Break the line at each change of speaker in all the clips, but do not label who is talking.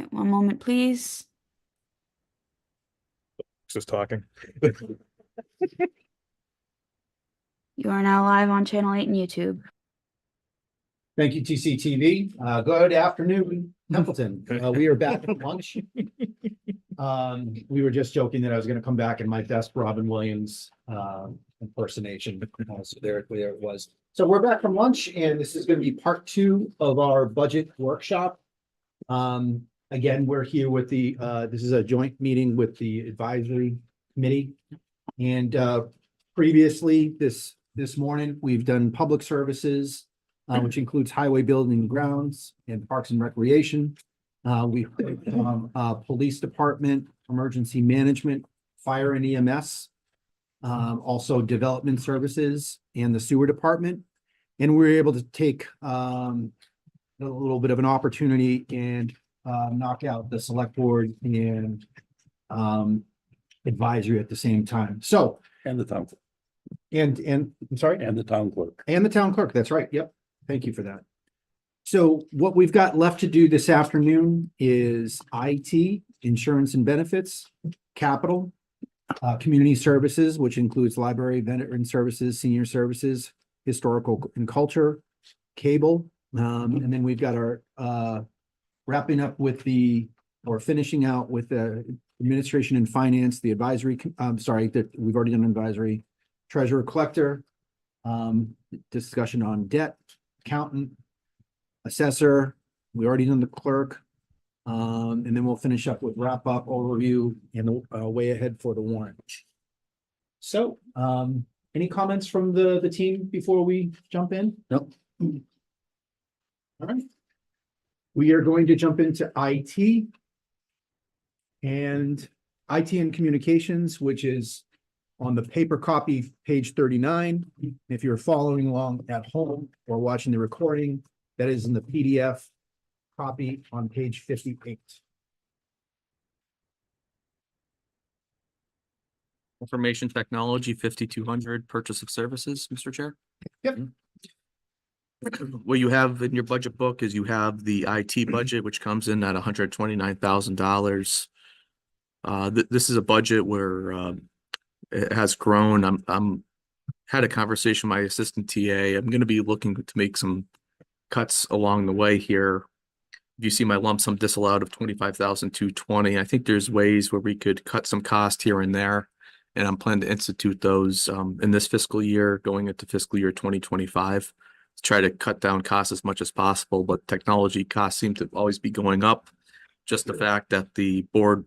right, one moment, please.
Just talking.
You are now live on Channel 8 and YouTube.
Thank you, TCTV. Good afternoon, Templeton. We are back from lunch. We were just joking that I was going to come back in my best Robin Williams impersonation. So there it was. So we're back from lunch, and this is going to be part 2 of our budget workshop. Again, we're here with the this is a joint meeting with the advisory committee, and previously this morning we've done public services, which includes highway building and grounds and parks and recreation. We've police department, emergency management, fire and EMS, also development services and the sewer department. And we were able to take a little bit of an opportunity and knock out the select board and advisory at the same time. So
And the town,
and I'm sorry,
and the town clerk.
and the town clerk. That's right. Yep. Thank you for that. So what we've got left to do this afternoon is IT, insurance and benefits, capital, community services, which includes library, veteran services, senior services, historical and culture, cable, and then we've got our wrapping up with finishing out with the administration and finance, the advisory. That we've already done advisory, treasurer collector, discussion on debt, accountant, assessor. We already done the clerk, and then we'll finish up with wrap up, overview, and the way ahead for the warrant. So, any comments from the team before we jump in?
Nope.
All right. We are going to jump into IT and communications, which is on the paper copy, page 39. If you're following along at home or watching the recording, that is in the PDF copy on page 58.
Information technology 5200 purchase of services, Mr. Chair.
Yep.
What you have in your budget book is you have the IT budget, which comes in at $129,000. This is a budget where it has grown. I'm had a conversation with my assistant TA. I'm going to be looking to make some cuts along the way here. You see my lump sum disallowed of $25,220. I think there's ways where we could cut some cost here and there, and I'm planning to institute those in this fiscal year, going into fiscal year 2025. Try to cut down costs as much as possible, but technology costs seem to always be going up. Just the fact that the board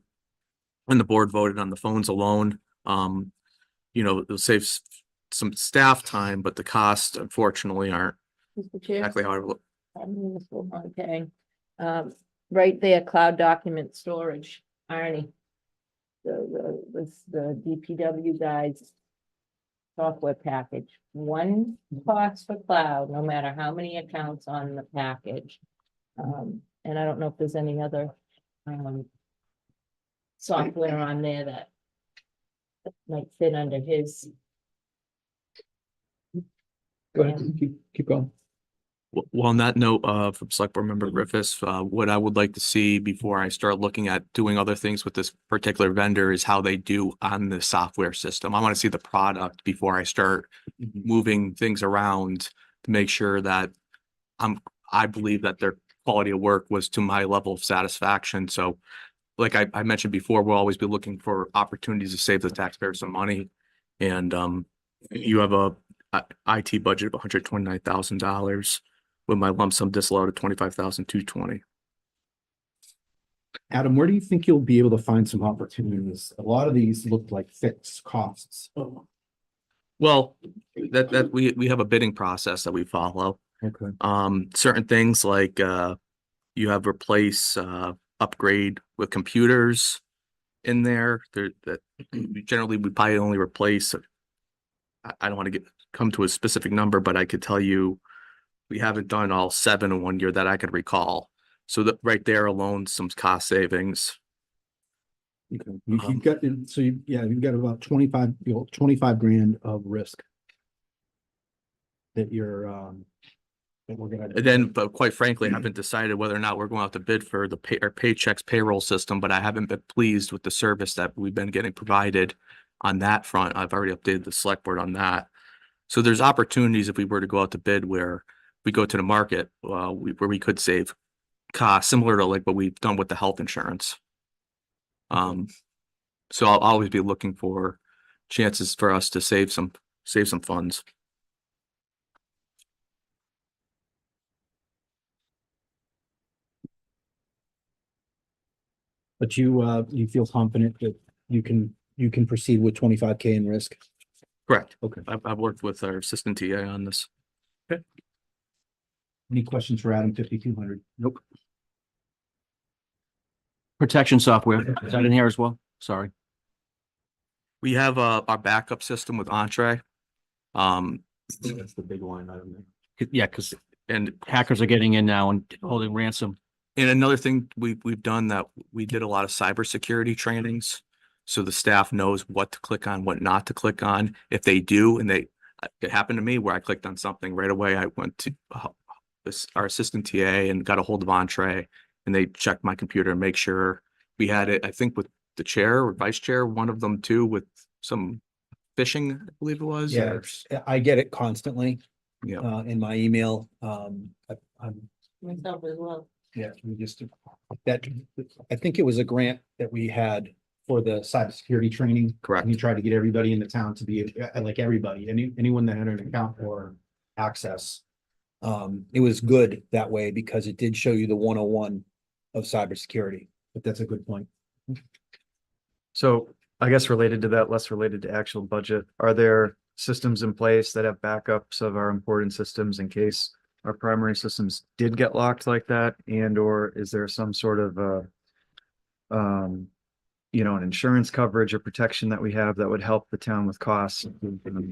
voted on the phones alone, it'll save some staff time, but the costs unfortunately aren't
Mr. Chair,
exactly how I look.
okay. Right there, cloud document storage, Arnie. The DPW guys software package, one cost for cloud, no matter how many accounts on the package. And I don't know if there's any other software on there that might fit under his.
Go ahead, keep going.
Well, on that note, from Select Board Member Griffiths, what I would like to see before I start looking at doing other things with this particular vendor is how they do on the software system. I want to see the product before I start moving things around to make sure that I believe that their quality of work was to my level of satisfaction. So, like I mentioned before, we'll always be looking for opportunities to save the taxpayers some money. And you have a IT budget of $129,000. With my lump sum disallowed at $25,220.
Adam, where do you think you'll be able to find some opportunities? A lot of these look like fixed costs.
Well, that we have a bidding process that we follow.
Okay.
Certain things like you have replace upgrade with computers in there. That generally we probably only replace. I don't want to come to a specific number, but I could tell you. We haven't done all 7 in 1 year that I could recall. So that right there alone, some cost savings.
Okay. You've got, so you've got about 25 grand of risk that you're that we're gonna.
And then, but quite frankly, I haven't decided whether or not we're going out to bid for the our paychecks payroll system, but I haven't been pleased with the service that we've been getting provided on that front. I've already updated the select board on that. So there's opportunities if we were to go out to bid where we go to the market, where we could save costs similar to like what we've done with the health insurance. So I'll always be looking for chances for us to save some funds.
But you feel confident that you can proceed with 25K in risk?
Correct.
Okay.
I've worked with our assistant TA on this.
Any questions for Adam 5200?
Nope. Protection software, is that in here as well? Sorry.
We have our backup system with Entree.
That's the big line item there.
Yeah, because
And
hackers are getting in now and holding ransom.
another thing we've done that we did a lot of cybersecurity trainings. So the staff knows what to click on, what not to click on. If they do, and it happened to me where I clicked on something right away, I went to our assistant TA and got a hold of Entree, and they checked my computer and make sure we had it, I think with the chair or vice chair, one of them too, with some phishing, I believe it was.
Yeah, I get it constantly,
Yeah.
in my email.
Myself as well.
Yeah, we just, I think it was a grant that we had for the cybersecurity training.
Correct.
And we tried to get everybody in the town to be, like everybody, anyone that had an account or access. It was good that way because it did show you the 101 of cybersecurity, but that's a good point.
So I guess related to that, less related to actual budget, are there systems in place that have backups of our important systems in case our primary systems did get locked like that? And or is there some sort of an insurance coverage or protection that we have that would help the town with costs,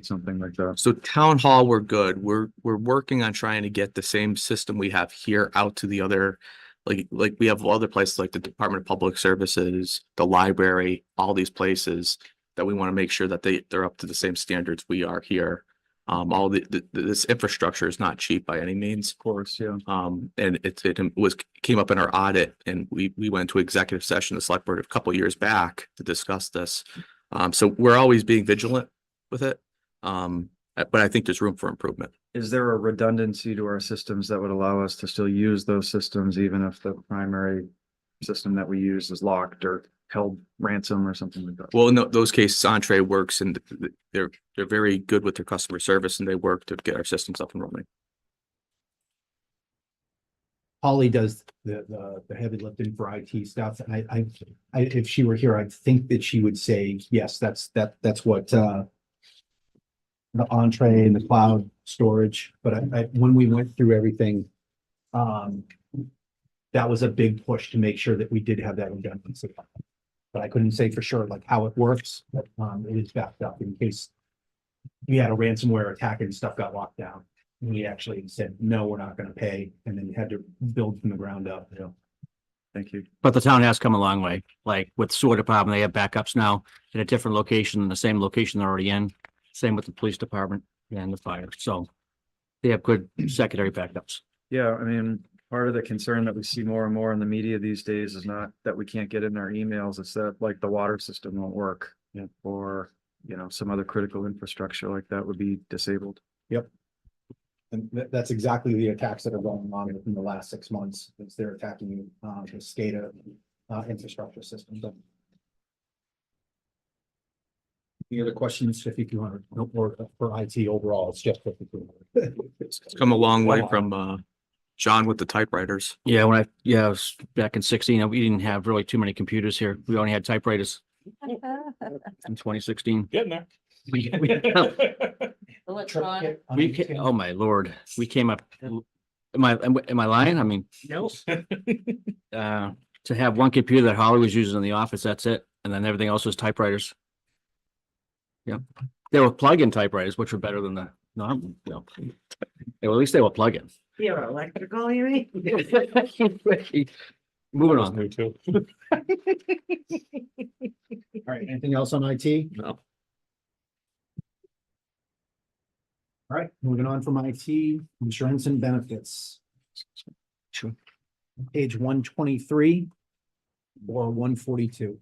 something like that?
So town hall, we're good. We're working on trying to get the same system we have here out to the other, like we have other places like the Department of Public Services, the library, all these places that we want to make sure that they're up to the same standards we are here. All this infrastructure is not cheap by any means.
Of course, yeah.
And it came up in our audit, and we went to executive session, the select board a couple of years back to discuss this. So we're always being vigilant with it. But I think there's room for improvement.
Is there a redundancy to our systems that would allow us to still use those systems even if the primary system that we use is locked or held ransom or something like that?
Well, in those cases, Entree works, and they're very good with their customer service, and they work to get our systems up and running.
Holly does the heavy lifting for IT stuff, and I if she were here, I think that she would say, yes, that's what the Entree and the cloud storage, but when we went through everything, that was a big push to make sure that we did have that redundancy. But I couldn't say for sure like how it works, but it is backed up in case we had a ransomware attack and stuff got locked down. And we actually said, no, we're not gonna pay, and then had to build from the ground up, you know.
Thank you.
But the town has come a long way, like with sewer department, they have backups now in a different location, in the same location they're already in. Same with the police department and the fire, so they have good secondary backups.
Yeah, I mean, part of the concern that we see more and more in the media these days is not that we can't get in our emails, it's that like the water system won't work.
Yeah.
Or, some other critical infrastructure like that would be disabled.
Yep. And that's exactly the attacks that are going on in the last 6 months, is they're attacking the SCADA infrastructure system. Any other questions, 5200? No more for IT overall, it's just 5200.
It's come a long way from John with the typewriters.
Yeah, it was back in 16, we didn't have really too many computers here. We only had typewriters in 2016.
Getting there.
Electronic.
Oh my lord, we came up, am I lying? I mean,
No.
to have one computer that Holly was using in the office, that's it. And then everything else was typewriters. Yeah, they were plug-in typewriters, which were better than the normal, at least they were plug-in.
You're electrical, you mean?
Moving on.
New too.
All right, anything else on IT?
No.
All right, moving on from IT, insurance and benefits.
Sure.
Page 123 or 142.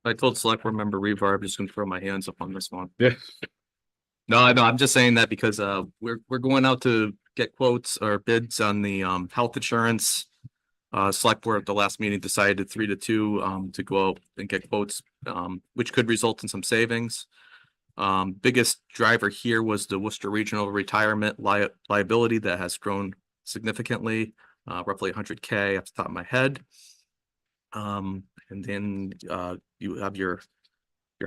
I told select board member Rebar, I'm just gonna throw my hands up on this one.
Yeah.
No, I know, I'm just saying that because we're going out to get quotes or bids on the health insurance. Select board at the last meeting decided 3-2 to go out and get quotes, which could result in some savings. Biggest driver here was the Worcester Regional Retirement liability that has grown significantly, roughly 100K off the top of my head. And then you have your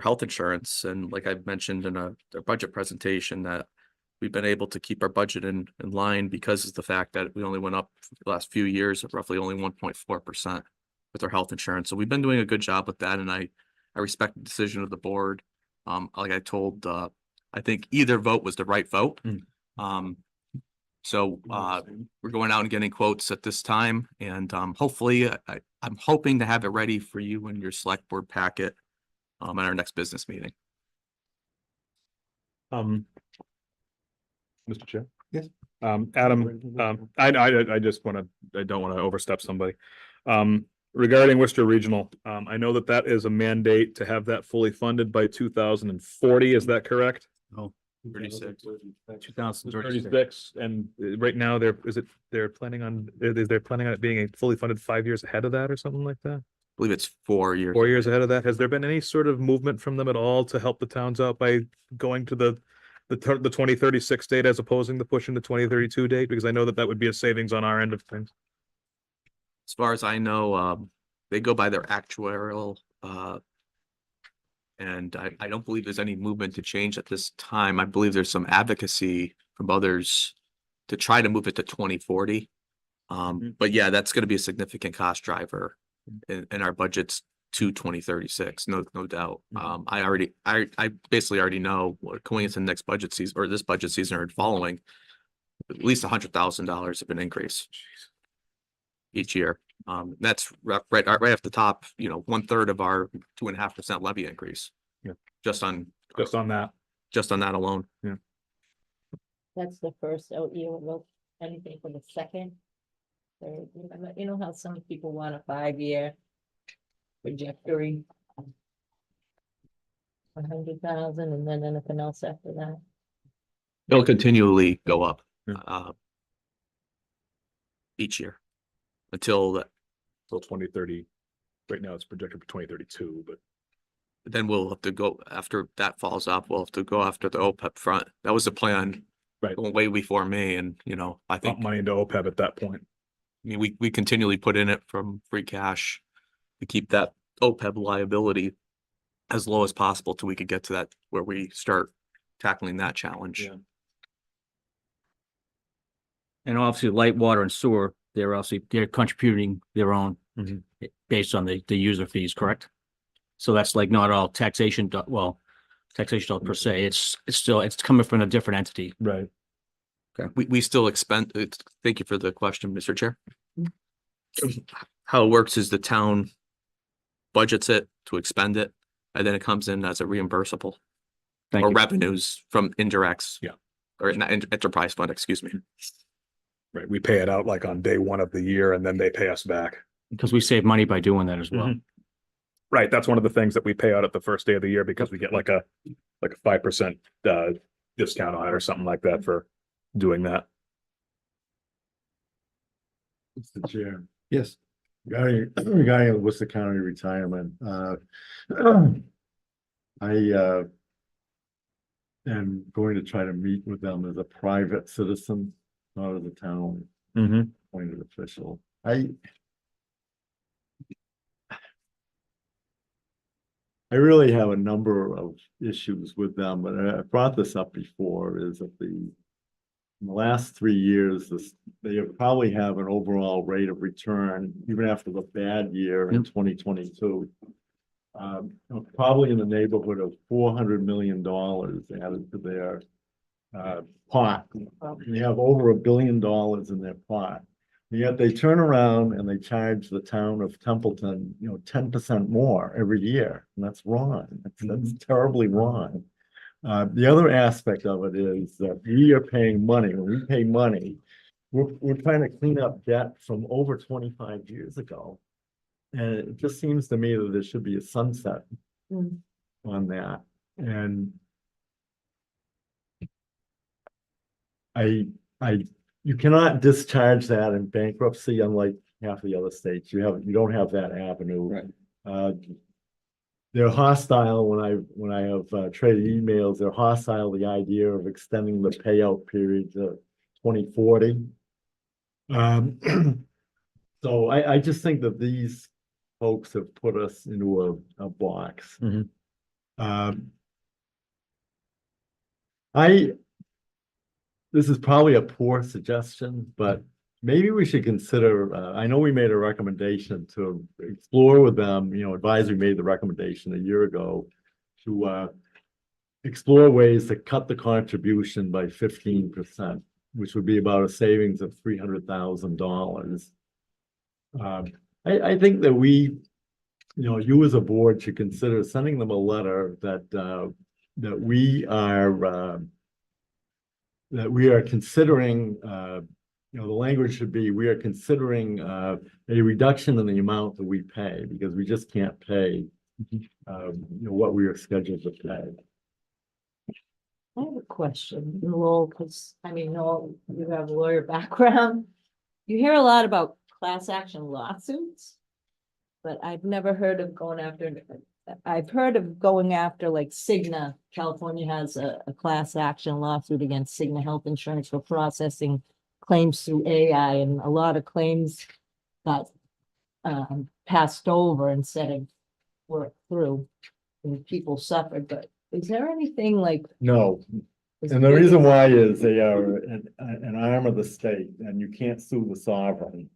health insurance, and like I mentioned in a budget presentation, that we've been able to keep our budget in line because of the fact that we only went up for the last few years of roughly only 1.4% with our health insurance. So we've been doing a good job with that, and I respect the decision of the board. Like I told, I think either vote was the right vote. So we're going out and getting quotes at this time, and hopefully I'm hoping to have it ready for you in your select board packet at our next business meeting.
Mr. Chair?
Yes.
Adam, I just want to, I don't want to overstep somebody. Regarding Worcester Regional, I know that that is a mandate to have that fully funded by 2040. Is that correct? 2036. And right now they're planning on it being fully funded 5 years ahead of that or something like that?
I believe it's 4 years.
4 years ahead of that. Has there been any sort of movement from them at all to help the towns out by going to the 2036 date as opposing to pushing the 2032 date? Because I know that would be a savings on our end of things.
As far as I know, they go by their actuarial, and I don't believe there's any movement to change at this time. I believe there's some advocacy from others to try to move it to 2040. But yeah, that's going to be a significant cost driver in our budgets to 2036, no doubt. I basically already know going into the next budget season or this budget season or following, at least $100,000 of an increase each year. That's right off the top, 1/3 of our 2.5% levy increase.
Yeah.
Just on
that.
alone.
Yeah.
That's the first out year. Look, anything for the second. Third, you know how some people want a 5-year trajectory. 100,000 and then anything else after that.
It'll continually go up
Yeah.
each year until
2030. Right now it's projected for 2032, but
then we'll have to go after that falls off. We'll have to go after the OPEB front. That was the plan.
Right.
Way before me. And, I think
pump money into OPEB at that point.
we continually put in it from free cash to keep that OPEB liability as low as possible till we could get to that where we start tackling that challenge.
Yeah.
And obviously light, water and sewer, they're contributing their own
Mhm.
based on the user fees, correct? So that's like not all taxation, taxation per se, it's coming from a different entity.
Right.
We still expend, thank you for the question, Mr. Chair. How it works is the town budgets it to expend it, and then it comes in as a reimbursable
Thank
or
you.
revenues from indirects.
Yeah.
Or not enterprise fund, excuse me.
Right. We pay it out like on day one of the year and then they pay us back.
Because we save money by doing that as well.
Mhm. Right. That's one of the things that we pay out at the first day of the year because we get like a 5% discount on it or something like that for doing that.
Mr. Chair,
Yes.
regarding Worcester County retirement, I am going to try to meet with them as a private citizen, not as a town
Mm-hmm.
appointed official. I really have a number of issues with them, but I brought this up before, is that in the last 3 years, they probably have an overall rate of return, even after the bad year in 2022. Probably in the neighborhood of $400 million added to their pot. They have over $1 billion in their pot. Yet they turn around and they charge the town of Templeton, 10% more every year, and that's wrong. That's terribly wrong. The other aspect of it is that we are paying money. When we pay money, we're trying to clean up debt from over 25 years ago. And it just seems to me that there should be a sunset
Mm.
on that. And you cannot discharge that in bankruptcy, unlike half the other states. You don't have that avenue.
Right.
They're hostile when I have traded emails, they're hostile to the idea of extending the payout period to 2040. So I just think that these folks have put us into a box.
Mhm.
This is probably a poor suggestion, but maybe we should consider, I know we made a recommendation to explore with them, advisory made the recommendation a year ago to explore ways to cut the contribution by 15%, which would be about a savings of $300,000. I think that you as a board should consider sending them a letter that we are considering, the language should be, we are considering a reduction in the amount that we pay, because we just can't pay what we are scheduled to pay.
I have a question, Lowell, because Noel, you have a lawyer background. You hear a lot about class action lawsuits, but I've never heard of going after. I've heard of going after like Cigna. California has a class action lawsuit against Cigna Health Insurance for processing claims through AI, and a lot of claims got passed over instead of worked through, and people suffered. But is there anything like?
No,
as
and the
big
reason
as-
why is they are an arm of the state, and you can't sue the sovereign.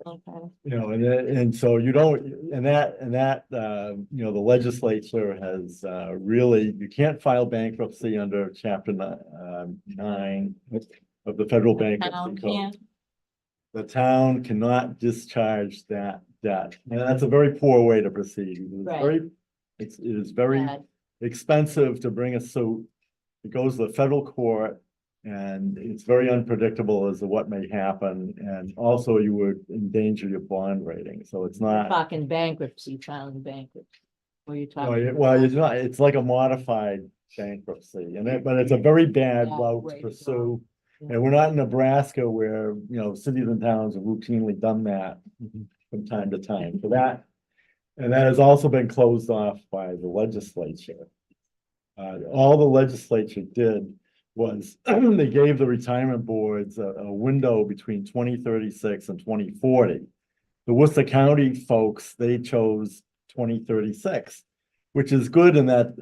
Okay.
And so you don't, the legislature has really, you can't file bankruptcy under chapter 9 of the federal
Town
bankruptcy
can.
code. The town cannot discharge that debt, and that's a very poor way to proceed.
Right.
It is very
Bad.
expensive to bring a suit. It goes to the federal court. And it's very unpredictable as to what may happen, and also you would endanger your bond rating, so it's not.
Talking bankruptcy, filing bankruptcy. Or you're talking.
Well, it's not, it's like a modified bankruptcy, but it's a very bad
Yeah,
route
way
to
to
pursue.
go.
And we're not in Nebraska where, cities and towns have routinely done that from time to time for that. And that has also been closed off by the legislature. All the legislature did was they gave the retirement boards a window between 2036 and 2040. The Worcester County folks, they chose 2036, which is good in that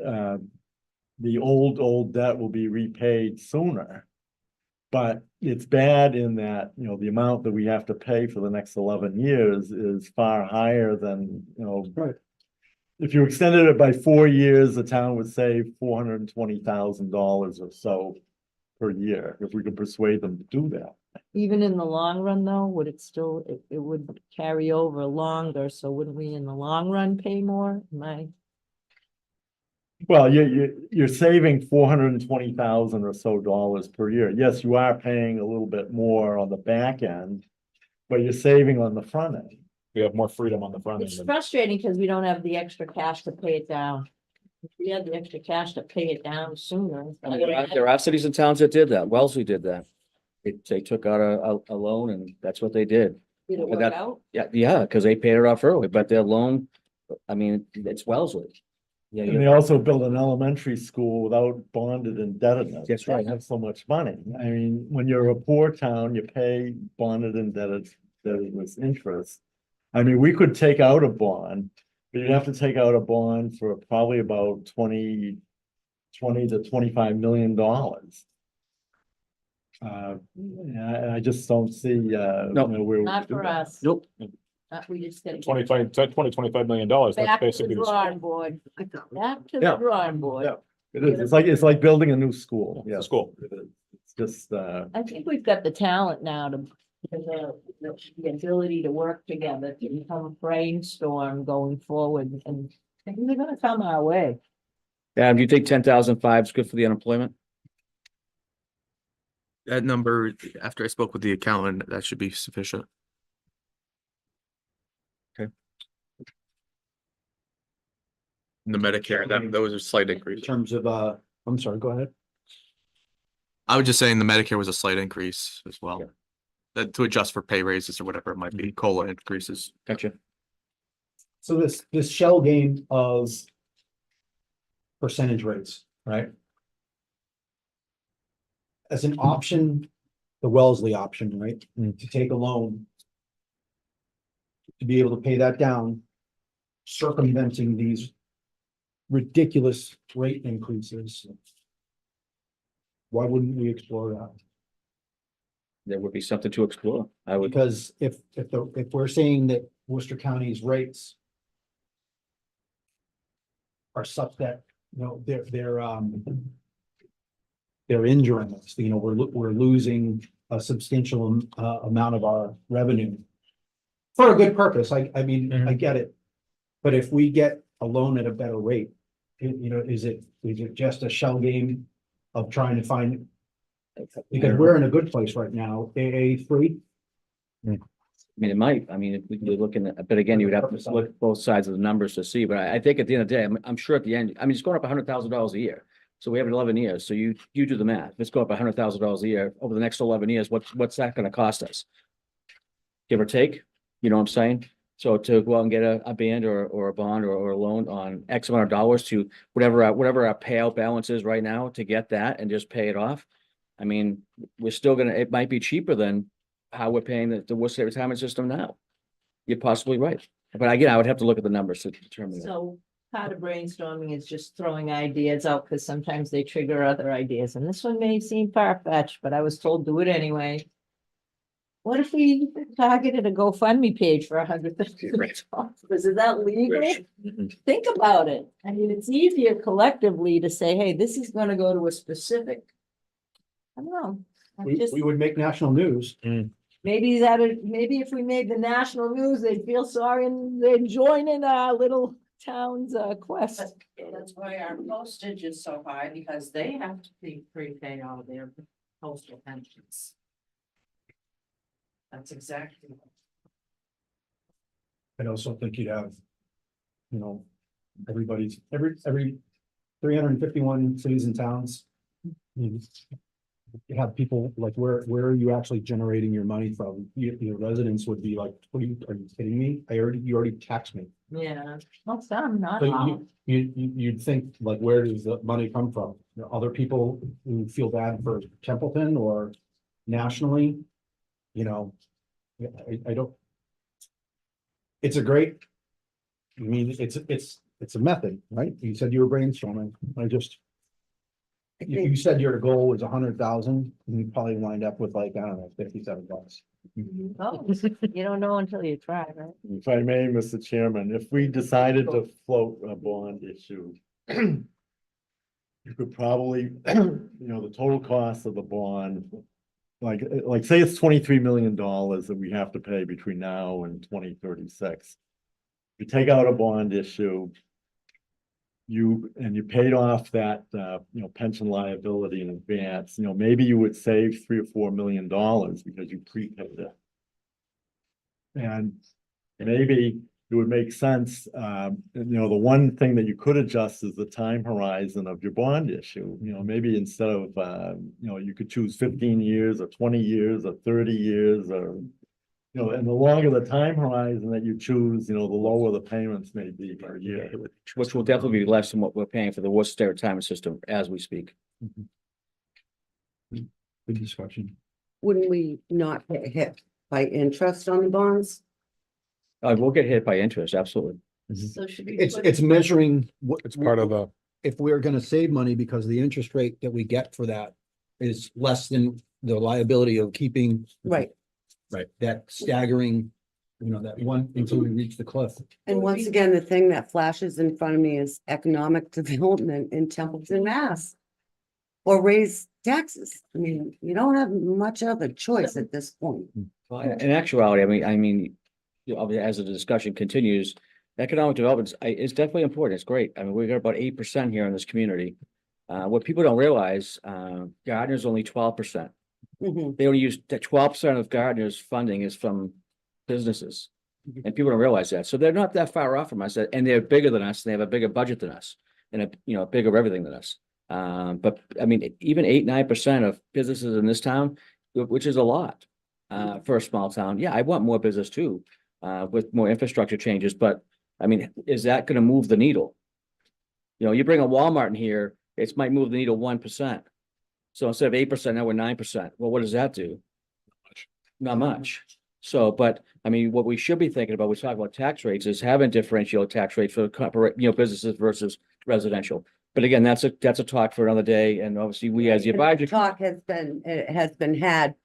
the old debt will be repaid sooner. But it's bad in that, the amount that we have to pay for the next 11 years is far higher than,
Right.
If you extended it by 4 years, the town would save $420,000 or so per year, if we could persuade them to do that.
Even in the long run, though, would it still, it would carry over longer, so wouldn't we in the long run pay more?
Well, you're saving $420,000 or so per year. Yes, you are paying a little bit more on the back end, but you're saving on the front end.
We have more freedom on the front
It's
end.
frustrating because we don't have the extra cash to pay it down. If we had the extra cash to pay it down sooner.
I mean, there are cities and towns that did that. Wellesley did that. They took out a loan, and that's what they did.
Did it
but
work
that-
out?
Yeah, because they paid it off early, but their loan, I mean, it's Wellesley. Yeah,
And they also built an elementary school without bonded indebtedness.
That's right.
They have so much money. I mean, when you're a poor town, you pay bonded indebtedness interest. I mean, we could take out a bond, but you'd have to take out a bond for probably about 20 to $25 million. I just don't see,
No.
where.
Not for us.
Nope.
We just gotta. get
$25 million. That's
Back to the
basically.
drawing board. Back to the
Yeah.
drawing board.
Yeah. It is, it's like building a new school.
It's a school.
It is. It's just,
I think we've got the talent now to the ability to work together to become a brainstorm going forward, and things are gonna come our way.
Do you think 10,005 is good for the unemployment?
That number, after I spoke with the accountant, that should be sufficient. The Medicare, that was a slight
In
increase.
terms of, I'm sorry, go ahead.
I was just saying the Medicare was a slight increase as well.
Yeah.
That to adjust for pay raises or whatever it might be, COLA increases.
Gotcha.
So this shell game of percentage rates, right? As an option, the Wellesley option, right, to take a loan. To be able to pay that down. Circumventing these ridiculous rate increases. Why wouldn't we explore that?
There would be something to explore. I would,
Because if we're saying that Worcester County's rates. Are such that, you know, they're injuring us, you know, we're losing a substantial amount of our revenue. For a good purpose, I mean, I get it. But if we get a loan at a better rate, you know, is it just a shell game of trying to find? Because we're in a good place right now, AA3.
I mean, it might, I mean, if we could look in, but again, you would have to look at both sides of the numbers to see, but I think at the end of the day, I'm sure at the end, I mean, it's going up $100,000 a year. So we have 11 years, so you do the math, let's go up $100,000 a year over the next 11 years, what's that gonna cost us? Give or take, you know what I'm saying? So to go out and get a band or a bond or a loan on X amount of dollars to whatever our payout balance is right now to get that and just pay it off. I mean, we're still gonna, it might be cheaper than how we're paying the Worcester retirement system now. You're possibly right, but again, I would have to look at the numbers to determine that.
So part of brainstorming is just throwing ideas out, because sometimes they trigger other ideas, and this one may seem far-fetched, but I was told do it anyway. What if we targeted a GoFundMe page for $150,000? Is that legal? Think about it. I mean, it's easier collectively to say, hey, this is gonna go to a specific. I don't know. I'm just,
We would make national news.
maybe maybe if we made the national news, they'd feel sorry and they'd join in our little town's quest.
That's why our postage is so high, because they have to prepay all their postal pensions. That's exactly.
I also think you'd have, you know, every 351 cities and towns. You have people like, where are you actually generating your money from? Your residents would be like, are you kidding me? You already taxed me.
Yeah, well, some, not
So
all.
you'd think, like, where does the money come from? You know, other people who feel bad for Templeton or nationally, you know, I don't. It's a great. I mean, it's a method, right? You said you were brainstorming. You said your goal was 100,000, and you probably wind up with like, I don't know, $57.
Oh, you don't know until you try, right?
If I may, Mr. Chairman, if we decided to float a bond issue. You could probably, you know, the total cost of the bond. Like say it's $23 million that we have to pay between now and 2036. You take out a bond issue. You paid off that, you know, pension liability in advance, you know, maybe you would save $3 or $4 million because you prepaid it. And maybe it would make sense, you know, the one thing that you could adjust is the time horizon of your bond issue. You know, maybe instead of, you know, you could choose 15 years or 20 years or 30 years or, you know, and the longer the time horizon that you choose, you know, the lower the payments may be per year.
Which will definitely be less than what we're paying for the Worcester retirement system as we speak.
Good discussion.
Wouldn't we not get hit by interest on the bonds?
We'll get hit by interest, absolutely.
So should we?
It's measuring what.
It's part of the,
If we're gonna save money, because the interest rate that we get for that is less than the liability of keeping.
Right.
Right, that staggering, you know, that one until we reach the cliff.
And once again, the thing that flashes in front of me is economic development in Templeton, Mass. Or raise taxes. I mean, you don't have much of a choice at this point.
Well, in actuality, you know, obviously, as the discussion continues, economic development is definitely important. It's great. I mean, we got about 8% here in this community. What people don't realize, Gardner's only 12%.
Mhm.
They only use that 12% of Gardner's funding is from businesses. And people don't realize that. So they're not that far off from us, and they're bigger than us, and they have a bigger budget than us, and a, you know, bigger everything than us. But I mean, even 8-9% of businesses in this town, which is a lot, for a small town. Yeah, I want more business too, with more infrastructure changes, but I mean, is that gonna move the needle? You know, you bring a Walmart in here, it might move the needle 1%. So instead of 8%, now we're 9%. Well, what does that do? Not much. So, but I mean, what we should be thinking about, we talk about tax rates, is having differential tax rates for corporate, you know, businesses versus residential. But again, that's a talk for another day, and obviously we as the
And
advisory,
Talk has been had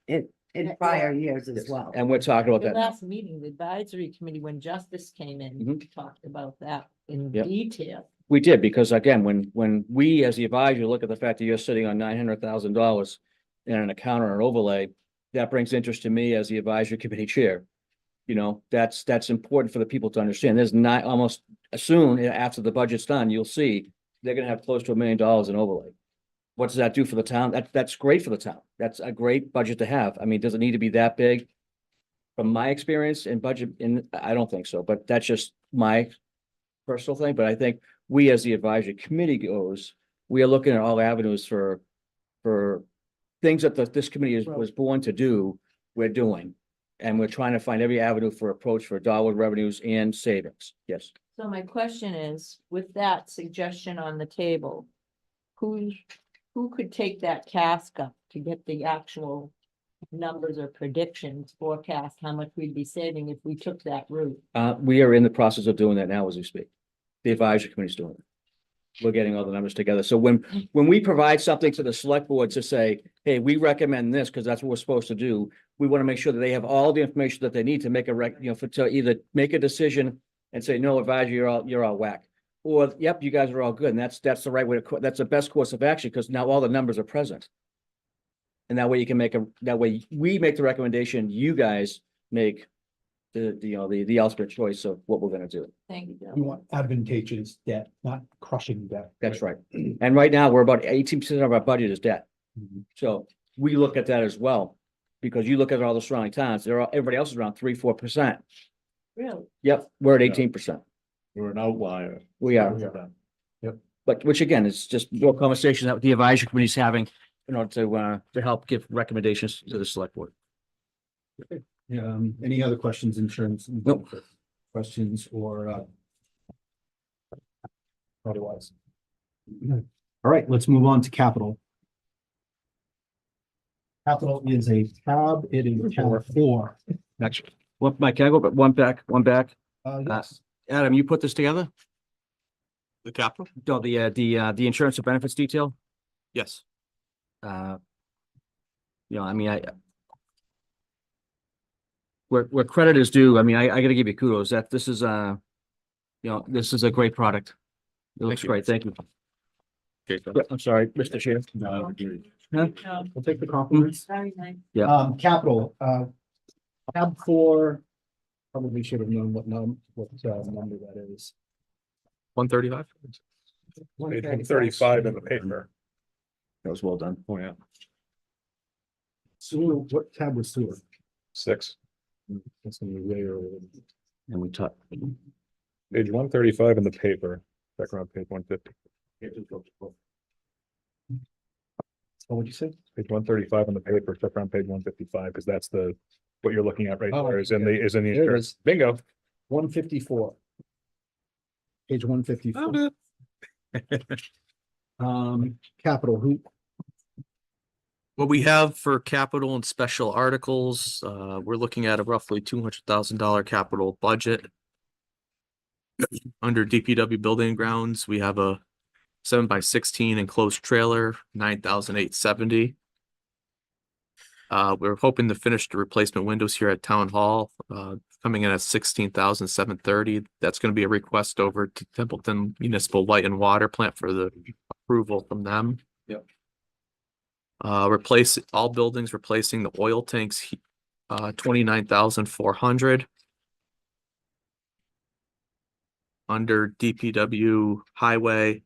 in prior years as well.
and we're talking about
The
that now.
last meeting, the advisory committee, when Justice came in,
Mhm.
talked about that in
Yep.
detail.
We did, because again, when we as the advisor look at the fact that you're sitting on $900,000 in an account or an overlay, that brings interest to me as the advisory committee chair. You know, that's important for the people to understand. There's not almost soon after the budget's done, you'll see they're gonna have close to $1 million in overlay. What does that do for the town? That's great for the town. That's a great budget to have. I mean, does it need to be that big? From my experience in budget, I don't think so, but that's just my personal thing. But I think we, as the advisory committee goes, we are looking at all avenues for things that this committee was born to do, we're doing. And we're trying to find every avenue for approach for dollar revenues and savings. Yes.
So my question is, with that suggestion on the table, who could take that task up to get the actual numbers or predictions, forecast, how much we'd be saving if we took that route?
We are in the process of doing that now as we speak. The advisory committee is doing it. We're getting all the numbers together. So when we provide something to the select board to say, hey, we recommend this because that's what we're supposed to do, we want to make sure that they have all the information that they need to make to either make a decision and say, no, advisor, you're all whack. Or, yep, you guys are all good. And that's the right way that's the best course of action, because now all the numbers are present. And that way you can that way we make the recommendation, you guys make the ultimate choice of what we're gonna do.
Thank you,
We
Bill.
want advantageous debt, not crushing debt.
That's right. And right now, we're about 18% of our budget is debt.
Mhm.
So we look at that as well, because you look at all the surrounding towns, everybody else is around 3-4%.
Really?
Yep, we're at
Yeah.
18%.
We're an outlier.
We are. But which again, is just more conversation that the advisory committee is having in order to help give recommendations to the select board.
Any other questions, insurance? and
Nope.
benefit Questions or otherwise? All right, let's move on to capital. Capital is a tab, it is tab 4.
Next, Mike, can I go one back?
Yes,
Adam, you put this together?
The capital?
No, the insurance and benefits detail?
Yes.
I mean, where credit is due, I mean, I gotta give you kudos that this is this is a great product. It looks
Thank you.
great. Thank you.
Okay, so-
Yeah, I'm sorry, Mr. Chair.
we'll take the compliments.
Very nice.
Yeah.
Capital, tab 4, probably should have known what number that is.
135?
Page 135 in the paper.
That was well done.
Oh, yeah.
Sewer, what tab was sewer?
6.
That's gonna be way early.
And we talked.
Page 135 in the paper, back around page 150.
Oh, what'd you say?
Page 135 in the paper, check around page 155, because that's what you're looking at right
Oh,
there is in the
There it
insurance.
is,
Bingo.
154. Page 154. Capital, who,
What we have for capital and special articles, we're looking at a roughly $200,000 capital budget. Under DPW building and grounds, we have a 7x16 enclosed trailer, 9,870. We're hoping to finish the replacement windows here at Town Hall, coming in at 16,730. That's going to be a request over to Templeton Municipal Light and Water Plant for the approval from them.
Yep.
Replace all buildings, replacing the oil tanks, $29,400. Under DPW highway,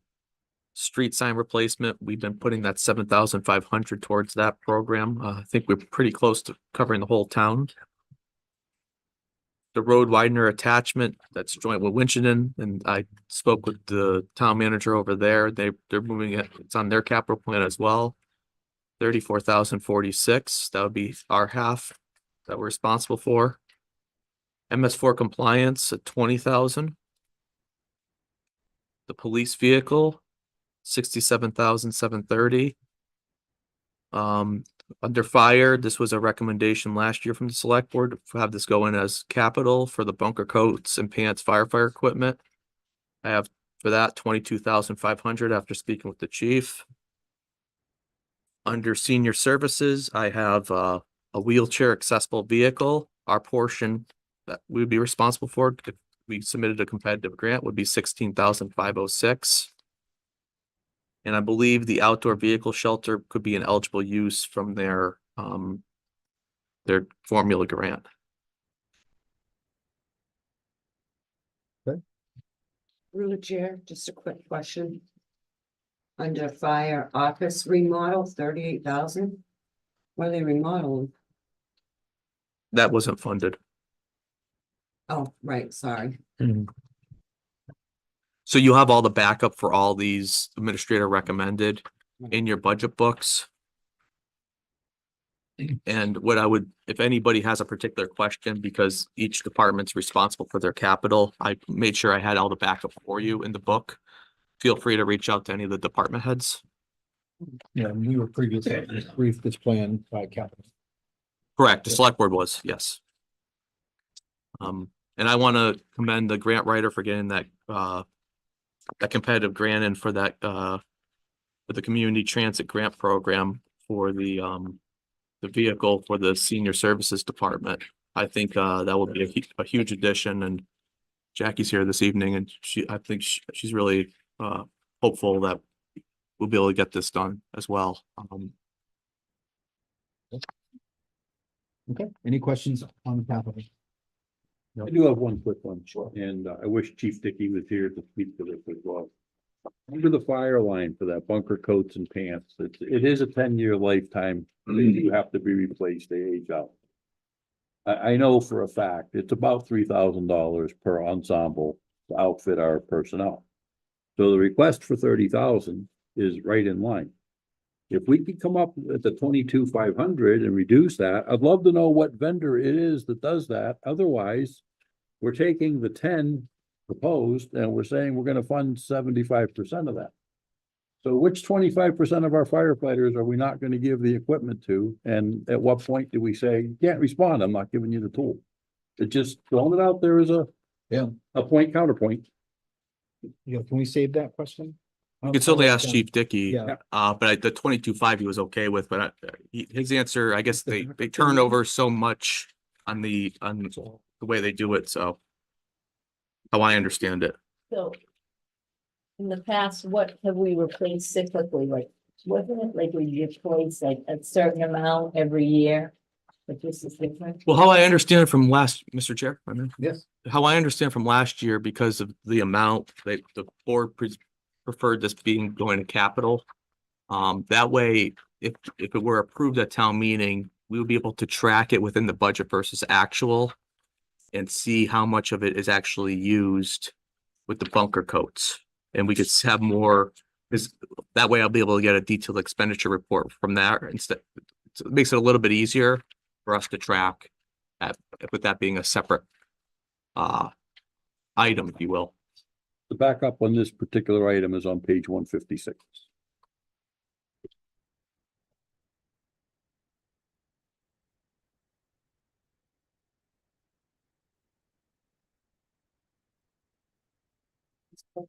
street sign replacement, we've been putting that 7,500 towards that program. I think we're pretty close to covering the whole town. The road widener attachment, that's joint with Winchendon, and I spoke with the town manager over there. They're moving it, it's on their capital plan as well. 34,046, that would be our half that we're responsible for. MS4 compliance at 20,000. The police vehicle, 67,730. Under fire, this was a recommendation last year from the select board to have this go in as capital for the bunker coats and pants firefighter equipment. I have for that 22,500 after speaking with the chief. Under senior services, I have a wheelchair accessible vehicle. Our portion that we would be responsible for if we submitted a competitive grant would be 16,506. And I believe the outdoor vehicle shelter could be an eligible use from their formula grant.
Through the chair, just a quick question. Under fire office remodel, 38,000. What are they remodeling?
That wasn't funded.
Oh, right, sorry.
So you have all the backup for all these administrator recommended in your budget books. And what I would, if anybody has a particular question, because each department's responsible for their capital, I made sure I had all the backup for you in the book. Feel free to reach out to any of the department heads.
Yeah, we were previously briefed this plan by capital.
Correct, the select board was, yes. And I want to commend the grant writer for getting that competitive grant in for that for the community transit grant program for the vehicle for the senior services department. I think that will be a huge addition, and Jackie's here this evening, and I think she's really hopeful that we'll be able to get this done as well.
Okay, any questions on capital?
I do have one quick one. Sure. And I wish Chief Dickey was here to speak to this as well. Under the fire line for that bunker coats and pants, it is a 10-year lifetime. They do have to be replaced, they age out. I know for a fact, it's about $3,000 per ensemble to outfit our personnel. So the request for 30,000 is right in line. If we could come up at the 22,500 and reduce that, I'd love to know what vendor it is that does that. Otherwise, we're taking the 10 proposed and we're saying we're gonna fund 75% of that. So which 25% of our firefighters are we not gonna give the equipment to? And at what point do we say, you can't respond, I'm not giving you the tool? It just throwing it out there as a point counterpoint.
Yeah, can we save that question?
You can certainly ask Chief Dickey,
Yeah.
but the 22.5 he was okay with, but his answer, I guess they turn over so much on the way they do it, so how I understand it.
So in the past, what have we replaced cyclically? Like, wasn't it like we replace like a certain amount every year? But this is different.
Well, how I understand from Mr. Chair, I mean,
Yes.
how I understand from last year, because of the amount that the board preferred this being going to capital. That way, if it were approved at town meeting, we would be able to track it within the budget versus actual and see how much of it is actually used with the bunker coats. And we could have more, because that way I'll be able to get a detailed expenditure report from there instead. So it makes it a little bit easier for us to track with that being a separate item, if you will.
The backup on this particular item is on page 156. That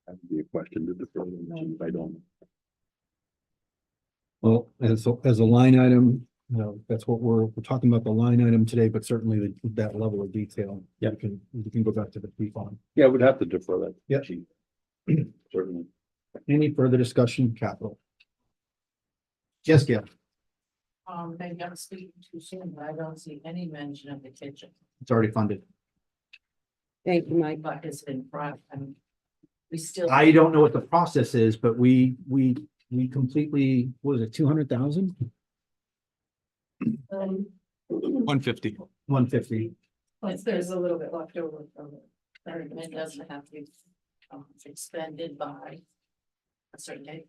would be a question to defer to the chief, I don't.
Well, as a line item, you know, that's what we're talking about, the line item today, but certainly that level of detail.
Yeah.
We can go back to the chief on.
Yeah, we'd have to defer that.
Yeah.
Chief. Certainly.
Any further discussion, capital? Jessica,
Maybe I'm speaking too soon, but I don't see any mention of the kitchen,
it's already funded.
Thank you, Mike.
but it's in front, and we still.
I don't know what the process is, but we completely, what was it, 200,000?
150.
150.
But there's a little bit left over from it. It doesn't have to be expended by a certain date.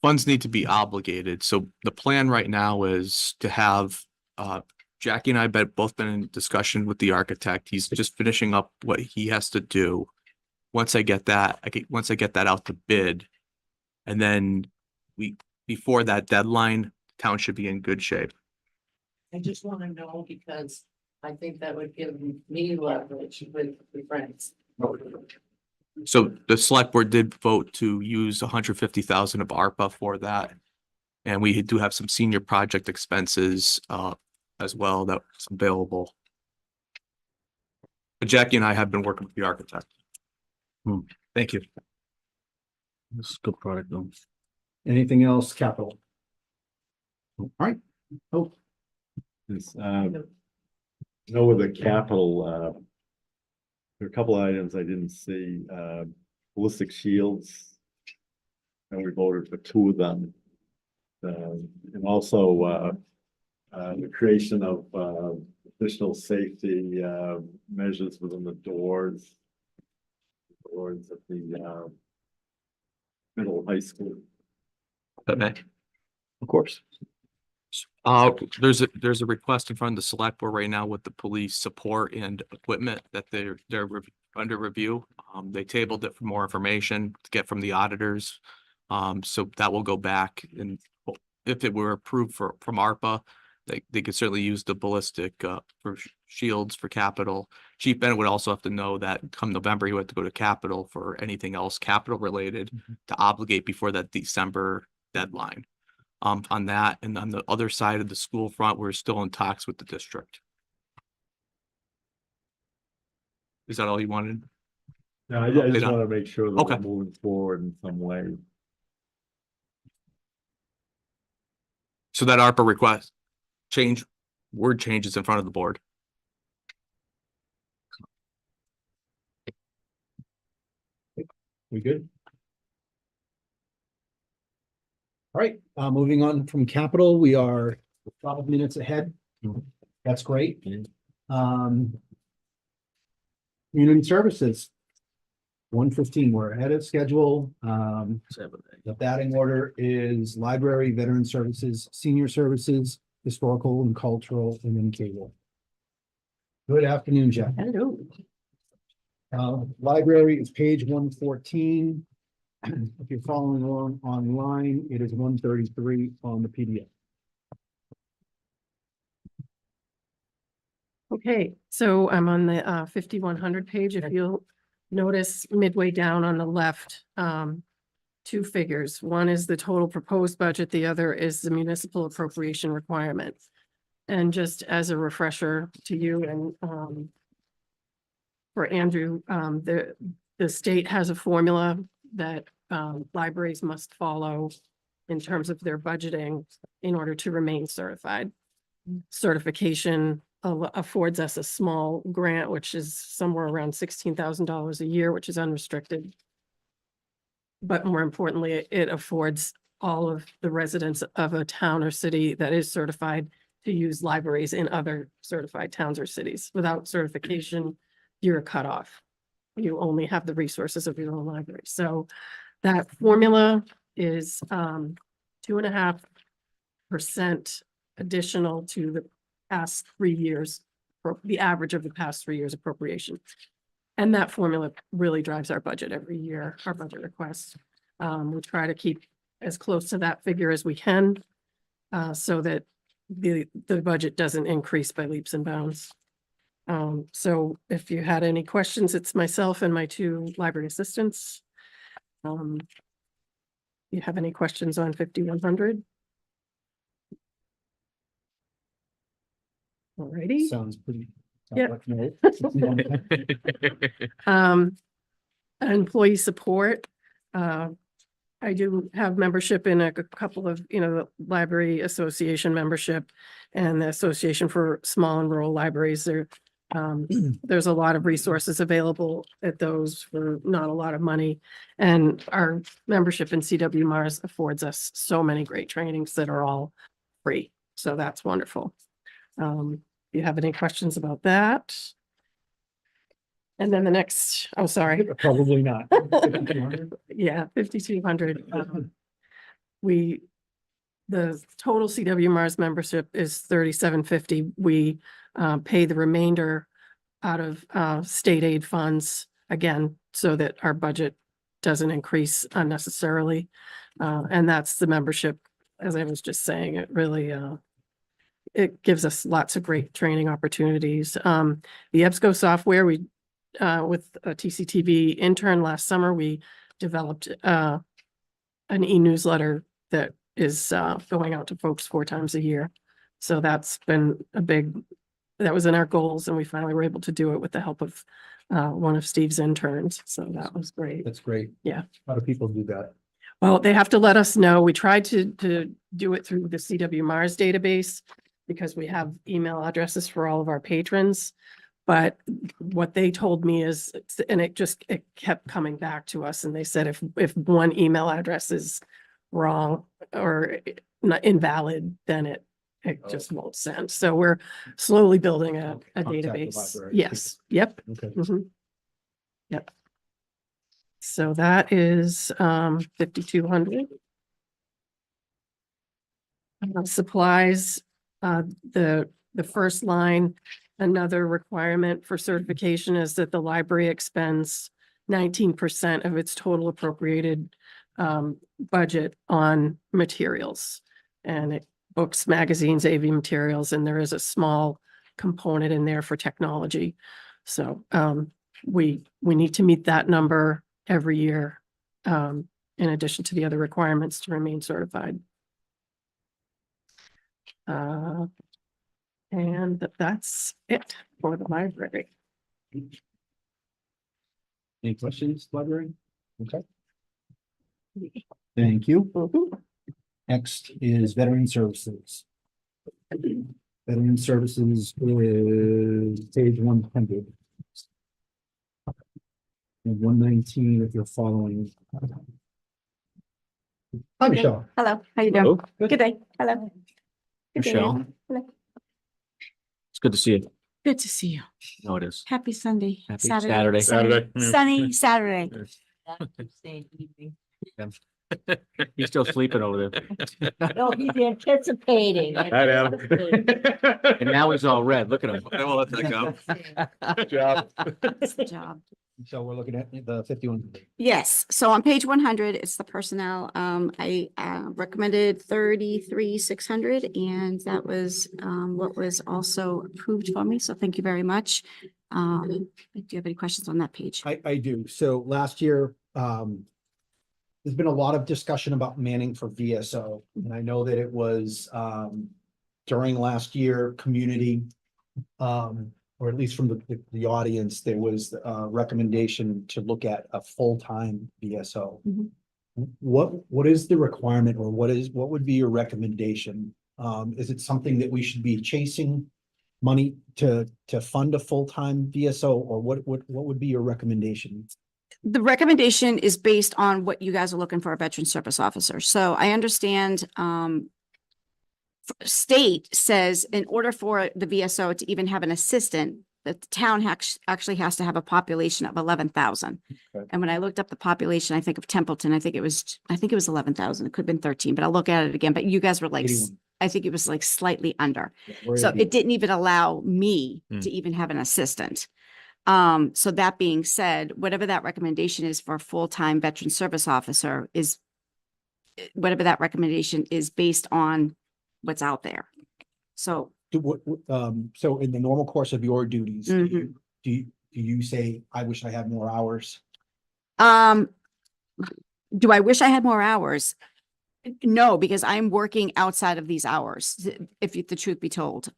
Funds need to be obligated, so the plan right now is to have, Jackie and I both been in discussion with the architect. He's just finishing up what he has to do. Once I get that out to bid, and then before that deadline, town should be in good shape.
I just want to know because I think that would give me leverage with friends.
So the select board did vote to use 150,000 of ARPA for that. And we do have some senior project expenses as well that's available. But Jackie and I have been working with the architect. Thank you.
This is a good product though.
Anything else capital? All right. Oh,
This, know with the capital, there are a couple items I didn't see, ballistic shields. And we voted for 2 of them. And also, the creation of, additional safety, measures within the doors. Doors at the, middle high school.
That may.
Of course.
There's a request in front of the select board right now with the police support and equipment that they're under review. They tabled it for more information to get from the auditors. So that will go back, and if it were approved from ARPA, they could certainly use the ballistic for shields for capital. Chief Bennett would also have to know that come November, he would have to go to capital for anything else capital related to obligate before that December deadline. On that, and on the other side of the school front, we're still in talks with the district. Is that all you wanted?
No, I just
done.
want to make sure that
Okay.
we're moving forward in some way.
So that ARPA request word changes in front of the board.
we good? All right, moving on from capital, we are 12 minutes ahead. That's great. Community services. 1:15, we're ahead of schedule. The batting order is library, veteran services, senior services, historical and cultural, and then cable. Good afternoon, Jeff.
Hello.
Library is page 114. If you're following along online, it is 133 on the PDF.
Okay, so I'm on the 5100 page. If you'll notice midway down on the left, 2 figures. One is the total proposed budget, the other is the municipal appropriation requirement. And just as a refresher to you and for Andrew, the state has a formula that libraries must follow in terms of their budgeting in order to remain certified. Certification affords us a small grant, which is somewhere around $16,000 a year, which is unrestricted. But more importantly, it affords all of the residents of a town or city that is certified to use libraries in other certified towns or cities. Without certification, you're cut off. You only have the resources of your own library. So that formula is 2.5% additional to the past 3 years, the average of the past 3 years appropriation. And that formula really drives our budget every year, our budget request. We try to keep as close to that figure as we can so that the budget doesn't increase by leaps and bounds. So if you had any questions, it's myself and my 2 library assistants. You have any questions on 5100? Alrighty.
Sounds pretty.
Yeah.
like no.
Employee support, I do have membership in a couple of, the Library Association membership and the Association for Small and Rural Libraries. There's a lot of resources available at those for not a lot of money. And our membership in CW Mars affords us so many great trainings that are all free. So that's wonderful. If you have any questions about that? And then the next, oh, sorry.
Probably not.
Yeah, 5,200. The total CW Mars membership is 3,750. We pay the remainder out of state aid funds, again, so that our budget doesn't increase unnecessarily. And that's the membership, as I was just saying, it really it gives us lots of great training opportunities. The EBSCO software, we with a TCTV intern last summer, we developed an e-newsletter that is going out to folks 4 times a year. So that's been that was in our goals, and we finally were able to do it with the help of one of Steve's interns. So that was great.
That's great.
Yeah.
How do people do that?
Well, they have to let us know. We tried to do it through the CW Mars database because we have email addresses for all of our patrons. But what they told me is, and it kept coming back to us, and they said if one email address is wrong or not invalid, then it just won't send. So we're slowly building a
Contact the
database.
library.
Yes, yep.
Okay.
Mhm. Yep. So that is 5,200. Supplies, the first line, another requirement for certification is that the library expends 19% of its total appropriated budget on materials. And books, magazines, AV materials, and there is a small component in there for technology. So we need to meet that number every year, in addition to the other requirements to remain certified. And that's it for the library.
Any questions, library? Okay. Thank you. Next is Veteran Services. Veteran Services is page 100. And 119 if you're following. Hi, Michelle.
Hello, how you doing?
Hello.
Good day. Hello. Good day,
Michelle.
Anna. Hello.
It's good to see you.
Good to see you.
No, it is.
Happy Sunday.
Happy Saturday.
Saturday, yeah.
Sunny Saturday.
He's still sleeping over there.
No, he's anticipating.
Hi, Adam.
And now he's all red. Look at him.
I will let that go. Good job.
That's the job.
So we're looking at the 51.
Yes, so on page 100, it's the personnel. I recommended 33,600, and that was what was also approved for me. So thank you very much. Do you have any questions on that page?
I do. So last year, there's been a lot of discussion about Manning for VSO. And I know that it was during last year, community, or at least from the audience, there was a recommendation to look at a full-time VSO.
Mhm.
What is the requirement, or what would be your recommendation? Is it something that we should be chasing money to fund a full-time VSO, or what would be your recommendation?
The recommendation is based on what you guys are looking for a veteran service officer. So I understand, state says in order for the VSO to even have an assistant, that the town actually has to have a population of 11,000.
Okay.
And when I looked up the population, I think of Templeton, I think it was 11,000. It could have been 13, but I'll look at it again. But you guys were like,
81.
I think it was like slightly under.
Yeah, we're
So
80.
it didn't even allow me
Hmm.
to even have an assistant. So that being said, whatever that recommendation is for a full-time veteran service officer is whatever that recommendation is based on what's out there. So
So in the normal course of your duties,
Mhm.
do you say, I wish I had more hours?
do I wish I had more hours? No, because I'm working outside of these hours, if the truth be told.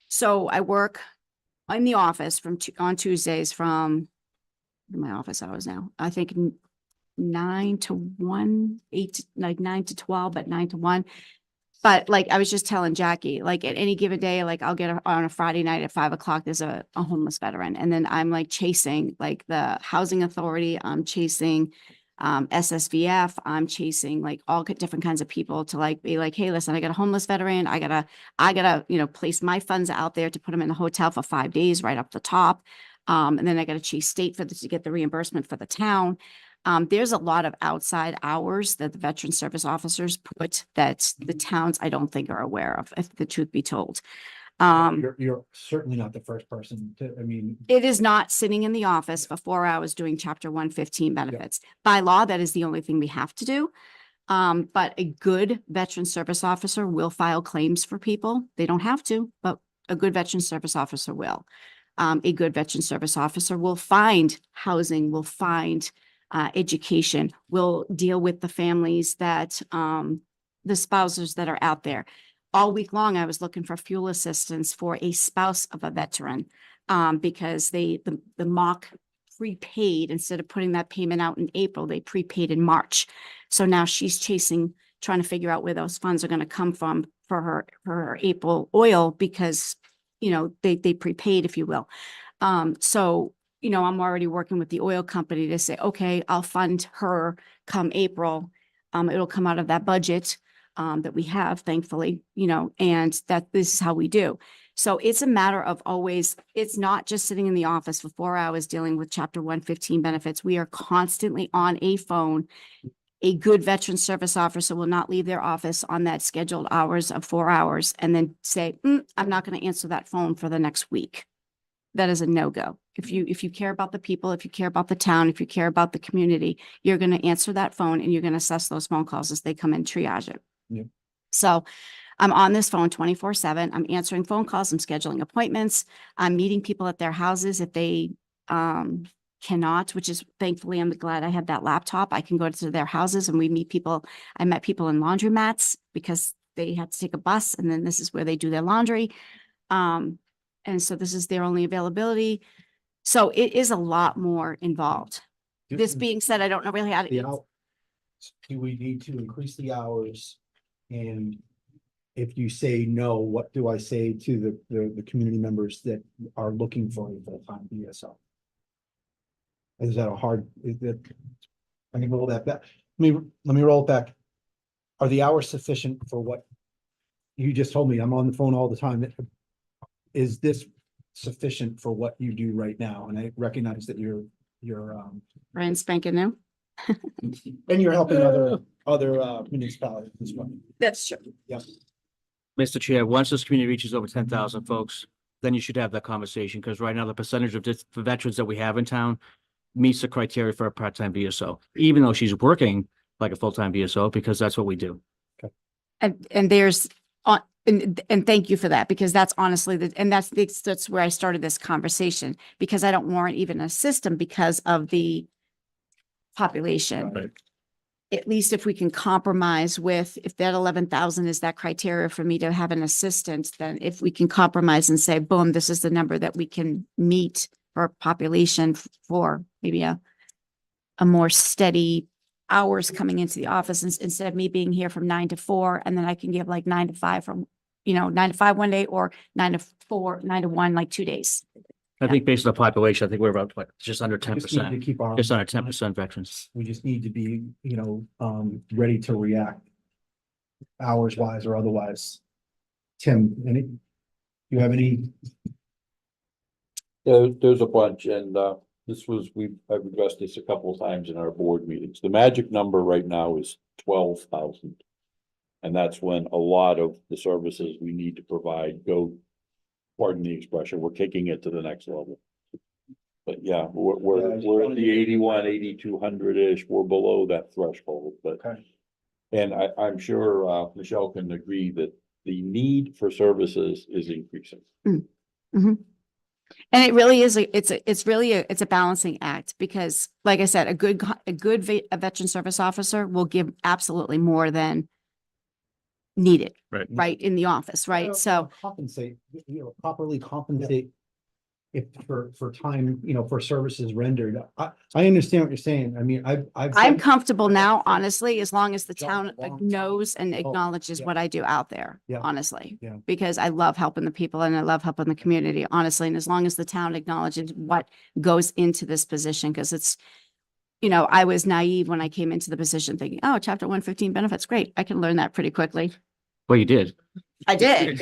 So I work in the office on Tuesdays from my office hours now, I think 9 to 1, 9 to 12, but 9 to 1. But like, I was just telling Jackie, like at any given day, like I'll get on a Friday night at 5 o'clock, there's a homeless veteran. And then I'm like chasing like the housing authority, I'm chasing SSVF, I'm chasing like all different kinds of people to like be like, hey, listen, I got a homeless veteran. I gotta, place my funds out there to put them in a hotel for 5 days right up the top. And then I gotta chase state to get the reimbursement for the town. There's a lot of outside hours that the veteran service officers put that the towns I don't think are aware of, if the truth be told.
You're certainly not the first person to,
It is not sitting in the office for 4 hours doing chapter 115 benefits. By law, that is the only thing we have to do. But a good veteran service officer will file claims for people. They don't have to, but a good veteran service officer will. A good veteran service officer will find housing, will find education, will deal with the families that, the spouses that are out there. All week long, I was looking for fuel assistance for a spouse of a veteran, because the mock prepaid, instead of putting that payment out in April, they prepaid in March. So now she's trying to figure out where those funds are going to come from for her April oil, because, they prepaid, if you will. So I'm already working with the oil company to say, okay, I'll fund her come April. It'll come out of that budget that we have, thankfully, and that this is how we do. So it's a matter of always, it's not just sitting in the office for 4 hours dealing with chapter 115 benefits. We are constantly on a phone. A good veteran service officer will not leave their office on that scheduled hours of 4 hours and then say, I'm not going to answer that phone for the next week. That is a no-go. If you care about the people, if you care about the town, if you care about the community, you're going to answer that phone and you're going to assess those phone calls as they come in, triage it.
Yeah.
So I'm on this phone 24/7. I'm answering phone calls. I'm scheduling appointments. I'm meeting people at their houses if they cannot, which is thankfully, I'm glad I have that laptop. I can go to their houses and we meet people. I met people in laundromats because they had to take a bus and then this is where they do their laundry. And so this is their only availability. So it is a lot more involved. This being said, I don't know really how to.
Do we need to increase the hours? And if you say no, what do I say to the community members that are looking for a full-time BSO? Is that I can roll that back. Let me roll it back. Are the hours sufficient for what you just told me? I'm on the phone all the time. Is this sufficient for what you do right now? And I recognize that you're
Brand spanking new.
and you're helping other municipalities as well.
That's true.
Yeah.
Mr. Chair, once this community reaches over 10,000 folks, then you should have that conversation, because right now the percentage of the veterans that we have in town meets the criteria for a part-time BSO, even though she's working like a full-time BSO, because that's what we do.
And there's and thank you for that, because that's honestly that's where I started this conversation, because I don't warrant even a system because of the population.
Right.
At least if we can compromise with, if that 11,000 is that criteria for me to have an assistant, then if we can compromise and say, boom, this is the number that we can meet for population for maybe a more steady hours coming into the office instead of me being here from 9 to 4, and then I can give like 9 to 5 from, 9 to 5 one day or 9 to 4, 9 to 1, like 2 days.
I think based on the population, I think we're about just under
We just need to
10%,
keep our.
just under 10% veterans.
We just need to be, ready to react. Hours wise or otherwise. Tim, you have any?
Yeah, there's a bunch, and I've addressed this a couple of times in our board meetings. The magic number right now is 12,000. And that's when a lot of the services we need to provide go, pardon the expression, we're kicking it to the next level. But yeah, we're at the 81, 8,200-ish, we're below that threshold, but.
Okay.
And I'm sure Michelle can agree that the need for services is increasing.
Mm-hmm. And it really is, it's a balancing act, because like I said, a good veteran service officer will give absolutely more than needed,
Right.
right, in the office, right? So,
Compensate, properly compensate if for time, for services rendered. I understand what you're saying. I mean, I've.
I'm comfortable now, honestly, as long as the
Job
town
long time.
knows and
Oh,
acknowledges
yeah.
what I do out there,
Yeah.
honestly.
Yeah.
Because I love helping the people and I love helping the community, honestly. And as long as the town acknowledges what goes into this position, because it's, I was naive when I came into the position thinking, oh, chapter 115 benefits, great. I can learn that pretty quickly.
Well, you did.
I did.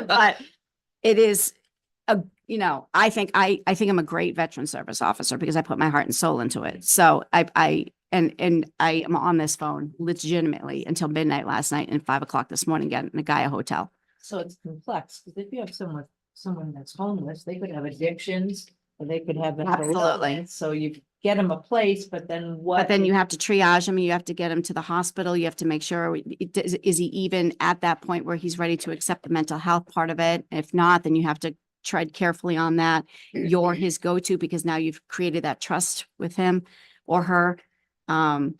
But it is I think I'm a great veteran service officer because I put my heart and soul into it. So I am on this phone legitimately until midnight last night and 5 o'clock this morning getting a guy a hotel.
So it's complex, because if you have someone that's homeless, they could have addictions, or they could have. mental
Absolutely.
illness. So you get them a place, but then what?
But then you have to triage him, you have to get him to the hospital, you have to make sure, is he even at that point where he's ready to accept the mental health part of it? If not, then you have to tread carefully on that. You're his go-to because now you've created that trust with him or her. And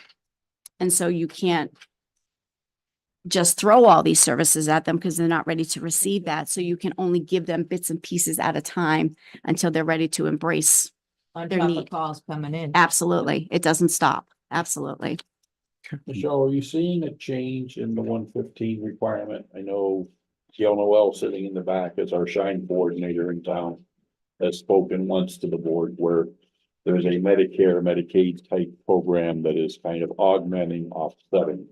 so you can't just throw all these services at them because they're not ready to receive that. So you can only give them bits and pieces at a time until they're ready to embrace.
On
their
top
need.
of calls coming in.
Absolutely. It doesn't stop. Absolutely.
Michelle, are you seeing a change in the 115 requirement? I know Gail Noel sitting in the back as our shine coordinator in town has spoken once to the board where there's a Medicare, Medicaid type program that is kind of augmenting, offsetting.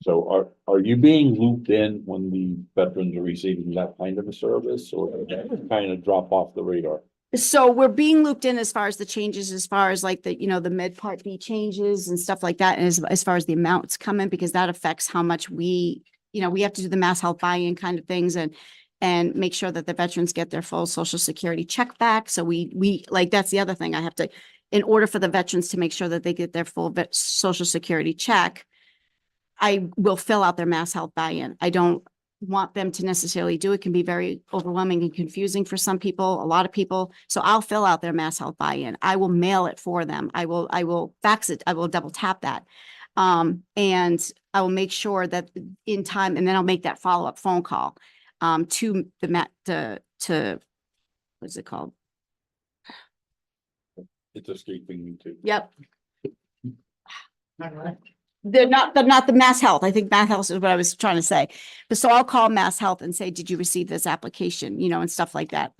So are you being looped in when the veterans are receiving that kind of a service, or kind of drop off the radar?
So we're being looped in as far as the changes, as far as like the, the Med Part B changes and stuff like that. And as far as the amounts come in, because that affects how much we have to do the mass health buy-in kind of things and make sure that the veterans get their full Social Security check back. So we like, that's the other thing I have to, in order for the veterans to make sure that they get their full Social Security check, I will fill out their mass health buy-in. I don't want them to necessarily do. It can be very overwhelming and confusing for some people, a lot of people. So I'll fill out their mass health buy-in. I will mail it for them. I will fax it. I will double tap that. And I will make sure that in time, and then I'll make that follow-up phone call to to what's it called?
It's escaping me too.
Yep. They're not the mass health. I think mass health is what I was trying to say. But so I'll call mass health and say, did you receive this application? And stuff like that.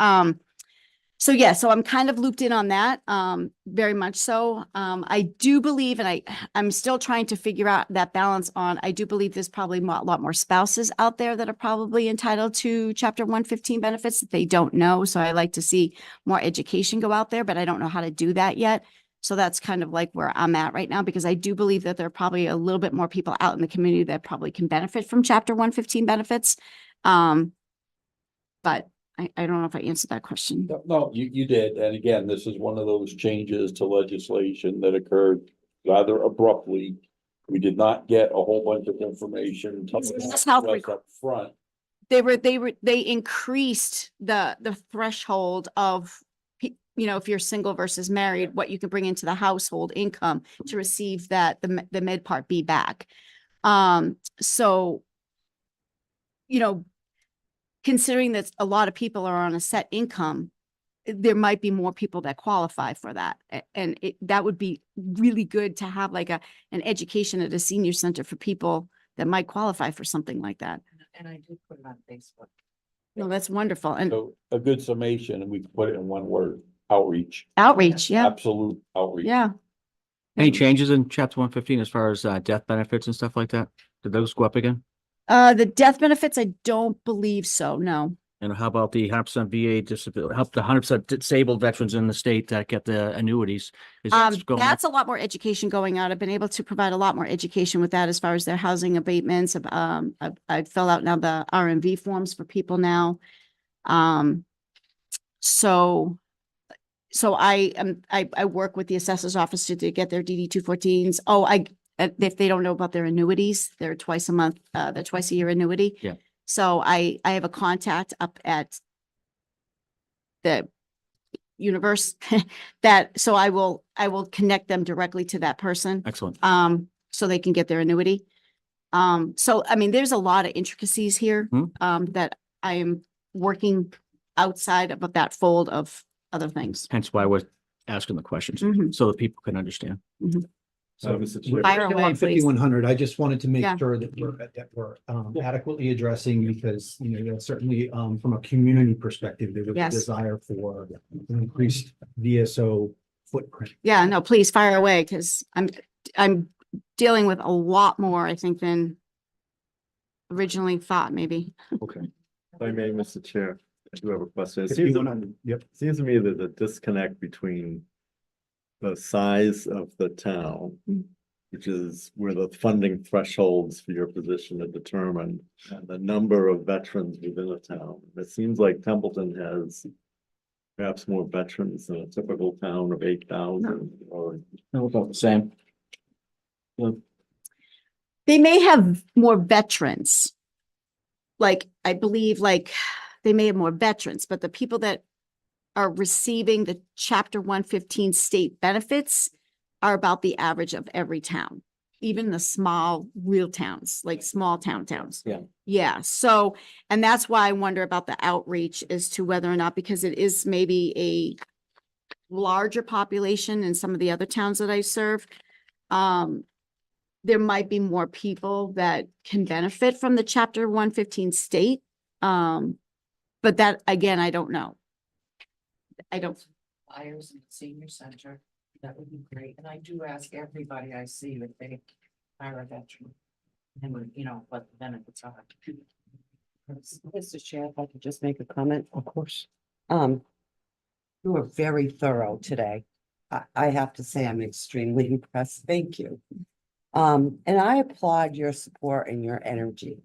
So yeah, so I'm kind of looped in on that. Very much so. I do believe, and I'm still trying to figure out that balance on, I do believe there's probably a lot more spouses out there that are probably entitled to Chapter 115 benefits that they don't know. So I like to see more education go out there, but I don't know how to do that yet. So that's kind of like where I'm at right now, because I do believe that there are probably a little bit more people out in the community that probably can benefit from Chapter 115 benefits. But I don't know if I answered that question.
No, you did. And again, this is one of those changes to legislation that occurred rather abruptly. We did not get a whole bunch of information.
Mass health
Up front.
They increased the threshold of, if you're single versus married, what you can bring into the household income to receive the Med Part B back. So, considering that a lot of people are on a set income, there might be more people that qualify for that. And that would be really good to have like an education at a senior center for people that might qualify for something like that.
And I did put it on Facebook.
No, that's wonderful. And
So a good summation, and we can put it in one word, outreach.
outreach, yeah,
Absolute outreach.
yeah.
Any changes in chapter 115 as far as death benefits and stuff like that? Did those go up again?
The death benefits, I don't believe so, no.
And how about the 100% VA disability, help the 100% disabled veterans in the state that get the annuities? Is that going up?
That's a lot more education going out. I've been able to provide a lot more education with that as far as their housing abatements. I fill out now the RMV forms for people now. So I work with the assessor's office to get their DD 214s. Oh, if they don't know about their annuities, they're twice a year annuity.
Yeah.
So I have a contact up at the universe so I will connect them directly to that person.
Excellent.
So they can get their annuity. So, I mean, there's a lot of intricacies here, that I am working outside of that fold of other things.
Hence why we're asking the questions,
Mhm.
so that people can understand.
So, Mr. Chair.
Fire away, please.
5100, I just wanted to make
Yeah.
sure that we're adequately addressing because, you know, certainly from a community perspective, there was a
Yes.
desire for an increased VSO footprint.
Yeah, no, please fire away, because I'm dealing with a lot more, I think, than originally thought, maybe.
Okay. If I may, Mr. Chair, I do have a question. It seems,
5100, yep.
seems to me that the disconnect between the size of the town,
Mm.
which is where the funding thresholds for your position are determined, and the number of veterans within a town. It seems like Templeton has perhaps more veterans than a typical town of 8,000 or.
No, about the same.
They may have more veterans. Like, I believe, like, they may have more veterans, but the people that are receiving the Chapter 115 state benefits are about the average of every town, even the small real towns, like small towns.
Yeah.
Yeah, so, and that's why I wonder about the outreach as to whether or not, because it is maybe a larger population in some of the other towns that I serve. There might be more people that can benefit from the Chapter 115 state. But that, again, I don't know. I don't,
Fires in the senior center, that would be great, and I do ask everybody I see if they hire a veteran. And you know, what the benefits are.
Mr. Chair, if I could just make a comment? Of course. You were very thorough today. I have to say I'm extremely impressed. Thank you. And I applaud your support and your energy.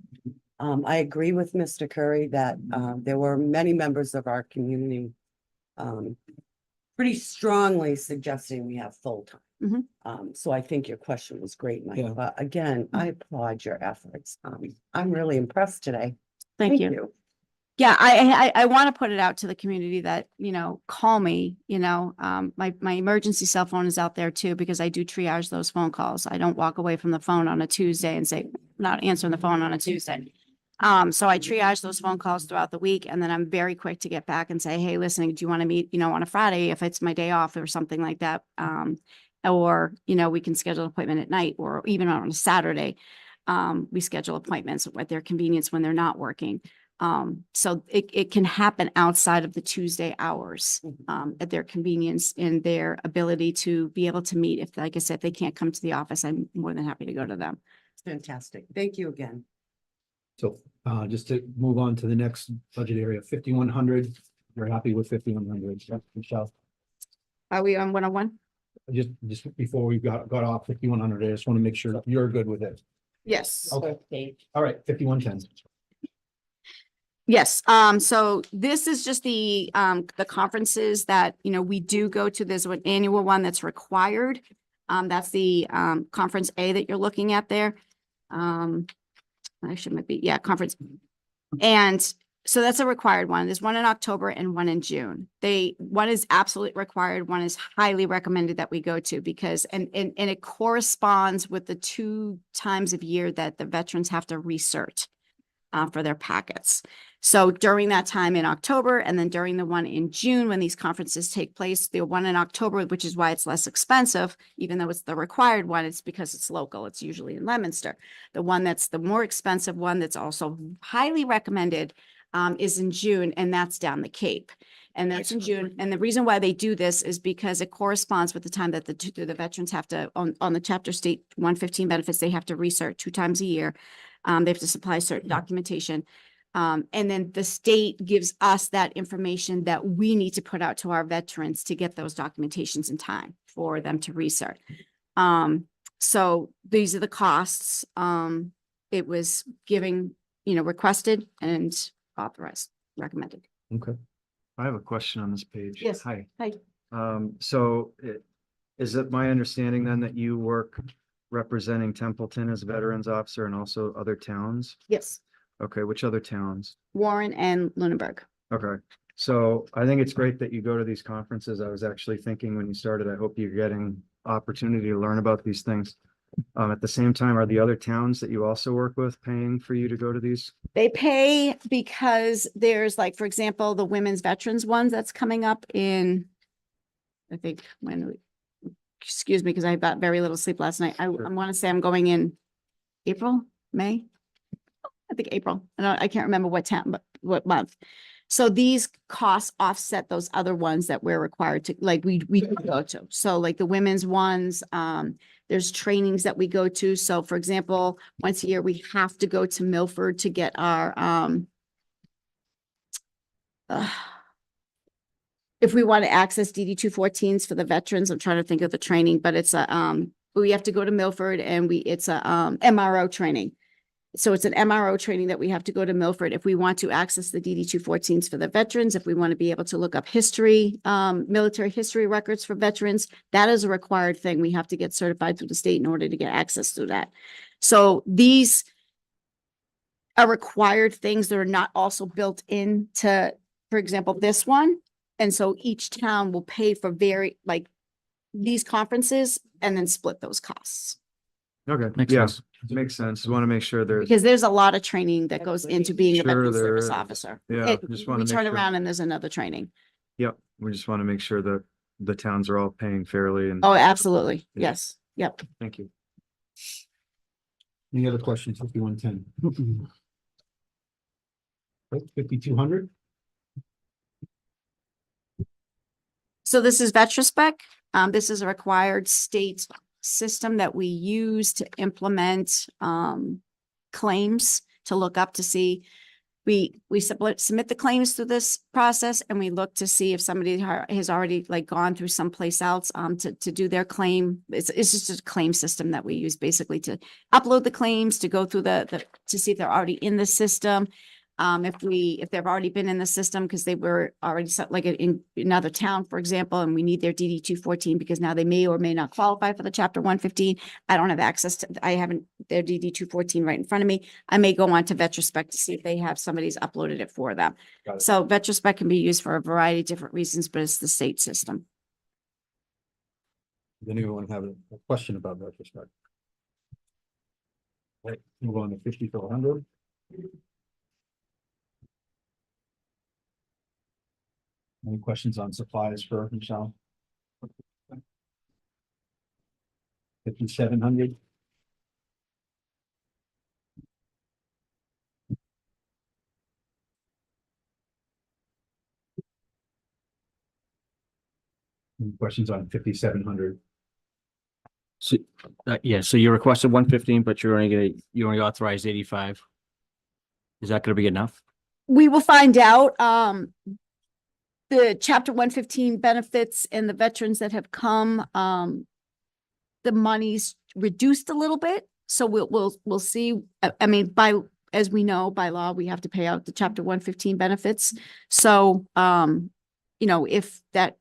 I agree with Mr. Curry that there were many members of our community pretty strongly suggesting we have full-time. So I think your question was great, Mike,
Yeah.
but again, I applaud your efforts. I'm really impressed today.
thank you. Yeah, I want to put it out to the community that, you know, call me, you know, my emergency cell phone is out there too, because I do triage those phone calls. I don't walk away from the phone on a Tuesday and say, not answering the phone on a Tuesday. So I triage those phone calls throughout the week, and then I'm very quick to get back and say, hey, listen, do you want to meet, you know, on a Friday if it's my day off or something like that? Or, you know, we can schedule an appointment at night, or even on a Saturday. We schedule appointments at their convenience when they're not working. So it can happen outside of the Tuesday hours, at their convenience and their ability to be able to meet. If, like I said, if they can't come to the office, I'm more than happy to go to them.
Fantastic. Thank you again.
So just to move on to the next budget area, 5100, we're happy with 5100. Michelle,
Are we on 101?
just before we got off 5100, I just want to make sure that you're good with it.
Yes.
Okay. All right, 5110.
Yes, so this is just the conferences that, you know, we do go to. There's an annual one that's required. That's the conference A that you're looking at there. Actually might be, yeah, conference. And so that's a required one. There's one in October and one in June. One is absolutely required, one is highly recommended that we go to, because, and it corresponds with the 2 times of year that the veterans have to recert for their packets. So during that time in October, and then during the one in June, when these conferences take place, the one in October, which is why it's less expensive, even though it's the required one, it's because it's local. It's usually in Leominster. The one that's the more expensive one that's also highly recommended is in June, and that's down the Cape. And that's in June. And the reason why they do this is because it corresponds with the time that the veterans have to, on the Chapter State 115 benefits, they have to recert 2 times a year. They have to supply certain documentation. And then the state gives us that information that we need to put out to our veterans to get those documentations in time for them to recert. So these are the costs. It was requested and authorized, recommended.
Okay.
I have a question on this page.
Yes.
Hi.
Hi.
Is it my understanding then that you work representing Templeton as a veterans officer and also other towns?
Yes,
Okay, which other towns?
Warren and Lunenburg.
Okay, so I think it's great that you go to these conferences. I was actually thinking when you started, I hope you're getting opportunity to learn about these things. At the same time, are the other towns that you also work with paying for you to go to these?
They pay because there's like, for example, the women's veterans ones that's coming up in, I think, excuse me, because I got very little sleep last night. I want to say I'm going in April, May. I think April. I can't remember what town, but what month. So these costs offset those other ones that we're required to, like, we go to. So like the women's ones, there's trainings that we go to. So for example, once a year, we have to go to Milford to get our, if we want to access DD 214s for the veterans, I'm trying to think of the training, but it's we have to go to Milford and it's a, MRO training. So it's an MRO training that we have to go to Milford if we want to access the DD 214s for the veterans, if we want to be able to look up history, military history records for veterans, that is a required thing. We have to get certified through the state in order to get access to that. So these are required things that are not also built into, for example, this one. And so each town will pay for these conferences and then split those costs.
Okay,
Makes
yeah,
sense.
makes sense. Want to make sure there's,
Because there's a lot of training that goes into being a
Sure
veteran
there
service
is.
officer.
Yeah, just wanna
We
make
turn
sure.
around and there's another training.
yep, we just want to make sure that the towns are all paying fairly and,
Oh, absolutely.
Yeah.
Yes. Yep.
thank you.
Any other questions? 5110. 5200.
So this is Vetrospec. This is a required state system that we use to implement claims to look up to see. We submit the claims through this process and we look to see if somebody has already gone through someplace else to do their claim. It's just a claim system that we use basically to upload the claims, to go through to see if they're already in the system. If they've already been in the system because they were already in another town, for example, and we need their DD 214 because now they may or may not qualify for the chapter 115. I don't have access to, I haven't their DD 214 right in front of me. I may go on to Vetrospec to see if they have somebody's uploaded it for them.
Got it.
So Vetrospec can be used for a variety of different reasons, but it's the state system.
Does anyone have a question about retrospect? Right, move on to 5400. Any questions on supplies for Michelle? 5700. Any questions on 5700?
So, yeah, so you requested 115, but you only authorized 85. Is that gonna be enough?
We will find out. The chapter 115 benefits and the veterans that have come, the money's reduced a little bit. So we'll see. I mean, as we know, by law, we have to pay out the chapter 115 benefits. So, if that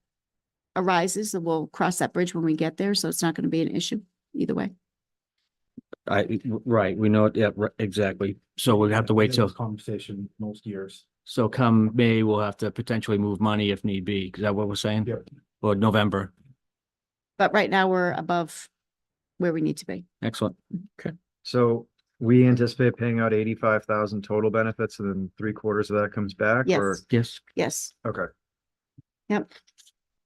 arises, then we'll cross that bridge when we get there. So it's not going to be an issue either way.
Right, we know it, yeah, exactly. So we'll have to wait till,
Conversation most years.
so come May, we'll have to potentially move money if need be. Is that what we're saying?
Yep.
Or November?
But right now we're above where we need to be.
Excellent.
So we anticipate paying out 85,000 total benefits and then 3/4 of that comes back or,
Yes,
Yes.
yes.
okay,
Yep.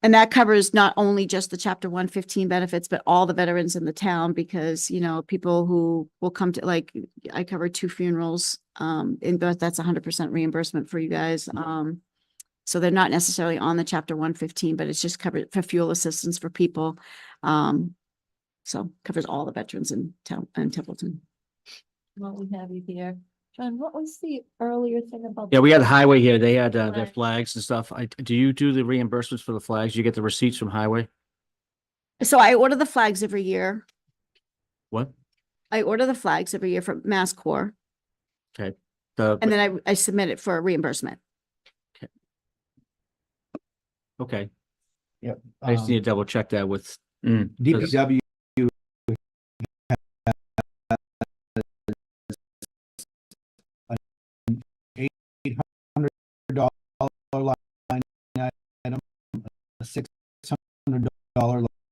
And that covers not only just the chapter 115 benefits, but all the veterans in the town because, people who will come to I covered 2 funerals, and that's 100% reimbursement for you guys. So they're not necessarily on the chapter 115, but it's just covered for fuel assistance for people. So covers all the veterans in town and Templeton.
What we have you here. John, what was the earlier thing about?
Yeah, we had highway here. They had their
Flag.
flags and stuff. Do you do the reimbursements for the flags? You get the receipts from highway?
So I order the flags every year.
What?
I order the flags every year from Mass Corps,
The,
and then I submit it for reimbursement.
okay,
Yep.
I just need to double check that with.
DPW. $800 line item, a $600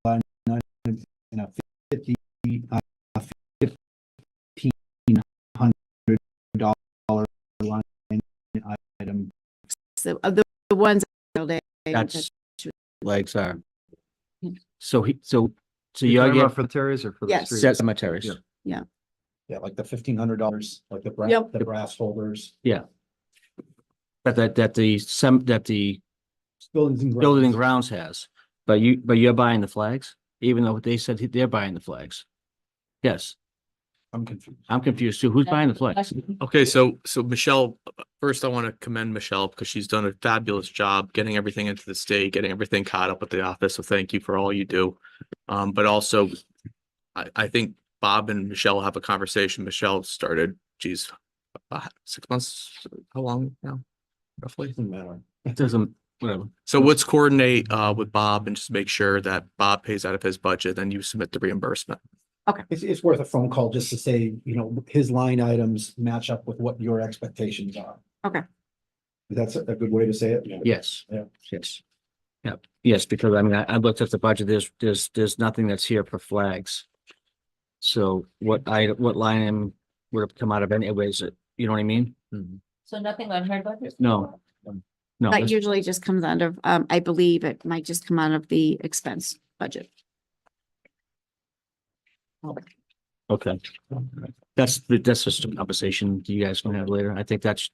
line item, and a $50
the ones.
That's legs are.
Yeah.
So so
You're
you're
talking about
getting
for the terrace or for the
Yes.
streets?
cemeteries.
Yeah.
Yeah, like the $1,500, like the
Yep.
brass holders.
That the
Buildings and
building and
grounds.
grounds has, but you're buying the flags, even though they said they're buying the flags. Yes,
I'm confused.
I'm confused too. Who's buying the flags?
Okay, so Michelle, first I want to commend Michelle because she's done a fabulous job getting everything into the state, getting everything caught up at the office. So thank you for all you do. But also, I think Bob and Michelle have a conversation. Michelle started, geez, 6 months, how long now? Roughly.
Doesn't matter.
It doesn't, whatever.
So let's coordinate with Bob and just make sure that Bob pays out of his budget, then you submit the reimbursement.
It's worth a phone call just to say, his line items match up with what your expectations are.
Okay.
That's a good way to say it.
Yes.
Yeah.
Yes. Yeah, yes, because I mean, I looked at the budget, there's nothing that's here for flags. So what line item would have come out of anyways, you know what I mean?
So nothing on her budget?
No. No,
That
this-
usually just comes out of, I believe it might just come out of the expense budget.
okay. That's just a conversation you guys can have later. I think that's,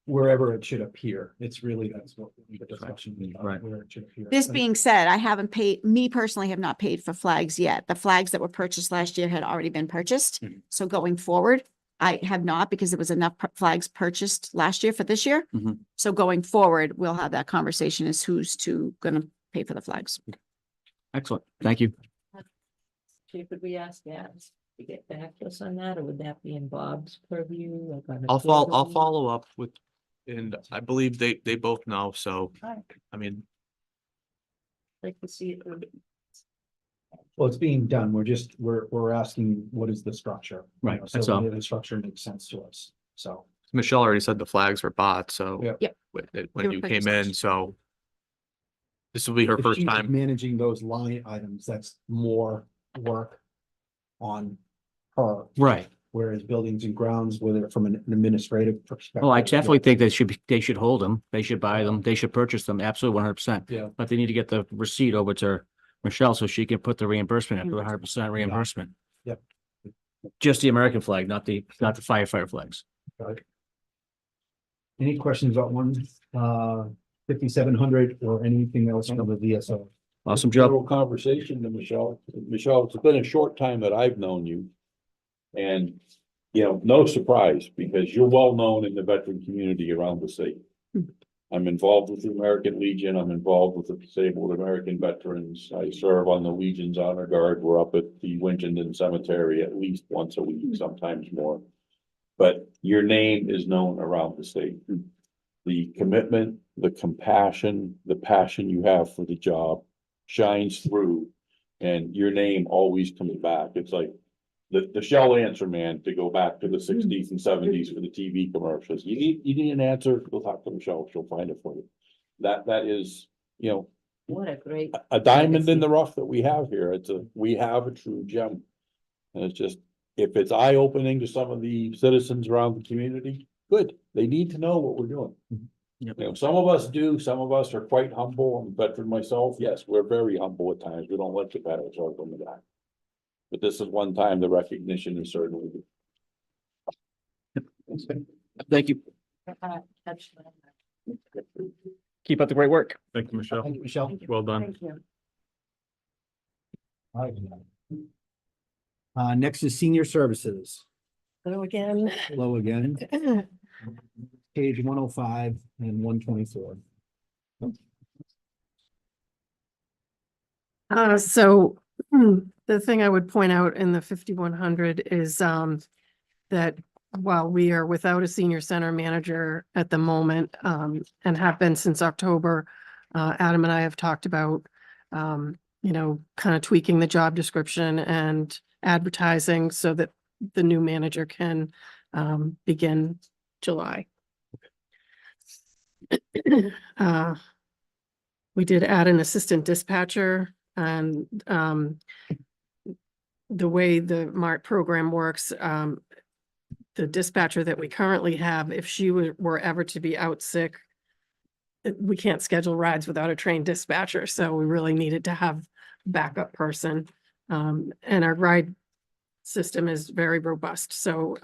Wherever it should appear. It's really, that's what the discussion is about,
Right.
where it should appear.
This being said, I haven't paid, me personally have not paid for flags yet. The flags that were purchased last year had already been purchased.
Mhm.
So going forward, I have not because there was enough flags purchased last year for this year.
Mhm.
So going forward, we'll have that conversation as who's gonna pay for the flags.
excellent. Thank you.
Chief, would we ask that to get back to us on that, or would that be in Bob's purview? Like on a
I'll
quarterly?
follow up with, and I believe they both know, so,
Alright,
I mean,
Like to see it.
Well, it's being done. We're asking, what is the structure?
Right,
So
that's all.
the structure makes sense to us. So.
Michelle already said the flags were bought, so.
Yeah.
Yep.
When
They
when
were
you
purchased
came in,
last year.
so. This will be her
if
first
she's
time.
Managing those line items, that's more work on her.
Right.
Whereas buildings and grounds, whether from an administrative perspective.
Oh, I definitely think they should hold them. They should buy them. They should purchase them. Absolutely 100%.
Yeah.
But they need to get the receipt over to Michelle so she can put the reimbursement up to 100% reimbursement.
Yep.
Just the American flag, not the firefighter flags.
Any questions about 5,700 or anything else from the VSO?
Awesome job.
Little conversation to Michelle. Michelle, it's been a short time that I've known you. And, no surprise, because you're well known in the veteran community around the state. I'm involved with the American Legion. I'm involved with the Disabled American Veterans. I serve on the Legion's Honor Guard. We're up at the Winchendon Cemetery at least once a week, sometimes more. But your name is known around the state. The commitment, the compassion, the passion you have for the job shines through, and your name always comes back. It's like the Shell answer man, to go back to the 60s and 70s for the TV commercials. You need an answer, we'll talk to Michelle, she'll find it for you. That is,
What a great.
a diamond in the rough that we have here. We have a true gem. And it's just, if it's eye-opening to some of the citizens around the community, good. They need to know what we're doing.
Yep.
Some of us do, some of us are quite humble. I'm a veteran myself. Yes, we're very humble at times. We don't like to pat ourselves on the back. But this is one time the recognition is certainly.
Thank you.
Touch that.
Keep up the great work.
Thank you, Michelle.
Thank you, Michelle.
Well done.
Thank you.
All right. Next is senior services.
Hello again.
Low again, page 105 and 124.
So the thing I would point out in the 5,100 is that while we are without a senior center manager at the moment, and have been since October, Adam and I have talked about, kind of tweaking the job description and advertising so that the new manager can begin July. We did add an assistant dispatcher, and the way the MART program works, the dispatcher that we currently have, if she were ever to be out sick, we can't schedule rides without a trained dispatcher, so we really needed to have a backup person. And our ride system is very robust, so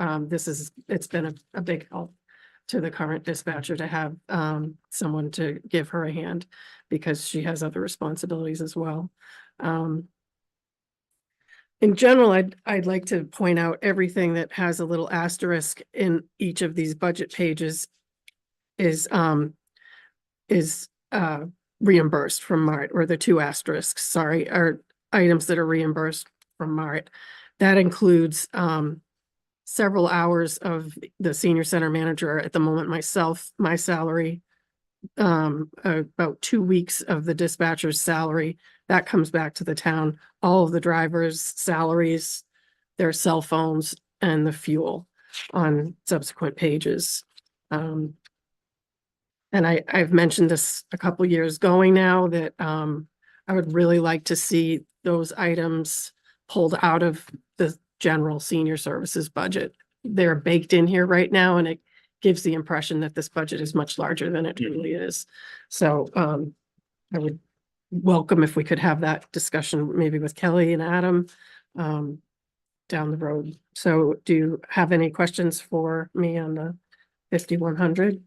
it's been a big help to the current dispatcher to have someone to give her a hand because she has other responsibilities as well. In general, I'd like to point out everything that has a little asterisk in each of these budget pages is reimbursed from MART, or the two asterisks, sorry, are items that are reimbursed from MART. That includes several hours of the senior center manager at the moment, myself, my salary, about 2 weeks of the dispatcher's salary. That comes back to the town, all of the drivers' salaries, their cell phones, and the fuel on subsequent pages. And I've mentioned this a couple years going now that I would really like to see those items pulled out of the general senior services budget. They're baked in here right now, and it gives the impression that this budget is much larger than it truly is. So I would welcome if we could have that discussion maybe with Kelly and Adam down the road. So do you have any questions for me on the 5100?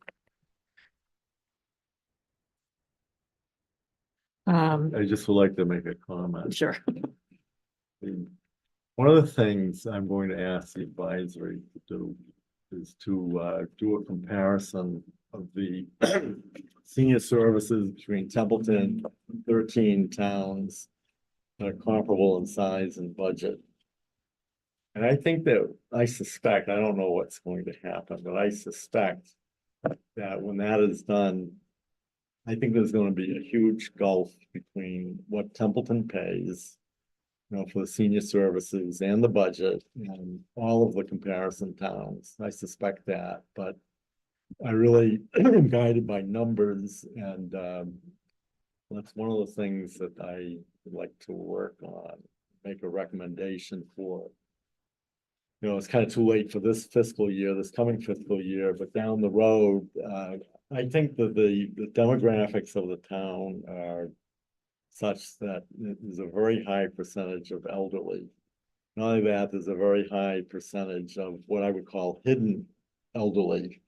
I just would like to make a comment.
Sure.
One of the things I'm going to ask the advisory to do is to do a comparison of the senior services between Templeton, 13 towns that are comparable in size and budget. And I think that, I don't know what's going to happen, but I suspect that when that is done, I think there's going to be a huge gulf between what Templeton pays, for the senior services and the budget and all of the comparison towns. I suspect that, but I really am guided by numbers, and that's one of the things that I would like to work on, make a recommendation for. It's kind of too late for this fiscal year, this coming fiscal year, but down the road, I think that the demographics of the town are such that there's a very high percentage of elderly. Not only that, there's a very high percentage of what I would call hidden elderly,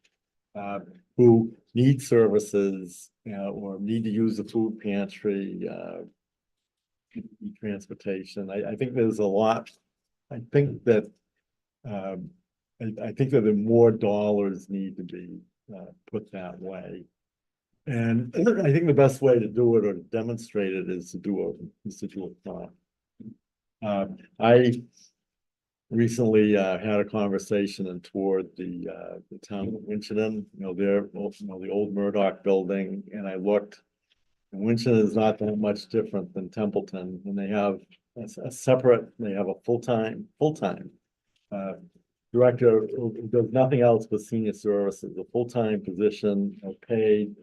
who need services, or need to use the food pantry, transportation. I think there's a lot. I think that I think that more dollars need to be put that way. And I think the best way to do it or to demonstrate it is to do a plot. I recently had a conversation and toured the town of Winchendon, the old Murdoch building, and I looked. And Winchendon is not that much different than Templeton, and they have a separate. They have a full-time director who does nothing else but senior services, a full-time position, paid.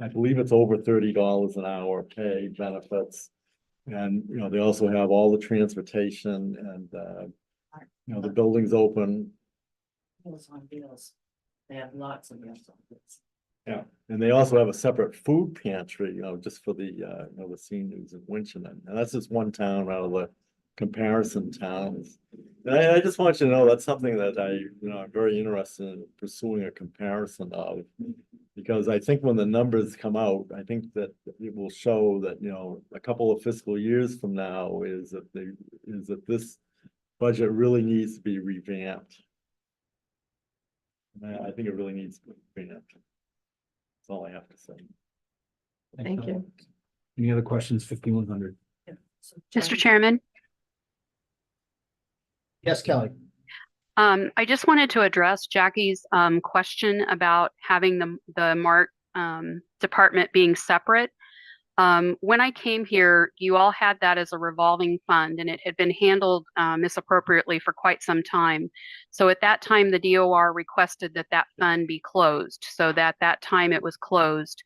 I believe it's over $30 an hour, pay, benefits. And, they also have all the transportation and, the building's open.
Meals on Wheels. They have lots of meals on wheels.
Yeah, and they also have a separate food pantry, just for the, the seniors in Winchendon. And that's just one town out of the comparison towns. And I just want you to know that's something that I'm very interested in pursuing a comparison of. Because I think when the numbers come out, I think that it will show that, a couple of fiscal years from now is that this budget really needs to be revamped. And I think it really needs to be revamped. That's all I have to say.
Thank you.
Any other questions? 5100.
Mr. Chairman,
Yes, Kelly.
I just wanted to address Jackie's question about having the MART department being separate. When I came here, you all had that as a revolving fund, and it had been handled misappropriately for quite some time. So at that time, the DOR requested that fund be closed, so that time it was closed.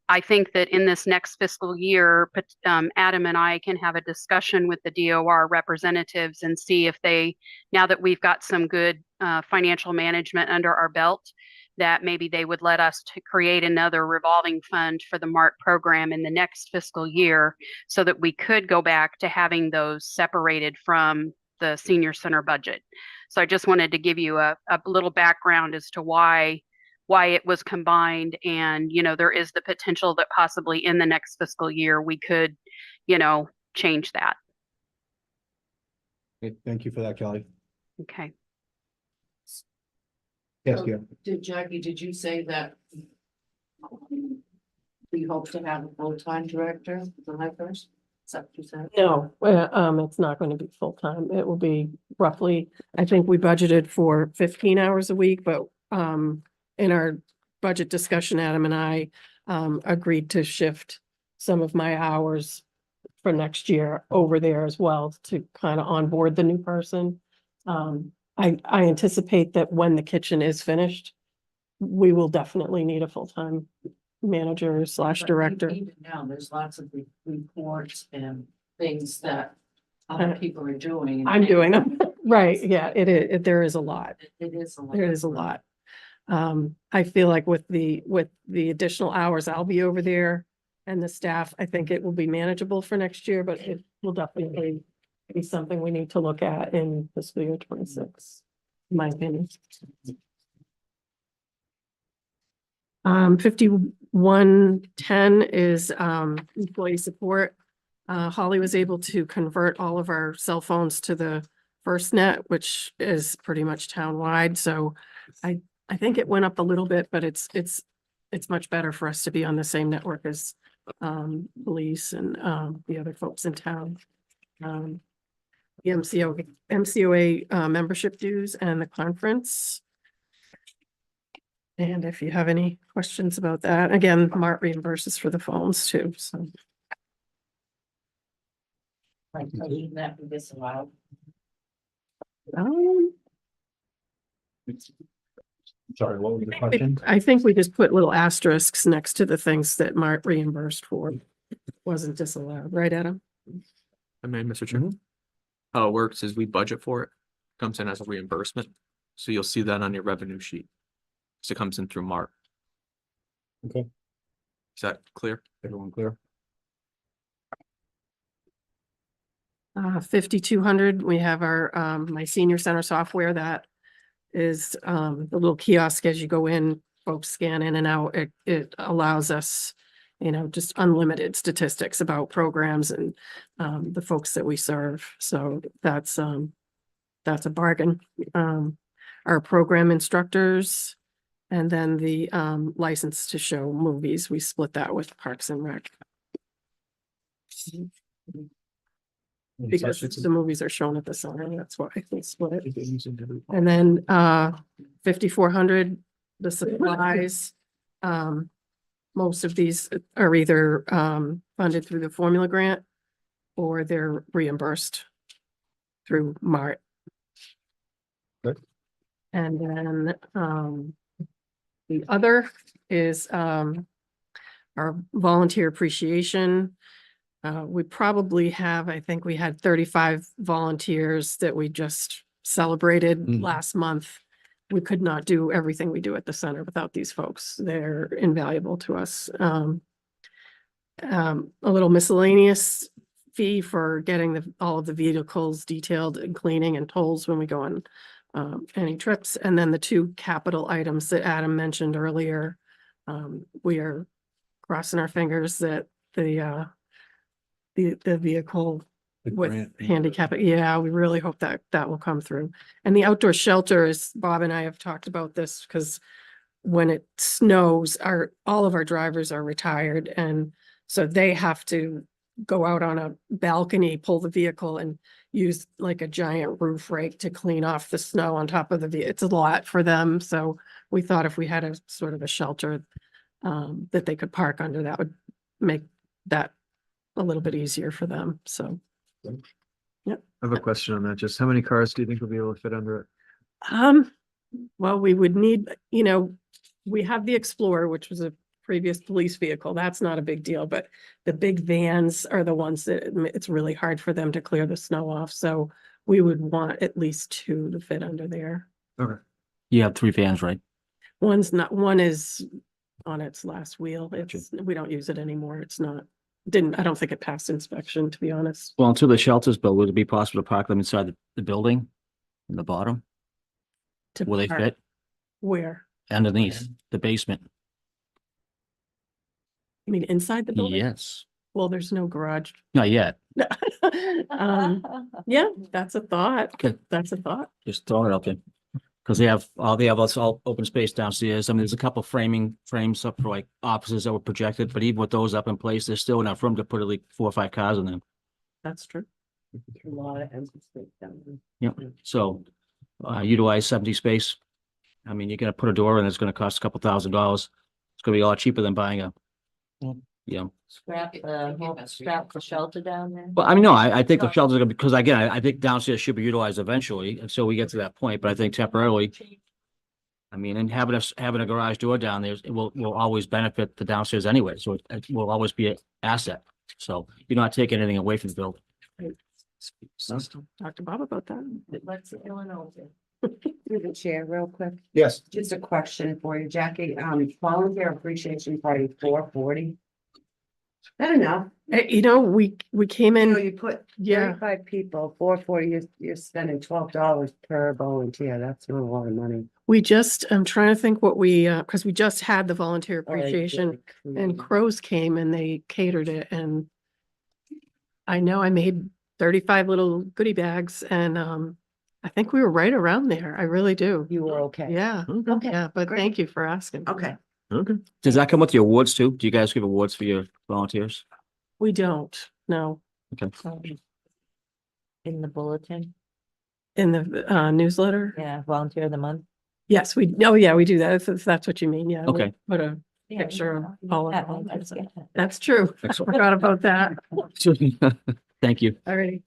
I think that in this next fiscal year, Adam and I can have a discussion with the DOR representatives and see if they, now that we've got some good financial management under our belt, that maybe they would let us to create another revolving fund for the MART program in the next fiscal year so that we could go back to having those separated from the senior center budget. So I just wanted to give you a little background as to why it was combined. And, there is the potential that possibly in the next fiscal year, we could, change that.
Okay, thank you for that, Kelly.
Okay.
Yes,
So,
yeah.
Did you say that we hope to have a full-time director, July 1st? Is that what you said?
No, it's not going to be full-time. It will be roughly, I think we budgeted for 15 hours a week, but in our budget discussion, Adam and I agreed to shift some of my hours for next year over there as well to kind of onboard the new person. I anticipate that when the kitchen is finished, we will definitely need a full-time manager /
But
director.
even now, there's lots of reports and things that other people are doing. and
I'm
they-
doing them. Right, yeah, there is a lot.
It is a lot.
There is a lot. I feel like with the additional hours I'll be over there and the staff, I think it will be manageable for next year, but it will definitely be something we need to look at in fiscal year 26, in my opinion. 5110 is employee support. Holly was able to convert all of our cell phones to the FirstNet, which is pretty much townwide. So I think it went up a little bit, but it's much better for us to be on the same network as police and the other folks in town. The MCOA membership dues and the conference. And if you have any questions about that, again, MART reimburses for the phones too, so.
Like, shouldn't that be disallowed?
Sorry, what was the question?
I think we just put little asterisks next to the things that MART reimbursed for. Wasn't disallowed, right, Adam?
I mean, Mr. Chairman. How it works is we budget for it, comes in as a reimbursement. So you'll see that on your revenue sheet. So it comes in through MARC.
Okay.
Is that clear?
Everyone clear?
5200, we have our my senior center software that is the little kiosk as you go in, folks scan in and out. It allows us, just unlimited statistics about programs and the folks that we serve. So that's a bargain. Our program instructors and then the license to show movies, we split that with Parks and Rec. Because the movies are shown at the center, that's why we split it. And then 5400, the supplies. Most of these are either funded through the formula grant or they're reimbursed through MART.
Good.
And then the other is our volunteer appreciation. We probably have, I think we had 35 volunteers that we just celebrated last month. We could not do everything we do at the center without these folks. They're invaluable to us. A little miscellaneous fee for getting all of the vehicles detailed and cleaning and tolls when we go on any trips. And then the two capital items that Adam mentioned earlier. We are crossing our fingers that the vehicle with handicap, yeah, we really hope that will come through. And the outdoor shelter is, Bob and I have talked about this because when it snows, all of our drivers are retired, and so they have to go out on a balcony, pull the vehicle and use like a giant roof rake to clean off the snow on top of the vehicle. It's a lot for them. So we thought if we had a sort of a shelter that they could park under, that would make that a little bit easier for them. So. Yep.
I have a question on that. Just how many cars do you think will be able to fit under it?
Well, we would need, we have the Explorer, which was a previous police vehicle. That's not a big deal, but the big vans are the ones that it's really hard for them to clear the snow off. So we would want at least two to fit under there.
Okay.
You have 3 vans, right?
One's not, one is on its last wheel. It's, we don't use it anymore. It's not, I don't think it passed inspection, to be honest.
Well, until the shelters built, would it be possible to park them inside the building? In the bottom,
To
will they
park-
fit
Where?
underneath the basement?
You mean inside the building?
Yes,
Well, there's no garage.
not yet.
Yeah, that's a thought.
Okay.
That's a thought.
Just throwing it up there. Because they have all open space downstairs. I mean, there's a couple frames up for like offices that were projected, but even with those up in place, there's still enough room to put at least 4 or 5 cars in them.
That's true.
A lot of empty space down there.
Yep, so utilize 70 space. I mean, you're gonna put a door in, it's gonna cost a couple $1,000s. It's gonna be a lot cheaper than buying a, you know.
Scrap the shelter down there.
Well, I mean, no, I think the shelters are gonna, because again, I think downstairs should be utilized eventually, until we get to that point, but I think temporarily. I mean, and having a garage door down there, it will always benefit the downstairs anyway, so it will always be an asset. So you're not taking anything away from the building.
Talk to Bob about that.
Let's Illinois.
Through the chair, real quick,
Yes.
just a question for you, Jackie. Volunteer appreciation party 440. That enough?
You know, we came
You know,
in,
you put
Yeah.
35 people, 440, you're spending $12 per volunteer. That's not a lot of money.
I'm trying to think what we, because we just had the volunteer
Or like,
appreciation
like,
and Crows came and they catered it and I know I made 35 little goodie bags and I think we were right around there. I really do.
You were okay.
Yeah,
Okay.
yeah, but
great.
thank you for asking.
Okay.
Okay.
Does that come with the awards too? Do you guys give awards for your volunteers?
We don't, no.
In the bulletin,
In the newsletter?
yeah, volunteer of the month.
Yes, yeah, we do that. If that's what you mean, yeah. we
Okay.
Put a
Yeah,
picture of
you
all of
have
the
it,
volunteers.
let's get it.
That's true. I forgot about that.
Thank you.
Alrighty.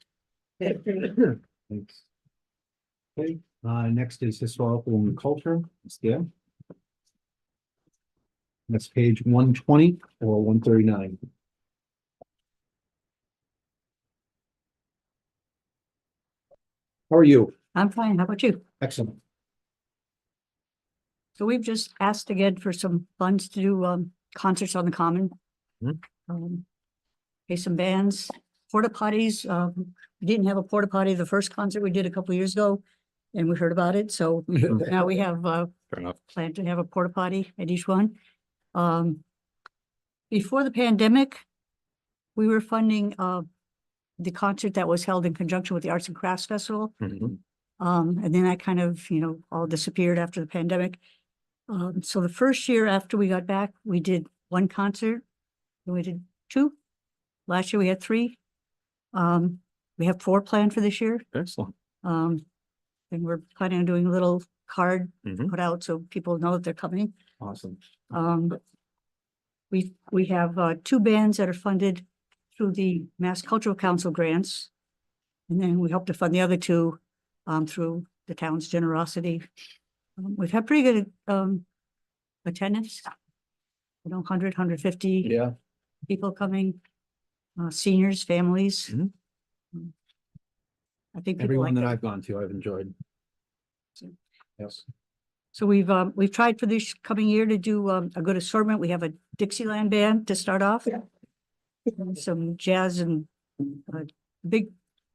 Thanks. Okay, next is historical and culture. Yeah. That's page 120 or 139. How are you?
I'm fine. How about you?
Excellent.
So we've just asked again for some funds to do concerts on the common. Pay some bands, porta potties. We didn't have a porta potty the first concert we did a couple years ago. And we heard about it. So now we have
Fair enough.
planned to have a porta potty at each one. Before the pandemic, we were funding the concert that was held in conjunction with the Arts and Crafts Festival.
Mhm.
And then that kind of, all disappeared after the pandemic. So the first year after we got back, we did one concert, then we did 2. Last year we had 3. We have 4 planned for this year.
Excellent.
And we're planning on doing a little card
Mhm.
put out so people know that they're coming.
Awesome.
We have 2 bands that are funded through the Mass Cultural Council grants. And then we hope to fund the other 2 through the town's generosity. We've had pretty good attendance. 100, 150
Yeah.
people coming, seniors, families.
Mhm.
I think people
Everyone
like
that
that.
I've gone to, I've enjoyed.
So-
Yes.
So we've tried for this coming year to do a good assortment. We have a Dixieland band to start off. Some jazz and big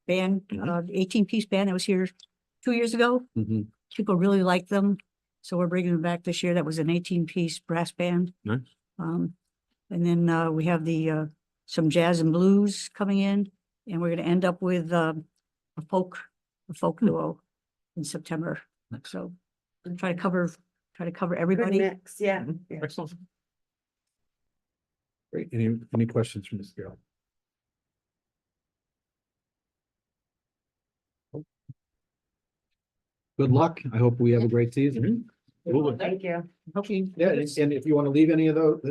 band, 18-piece band that was here 2 years ago.
Mhm.
People really like them. So we're bringing them back this year. That was an 18-piece brass band.
Nice.
And then we have some jazz and blues coming in, and we're gonna end up with a folk duo in September. So try to cover
Good
everybody.
mix, yeah. Yeah.
Excellent.
Great. Any questions from this girl? Good luck. I hope we have a great season.
Thank you.
Hope you-
Yeah, and if you want to leave any of those.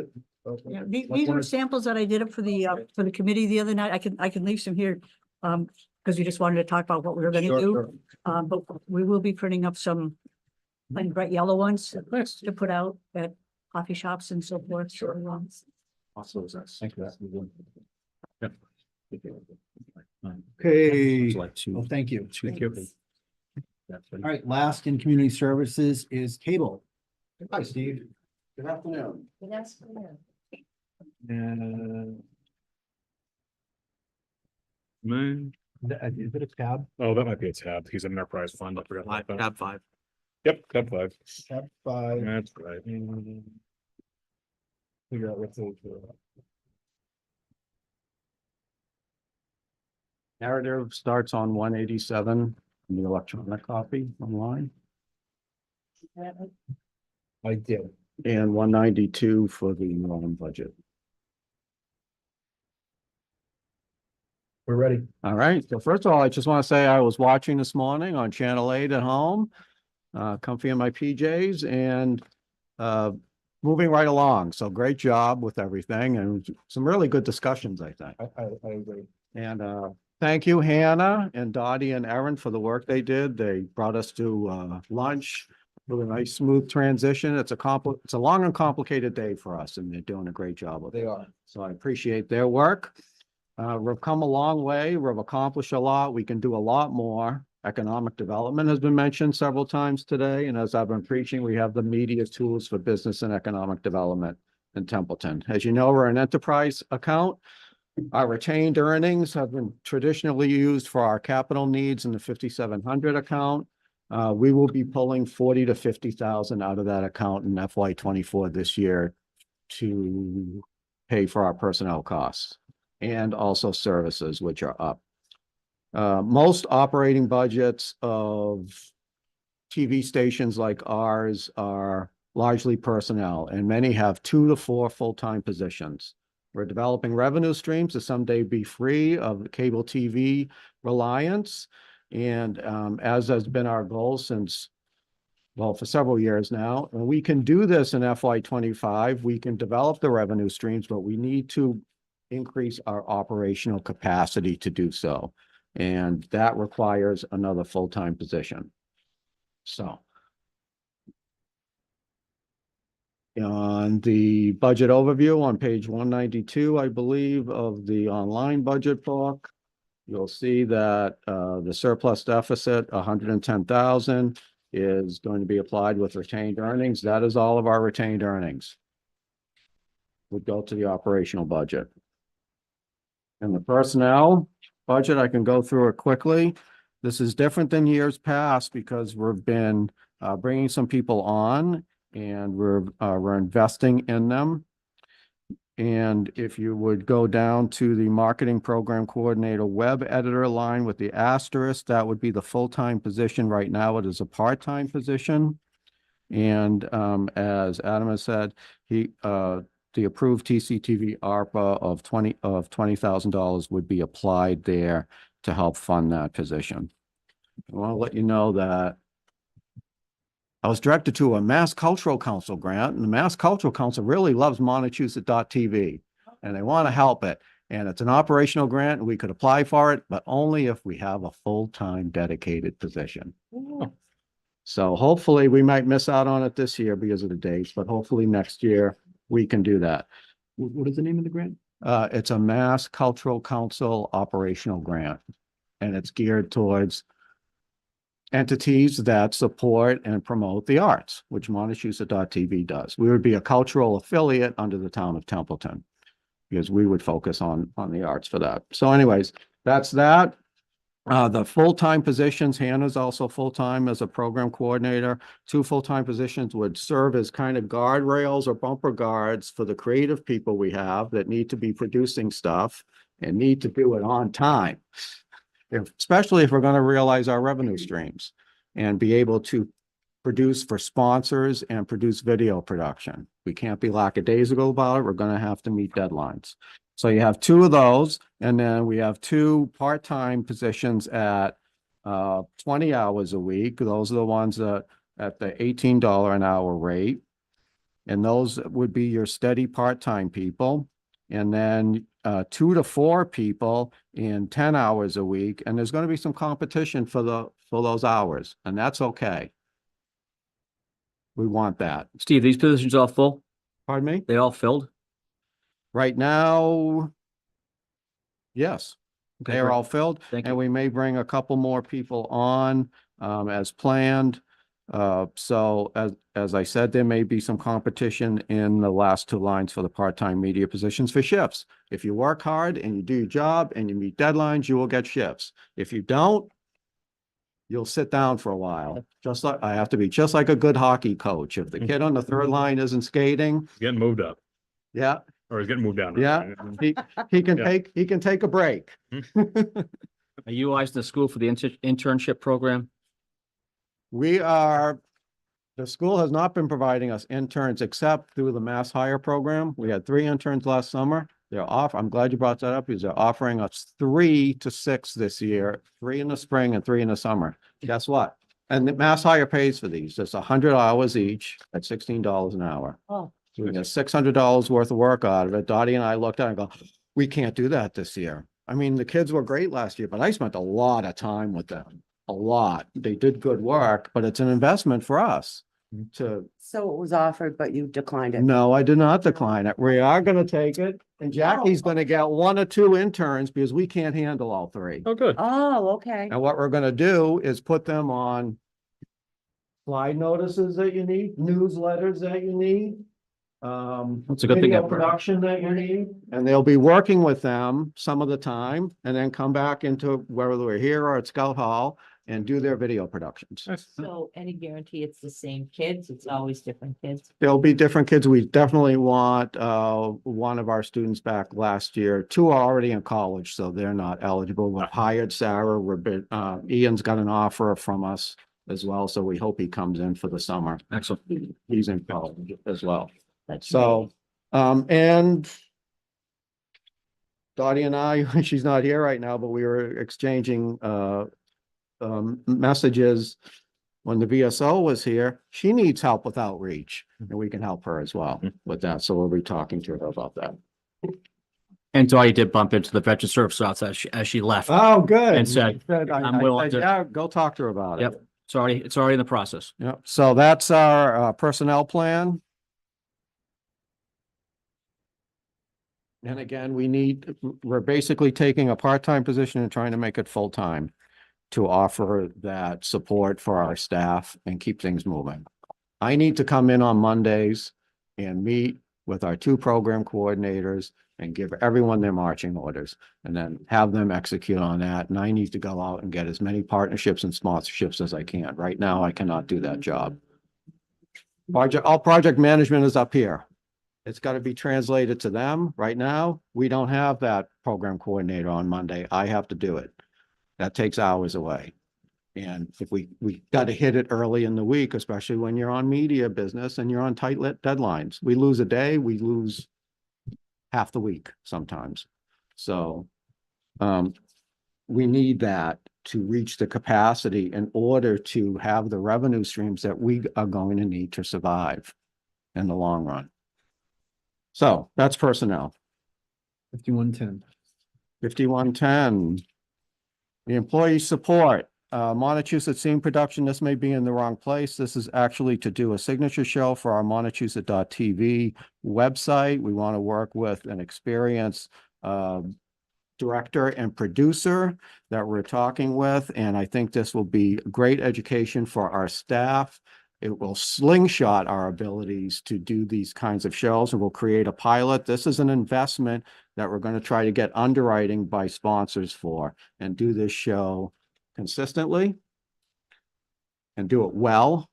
Yeah, these are samples that I did up for the committee the other night. I can leave some here. Because we just wanted to talk about what we were gonna
Sure,
do.
sure.
But we will be printing up some like bright yellow ones to put out at coffee shops and so forth.
Sure.
So,
Awesome. Thank you.
Yep.
Okay.
It's like 2.
Well, thank you.
Two.
All right, last in community services is cable. Hi, Steve. Good afternoon.
That's.
Man.
Is it a tab?
Oh, that might be a tab. He's an enterprise fund. I forgot
Five,
about that.
tab 5.
Yep, tab 5.
Tab 5.
That's right. Figure out what's those.
Narrative starts on 187 in the electronic copy online
I did.
and 192 for the budget.
We're ready.
All right. So first of all, I just want to say I was watching this morning on Channel 8 at home, comfy in my PJs and moving right along. So great job with everything and some really good discussions, I think.
I agree.
And thank you, Hannah and Dottie and Erin for the work they did. They brought us to lunch. Really nice, smooth transition. It's a long and complicated day for us, and they're doing a great job with it.
They are.
So I appreciate their work. We've come a long way. We've accomplished a lot. We can do a lot more. Economic development has been mentioned several times today, and as I've been preaching, we have the media tools for business and economic development in Templeton. As you know, we're an enterprise account. Our retained earnings have been traditionally used for our capital needs in the 5,700 account. We will be pulling 40 to 50,000 out of that account in FY24 this year to pay for our personnel costs and also services, which are up. Most operating budgets of TV stations like ours are largely personnel, and many have 2 to 4 full-time positions. We're developing revenue streams to someday be free of cable TV reliance. And as has been our goal since, well, for several years now, and we can do this in FY25. We can develop the revenue streams, but we need to increase our operational capacity to do so. And that requires another full-time position. So on the budget overview on page 192, I believe, of the online budget book, you'll see that the surplus deficit, 110,000, is going to be applied with retained earnings. That is all of our retained earnings. Would go to the operational budget. And the personnel budget, I can go through it quickly. This is different than years past because we've been bringing some people on and we're investing in them. And if you would go down to the marketing program coordinator web editor line with the asterisk, that would be the full-time position. Right now, it is a part-time position. And as Adam has said, the approved TCTV ARPA of $20,000 would be applied there to help fund that position. I want to let you know that I was directed to a Mass Cultural Council grant, and the Mass Cultural Council really loves Montechusett.tv, and they want to help it. And it's an operational grant, and we could apply for it, but only if we have a full-time dedicated position. So hopefully we might miss out on it this year because of the dates, but hopefully next year we can do that.
What is the name of the grant?
It's a Mass Cultural Council operational grant, and it's geared towards entities that support and promote the arts, which Montechusett.tv does. We would be a cultural affiliate under the town of Templeton because we would focus on the arts for that. So anyways, that's that. The full-time positions, Hannah's also full-time as a program coordinator. 2 full-time positions would serve as kind of guardrails or bumper guards for the creative people we have that need to be producing stuff and need to do it on time. Especially if we're going to realize our revenue streams and be able to produce for sponsors and produce video production. We can't be lackadaisical about it. We're going to have to meet deadlines. So you have 2 of those, and then we have 2 part-time positions at 20 hours a week. Those are the ones that at the $18 an hour rate. And those would be your steady part-time people. And then 2 to 4 people in 10 hours a week. And there's going to be some competition for those hours, and that's okay. We want that. Steve, these positions all full?
Pardon me?
They all filled? Right now, yes, they are all filled. Thank And you.
we may bring a couple more people on as planned.
So as I said, there may be some competition in the last two lines for the part-time media positions for shifts. If you work hard and you do your job and you meet deadlines, you will get shifts. If you don't, you'll sit down for a while. Just like, I have to be just like a good hockey coach. If the kid on the third line isn't skating,
Getting moved up
yeah,
or he's getting moved down.
yeah, he can
Yeah.
take a break.
Are you guys in the school for the internship program?
We are, the school has not been providing us interns except through the mass hire program. We had 3 interns last summer. I'm glad you brought that up because they're offering us 3 to 6 this year, 3 in the spring and 3 in the summer. Guess what? And the mass hire pays for these. It's 100 hours each at $16 an hour.
Oh.
So we get $600 worth of work out of it. Dottie and I looked at it and go, we can't do that this year. I mean, the kids were great last year, but I spent a lot of time with them. A lot. They did good work, but it's an investment for us to.
So it was offered, but you declined it.
No, I did not decline it. We are gonna take it. And Jackie's gonna get 1 or 2 interns because we can't handle all 3.
Oh, good.
Oh, okay.
And what we're gonna do is put them on slide notices that you need, newsletters that you need.
That's a good thing.
Video production that you need, and they'll be working with them some of the time and then come back into whether we're here or at Scout Hall and do their video productions.
So any guarantee it's the same kids? It's always different kids?
There'll be different kids. We definitely want one of our students back last year. 2 are already in college, so they're not eligible. We've hired Sarah. Ian's got an offer from us as well, so we hope he comes in for the summer.
Excellent.
He's in college as well.
That's
So, and Dottie and I, she's not here right now, but we were exchanging messages when the VSO was here. She needs help with outreach and we can help her as well with that. So we'll be talking to her about that.
And Dottie did bump into the veteran service officer as she left.
Oh, good.
And said, I'm willing to.
Yeah, go talk to her about it.
Yep. It's already in the process.
Yep. So that's our personnel plan. And again, we're basically taking a part-time position and trying to make it full-time to offer that support for our staff and keep things moving. I need to come in on Mondays and meet with our 2 program coordinators and give everyone their marching orders and then have them execute on that. And I need to go out and get as many partnerships and sponsorships as I can. Right now, I cannot do that job. All project management is up here. It's got to be translated to them. Right now, we don't have that program coordinator on Monday. I have to do it. That takes hours away. And if we got to hit it early in the week, especially when you're on media business and you're on tight deadlines. We lose a day, we lose half the week sometimes. So we need that to reach the capacity in order to have the revenue streams that we are going to need to survive in the long run. So that's personnel.
5110.
5110. The employee support, Montechusett Scene Production. This may be in the wrong place. This is actually to do a signature show for our Montechusett.tv website. We want to work with an experienced director and producer that we're talking with. And I think this will be great education for our staff. It will slingshot our abilities to do these kinds of shows and we'll create a pilot. This is an investment that we're going to try to get underwriting by sponsors for and do this show consistently and do it well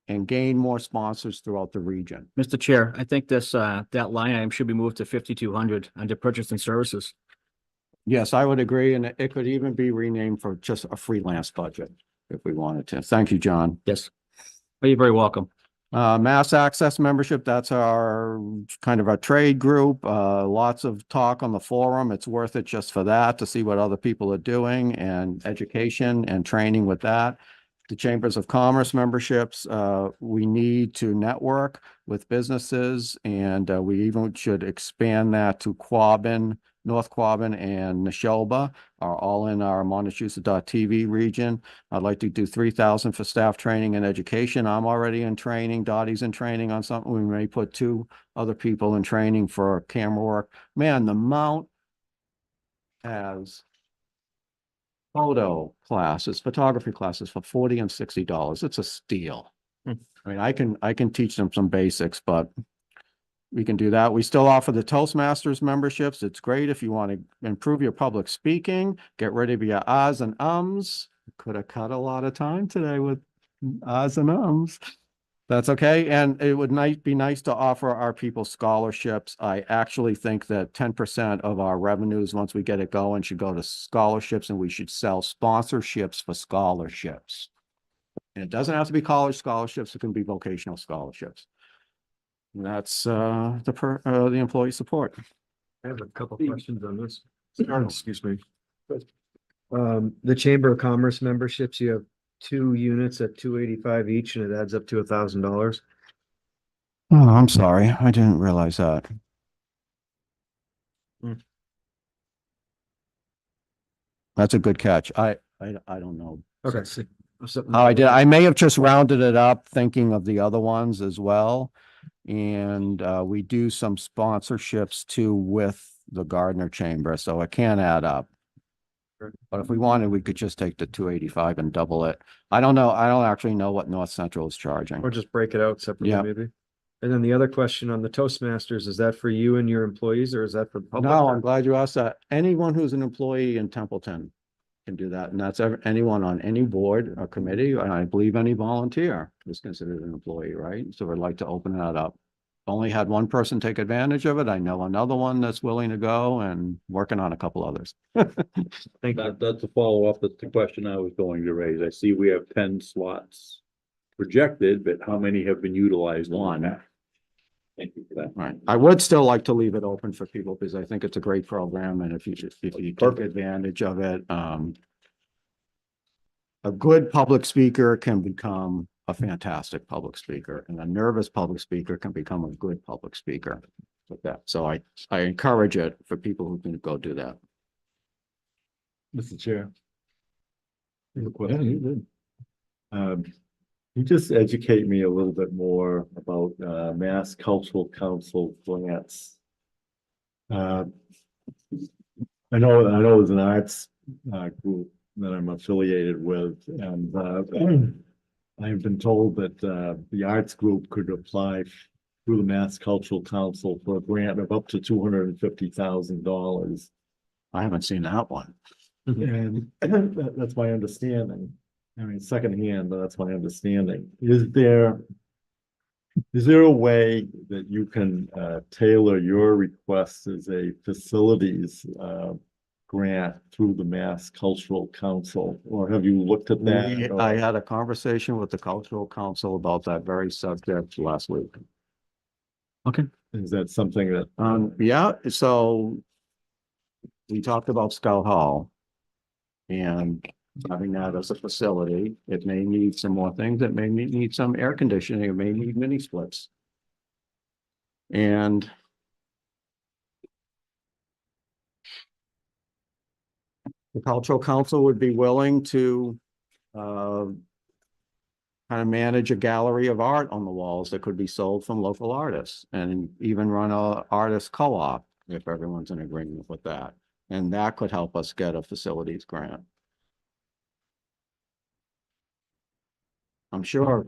and gain more sponsors throughout the region.
Mr. Chair, I think this, that line item should be moved to 5,200 under purchase and services.
Yes, I would agree. And it could even be renamed for just a freelance budget if we wanted to. Thank you, John.
Yes. Well, you're very welcome.
Mass Access membership, that's our kind of our trade group. Lots of talk on the forum. It's worth it just for that, to see what other people are doing and education and training with that. The Chambers of Commerce memberships, we need to network with businesses and we even should expand that to Quabbin, North Quabbin and Neshoba are all in our Montechusett.tv region. I'd like to do 3,000 for staff training and education. I'm already in training. Dottie's in training on something. We may put 2 other people in training for camera work. Man, the Mount has photo classes, photography classes for $40 and $60. It's a steal.
Hmm.
I mean, I can teach them some basics, but we can do that. We still offer the Toastmasters memberships. It's great if you want to improve your public speaking, get rid of your ahs and ums. Could have cut a lot of time today with ahs and ums. That's okay. And it would be nice to offer our people scholarships. I actually think that 10% of our revenues, once we get it going, should go to scholarships, and we should sell sponsorships for scholarships. And it doesn't have to be college scholarships. It can be vocational scholarships. And that's the employee support.
I have a couple questions on this. Excuse me. The Chamber of Commerce memberships, you have 2 units at $285 each, and it adds up to $1,000.
Oh, I'm sorry. I didn't realize that.
Hmm.
That's a good catch. I don't know.
Okay.
Oh, I did. I may have just rounded it up thinking of the other ones as well. And we do some sponsorships too with the Gardner Chamber, so it can add up. But if we wanted, we could just take the 285 and double it. I don't know. I don't actually know what North Central is charging.
Or just break it out separately,
Yeah.
maybe. And then the other question on the Toastmasters, is that for you and your employees, or is that for the public?
No, I'm glad you asked that. Anyone who's an employee in Templeton can do that. And that's anyone on any board or committee, and I believe any volunteer is considered an employee, right? So we'd like to open that up. Only had one person take advantage of it. I know another one that's willing to go, and working on a couple others.
Thank you.
That's a follow-up. That's the question I was going to raise. I see we have 10 slots projected, but how many have been utilized on that? Thank you for that.
Right. I would still like to leave it open for people because I think it's a great program, and if you take advantage of it, a good public speaker can become a fantastic public speaker, and a nervous public speaker can become a good public speaker with that. So I encourage it for people who can go do that.
Mr. Chair. You just educate me a little bit more about Mass Cultural Council grants. I know there's an arts group that I'm affiliated with, and I've been told that the arts group could apply through the Mass Cultural Council for a grant of up to $250,000.
I haven't seen that one.
And that's my understanding. I mean, secondhand, but that's my understanding. Is there a way that you can tailor your request as a facilities grant through the Mass Cultural Council, or have you looked at that?
I had a conversation with the Cultural Council about that very subject last week.
Okay.
Is that something that?
Yeah, so we talked about Scout Hall and having that as a facility. It may need some more things. It may need some air conditioning. It may need mini splits. And the Cultural Council would be willing to kind of manage a gallery of art on the walls that could be sold from local artists, and even run a artist co-op if everyone's in agreement with that. And that could help us get a facilities grant. I'm sure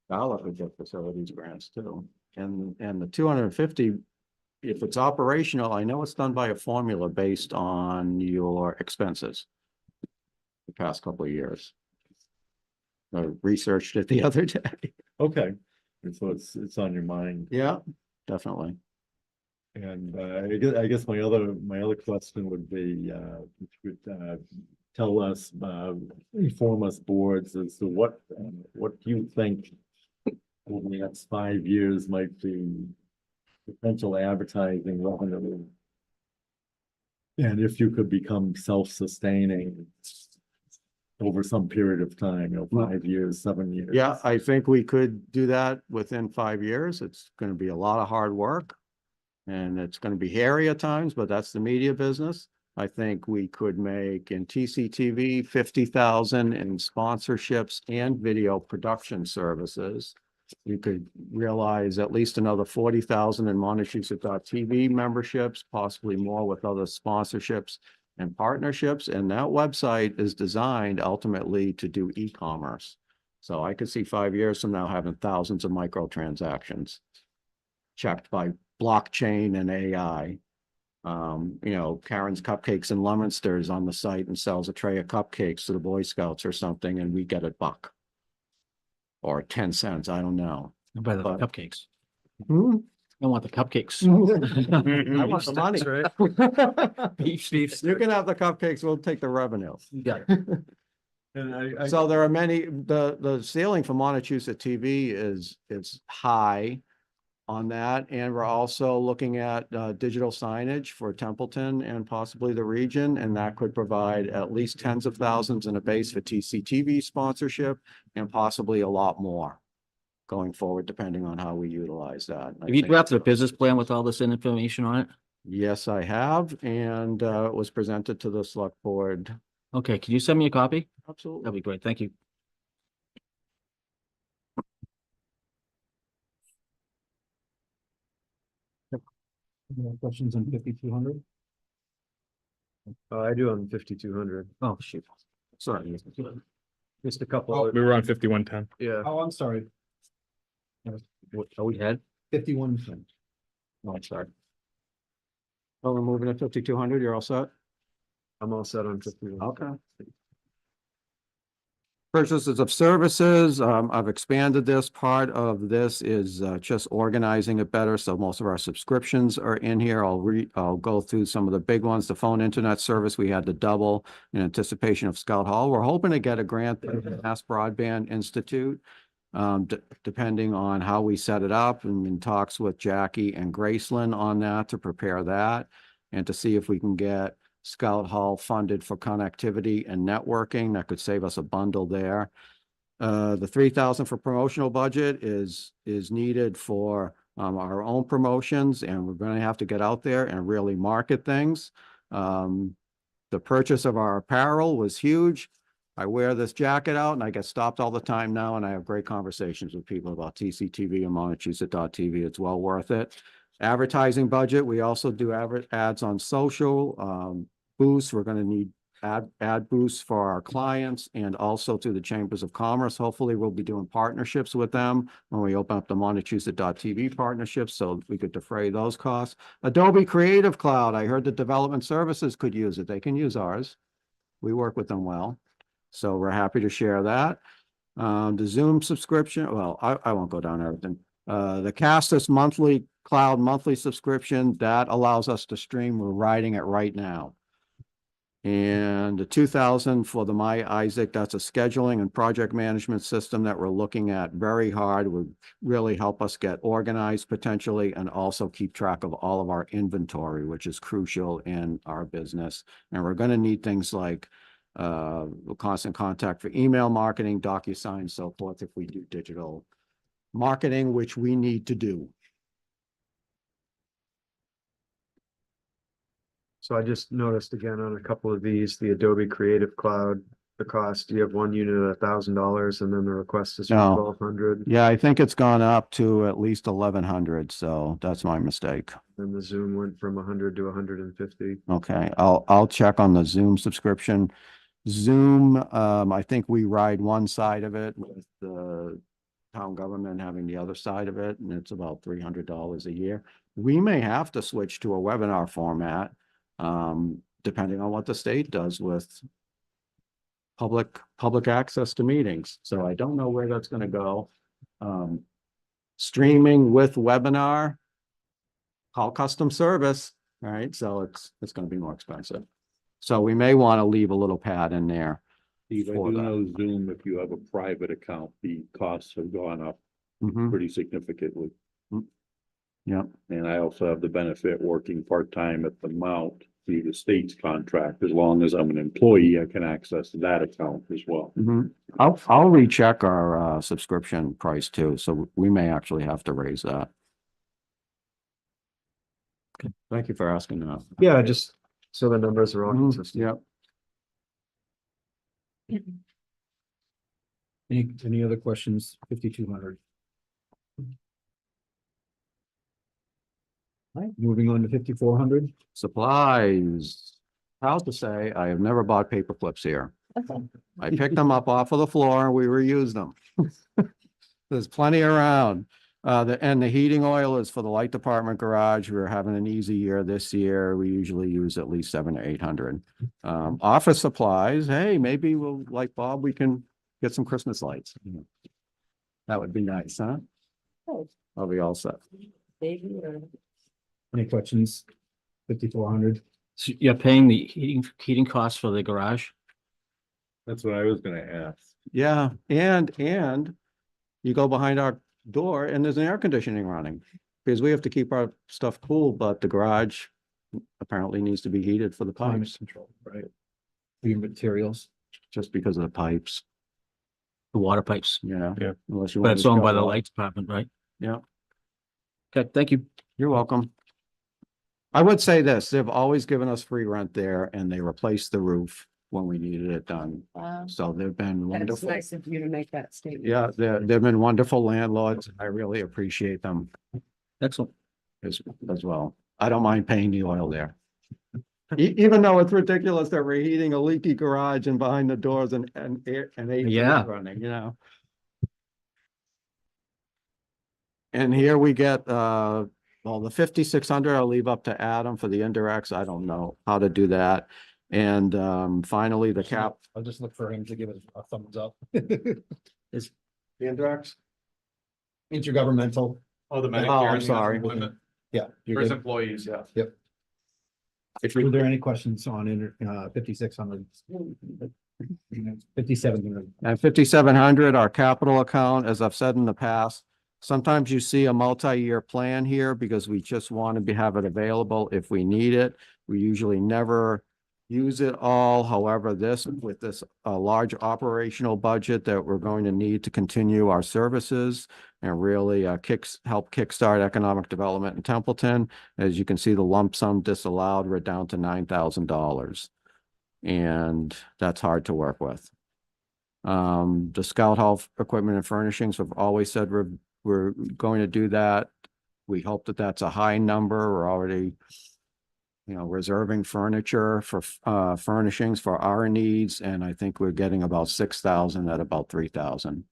Bala could get facilities grants too. And the 250, if it's operational, I know it's done by a formula based on your expenses the past couple of years. I researched it the other day.
Okay, and so it's on your mind.
Yeah, definitely.
And I guess my other question would be, if you could tell us, inform us boards as to what you think over the next 5 years might be potential advertising revenue. And if you could become self-sustaining over some period of time, 5 years, 7 years.
Yeah, I think we could do that within 5 years. It's going to be a lot of hard work. And it's going to be hairy at times, but that's the media business. I think we could make in TCTV 50,000 in sponsorships and video production services. You could realize at least another 40,000 in Montechusett.tv memberships, possibly more with other sponsorships. and partnerships, and that website is designed ultimately to do e-commerce. So I could see 5 years from now having thousands of microtransactions checked by blockchain and AI. Karen's Cupcakes and Lemonsters on the site and sells a tray of cupcakes to the Boy Scouts or something, and we get a buck. Or 10 cents, I don't know.
By the
But-
cupcakes.
Hmm?
I want the cupcakes.
I want the money.
Right?
Beef.
You can have the cupcakes, we'll take the revenue.
Yeah.
And
So there are many, the ceiling for Montechusett TV is high on that. And we're also looking at digital signage for Templeton and possibly the region. And that could provide at least tens of thousands in a base for TCTV sponsorship and possibly a lot more going forward, depending on how we utilize that. I
Have you
think-
drafted a business plan with all this information on it?
Yes, I have, and it was presented to the select board.
Okay, can you send me a copy?
Absolutely.
That'd be great. Thank you.
Questions on 5200?
I do on 5200.
Oh, shoot. Sorry.
Just a couple.
We were on 5110.
Yeah.
Oh, I'm sorry.
Are we had?
5110.
Oh, I'm sorry.
Oh, we're moving to 5200, you're all set?
I'm all set on 51.
Okay. Purchases of services, I've expanded this. Part of this is just organizing it better, so most of our subscriptions are in here. I'll go through some of the big ones. The phone internet service, we had to double in anticipation of Scout Hall. We're hoping to get a grant from the Mass Broadband Institute, depending on how we set it up, and in talks with Jackie and Graceland on that to prepare that, and to see if we can get Scout Hall funded for connectivity and networking. That could save us a bundle there. The 3,000 for promotional budget is needed for our own promotions, and we're going to have to get out there and really market things. The purchase of our apparel was huge. I wear this jacket out and I get stopped all the time now, and I have great conversations with people about TCTV and Montechusett.tv. It's well worth it. Advertising budget, we also do ads on social, boosts. We're going to need ad boosts for our clients and also to the Chambers of Commerce. Hopefully we'll be doing partnerships with them when we open up the Montechusett.tv partnerships, so we could defray those costs. Adobe Creative Cloud, I heard the development services could use it. They can use ours. We work with them well. So we're happy to share that. The Zoom subscription, well, I won't go down everything. The Castus cloud monthly subscription, that allows us to stream. We're writing it right now. And the 2,000 for the My Isaac, that's a scheduling and project management system that we're looking at very hard. Would really help us get organized potentially, and also keep track of all of our inventory, which is crucial in our business. And we're going to need things like constant contact for email marketing, DocuSign, so forth, if we do digital marketing, which we need to do.
So I just noticed again on a couple of these, the Adobe Creative Cloud, the cost, you have one unit at $1,000 and then the request is for
No.
1,200.
Yeah, I think it's gone up to at least 1,100, so that's my mistake.
And the Zoom went from 100 to 150.
Okay, I'll check on the Zoom subscription. Zoom, I think we ride one side of it with the town government having the other side of it, and it's about $300 a year. We may have to switch to a webinar format, depending on what the state does with public access to meetings. So I don't know where that's going to go. Streaming with webinar, call custom service, right? So it's going to be more expensive. So we may want to leave a little pad in there.
Steve, I
for
do
that.
know Zoom, if you have a private account, the costs have gone up
Mhm.
pretty significantly.
Yeah.
And I also have the benefit working part-time at the Mount through the state's contract. As long as I'm an employee, I can access that account as well.
Mhm. I'll recheck our subscription price too, so we may actually have to raise that. Okay, thank you for asking that.
Yeah, just so the numbers are all
Mhm,
consistent.
Yep.
Any other questions? 5200. Right, moving on to 5400.
Supplies. proud to say I have never bought paper clips here. I picked them up off of the floor and we reused them. There's plenty around. And the heating oil is for the light department garage. We're having an easy year this year. We usually use at least 700 to 800. Office supplies, hey, maybe we'll, like Bob, we can get some Christmas lights. That would be nice, huh?
Oh.
I'll be all set.
Baby or?
Any questions? 5,400.
So you're paying the heating costs for the garage?
That's what I was gonna ask.
Yeah, and you go behind our door and there's an air conditioning running. Because we have to keep our stuff cool, but the garage apparently needs to be heated for the
Climate
pipes,
control, right? For your materials.
just because of the pipes,
The water pipes,
you know?
Yeah.
Unless you.
but
want
it's
to
owned by
shut
the
off.
light department, right?
Yeah.
Okay, thank you.
You're welcome. I would say this, they've always given us free rent there and they replaced the roof when we needed it done.
Wow.
So they've been
That's
wonderful.
nice of you to make that statement.
Yeah, they've been wonderful landlords. I really appreciate them
Excellent.
as well. I don't mind paying the oil there. Even though it's ridiculous that we're heating a leaky garage and behind the doors and AC
Yeah.
running, you know? And here we get, well, the 5,600, I'll leave up to Adam for the indirects. I don't know how to do that. And finally, the cap.
I'll just look for him to give us a thumbs up.
Is the indirects?
Intergovernmental.
Oh, the
Oh, I'm sorry.
Yeah. you're good.
employees, yeah.
Were there any questions on 5,600? 5,700.
At 5,700, our capital account, as I've said in the past, sometimes you see a multi-year plan here because we just want to have it available if we need it. We usually never use it all. However, with this large operational budget that we're going to need to continue our services and really help kickstart economic development in Templeton. As you can see, the lump sum disallowed, we're down to $9,000. And that's hard to work with. The Scout Hall equipment and furnishings, we've always said we're going to do that. We hope that that's a high number. We're already, reserving furniture for furnishings for our needs, and I think we're getting about 6,000 at about 3,000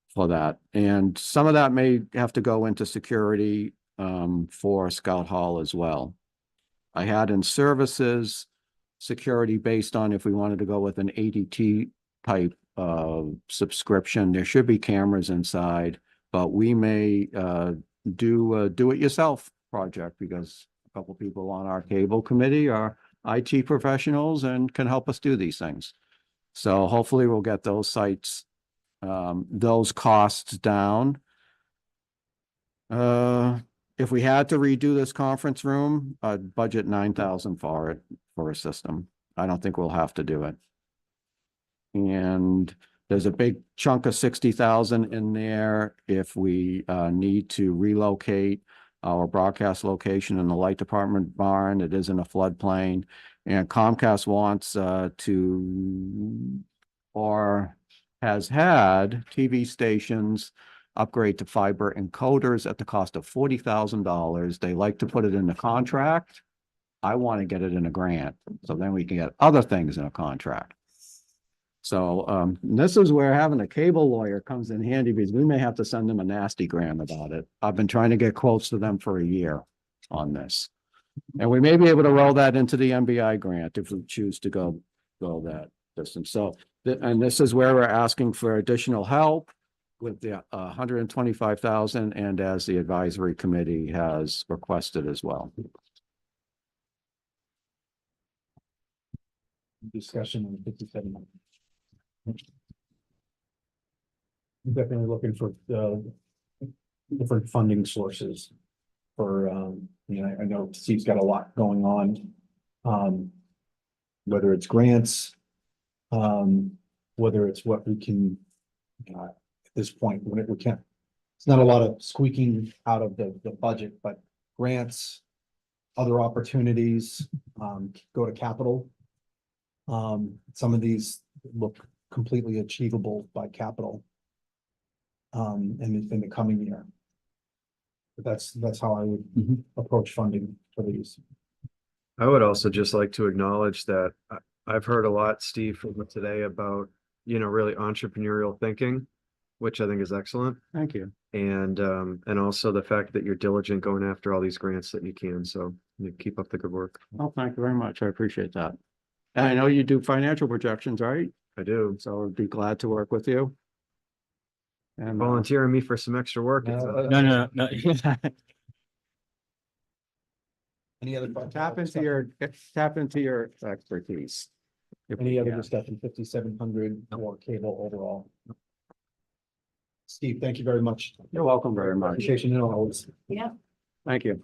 for that. And some of that may have to go into security for Scout Hall as well. I had in services security based on if we wanted to go with an ADT type of subscription. There should be cameras inside, but we may do a do-it-yourself project because a couple people on our cable committee are IT professionals and can help us do these things. So hopefully we'll get those sites, those costs down. If we had to redo this conference room, I'd budget 9,000 for it for a system. I don't think we'll have to do it. And there's a big chunk of 60,000 in there if we need to relocate our broadcast location in the light department barn. It is in a floodplain, and Comcast wants or has had TV stations upgrade to fiber encoders at the cost of $40,000. They like to put it in the contract. I want to get it in a grant, so then we can get other things in a contract. So this is where having a cable lawyer comes in handy because we may have to send them a nasty grant about it. I've been trying to get quotes to them for a year on this. And we may be able to roll that into the MBI grant if we choose to go that distance. So, and this is where we're asking for additional help with the 125,000, and as the advisory committee has requested as well.
Discussion on 5,700. Definitely looking for different funding sources for, I know Steve's got a lot going on. Whether it's grants, whether it's what we can, at this point, we can't, it's not a lot of squeaking out of the budget, but grants, other opportunities, go to capital. Some of these look completely achievable by capital in the coming year. But that's how I would approach funding for these.
I would also just like to acknowledge that I've heard a lot, Steve, from today about, really entrepreneurial thinking, which I think is excellent.
Thank you.
And also the fact that you're diligent going after all these grants that you can. So keep up the good work.
Well, thank you very much. I appreciate that. And I know you do financial projections, right?
I do.
So I'd be glad to work with you. And
Volunteering me for some extra work.
No.
Any other?
tap into your expertise.
Any other
Yeah.
discussion, 5,700 or cable overall? Steve, thank you very much.
You're welcome very much.
Appreciation and always.
Yeah.
Thank you.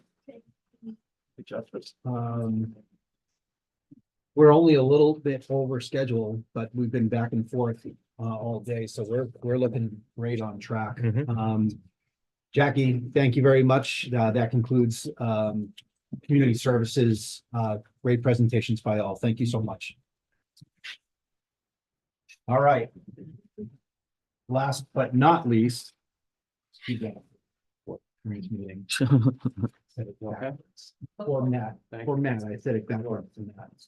We're only a little bit over schedule, but we've been back and forth all day, so we're looking great on track. Jackie, thank you very much. That concludes community services. Great presentations by all. Thank you so much. All right. Last but not least. Meeting. Poor Matt, I said it backwards.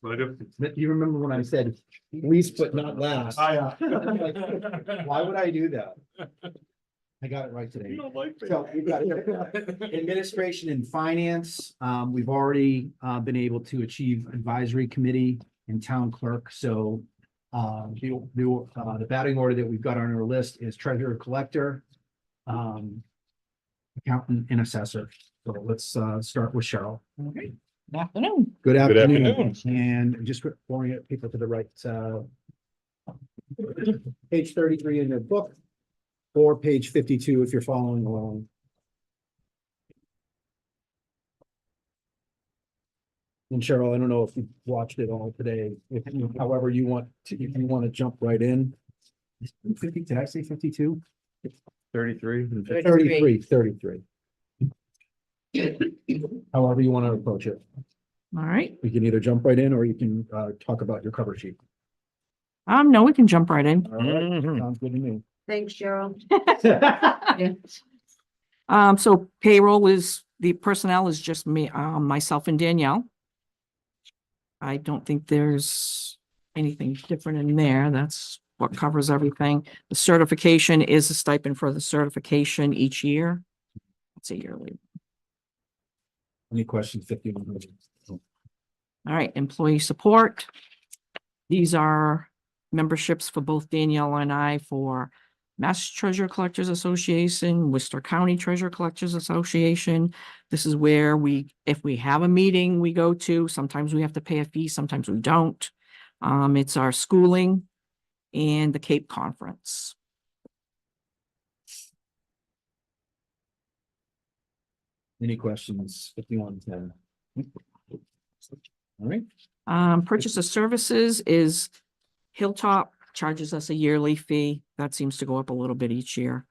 But you remember when I said least but not last? Like, why would I do that? I got it right today. So we've got administration and finance. We've already been able to achieve advisory committee and town clerk. So the batting order that we've got on our list is treasurer collector, accountant and assessor. So let's start with Cheryl.
Good afternoon.
Good
afternoon.
afternoon. And just orient people to the right. Page 33 in your book, or page 52 if you're following along. And Cheryl, I don't know if you watched it all today, however you want to, if you want to jump right in. 50, did I say 52?
33.
33. However you want to approach it.
All right.
We can either jump right in or you can talk about your cover sheet.
No, we can jump right in.
All right, sounds good to me.
Thanks, Cheryl.
So payroll the personnel is just me, myself and Danielle. I don't think there's anything different in there. That's what covers everything. The certification is a stipend for the certification each year. It's a yearly.
Any questions? 51.
All right, employee support. These are memberships for both Danielle and I for Mass Treasure Collectors Association, Worcester County Treasure Collectors Association. This is where if we have a meeting we go to, sometimes we have to pay a fee, sometimes we don't. It's our schooling and the Cape Conference.
Any questions? 51. All right.
Purchase of services is Hilltop charges us a yearly fee. That seems to go up a little bit each year.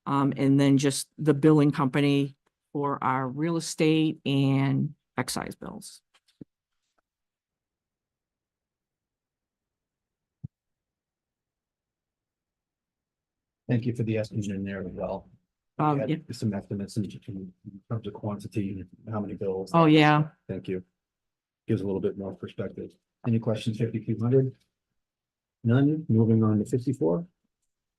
And then just the billing company for our real estate and excise bills.
Thank you for the estimate in there as well.
Yeah.
Some estimates in terms of quantity, how many bills.
Oh, yeah.
Thank you. Gives a little bit more perspective. Any questions? 5,200? None. Moving on to 54.
All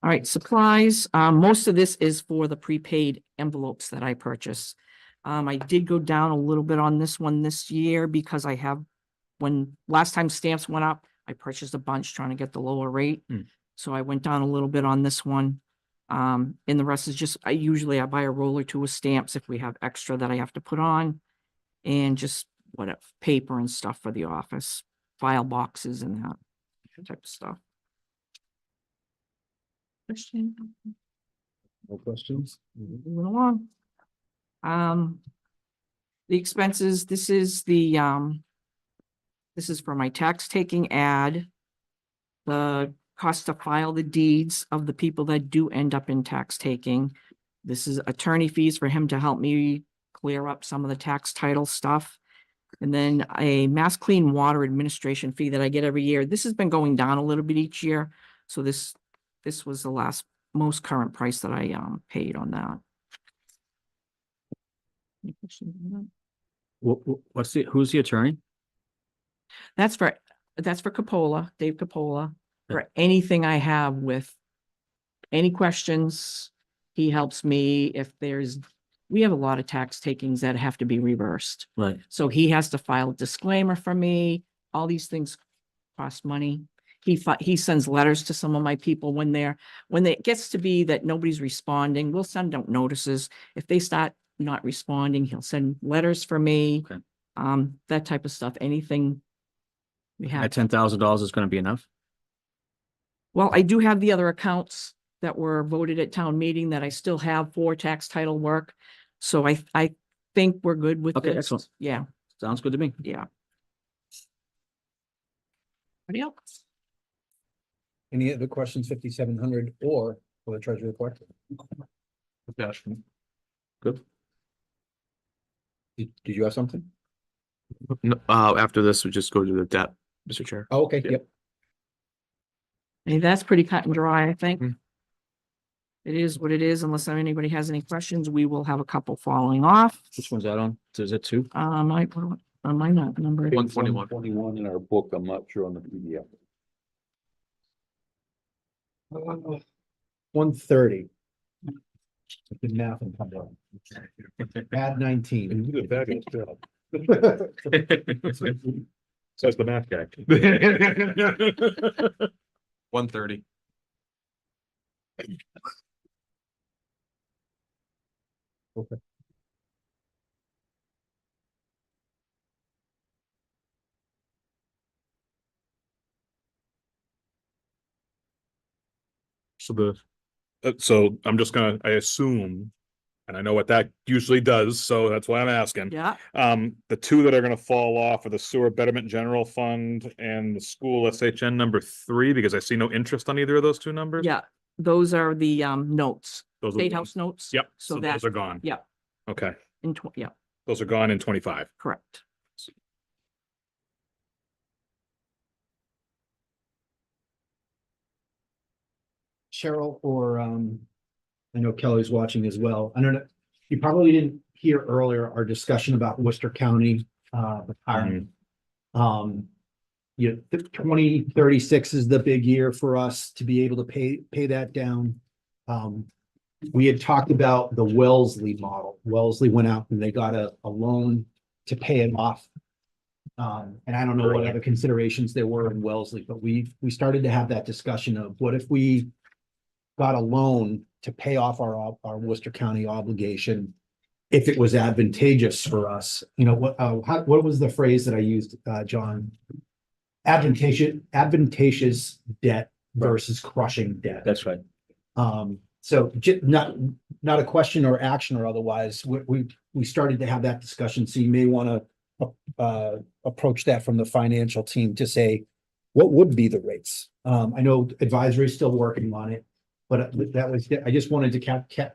right, supplies. Most of this is for the prepaid envelopes that I purchase. I did go down a little bit on this one this year because when last time stamps went up, I purchased a bunch trying to get the lower rate. So I went down a little bit on this one. And the rest is just, I buy a roll or two of stamps if we have extra that I have to put on. And just whatever, paper and stuff for the office, file boxes and that type of stuff.
No questions?
Moving along. The expenses, this is for my tax taking ad. The cost to file the deeds of the people that do end up in tax taking. This is attorney fees for him to help me clear up some of the tax title stuff. And then a Mass Clean Water administration fee that I get every year. This has been going down a little bit each year. So this was the most current price that I paid on that. Any questions on that?
Who's the attorney?
That's for Capola, Dave Capola, for anything I have with any questions. He helps me if we have a lot of tax takings that have to be reversed.
Right.
So he has to file a disclaimer for me. All these things cost money. He sends letters to some of my people when it gets to be that nobody's responding, we'll send out notices. If they start not responding, he'll send letters for me.
Okay.
That type of stuff, anything we have.
At $10,000 is going to be enough.
Well, I do have the other accounts that were voted at town meeting that I still have for tax title work. So I think we're good with
Okay,
this.
excellent.
Yeah,
Sounds good to me.
yeah. Anybody else?
Any other questions, 5,700 or for the treasury report?
Good.
Did you have something?
No, after this, we just go to the debt, Mr. Chair.
Oh, okay,
Yeah.
yep.
I mean, that's pretty cut and dry, I think.
Mm.
It is what it is. Unless anybody has any questions, we will have a couple falling off.
Which one's that on? So is it 2?
I might not number.
121.
21 in our book, I'm not sure on the PDF.
130. Good math and come down. Add 19.
You did a fabulous job. Says the math guy.
130.
Okay.
So I'm just gonna, I assume, and I know what that usually does, so that's why I'm asking.
Yeah,
The 2 that are gonna fall off are the sewer betterment general fund and the school SHN number 3, because I see no interest on either of those 2 numbers.
yeah. Those are the notes,
Those are the
State
ones.
House notes.
Yep,
So
so
that,
those are gone.
yeah,
Okay,
yeah,
those are gone in 25.
correct.
Cheryl or I know Kelly's watching as well. I don't know. You probably didn't hear earlier our discussion about Worcester County retirement. You know, 2036 is the big year for us to be able to pay that down. We had talked about the Wellesley model. Wellesley went out and they got a loan to pay it off. And I don't know what other considerations there were in Wellesley, but we started to have that discussion of what if we got a loan to pay off our Worcester County obligation if it was advantageous for us. You know, what was the phrase that I used, John? Advantageous debt versus crushing debt.
That's right.
So not a question or action or otherwise, we started to have that discussion, so you may want to approach that from the financial team to say, what would be the rates? I know advisory is still working on it, but I just wanted to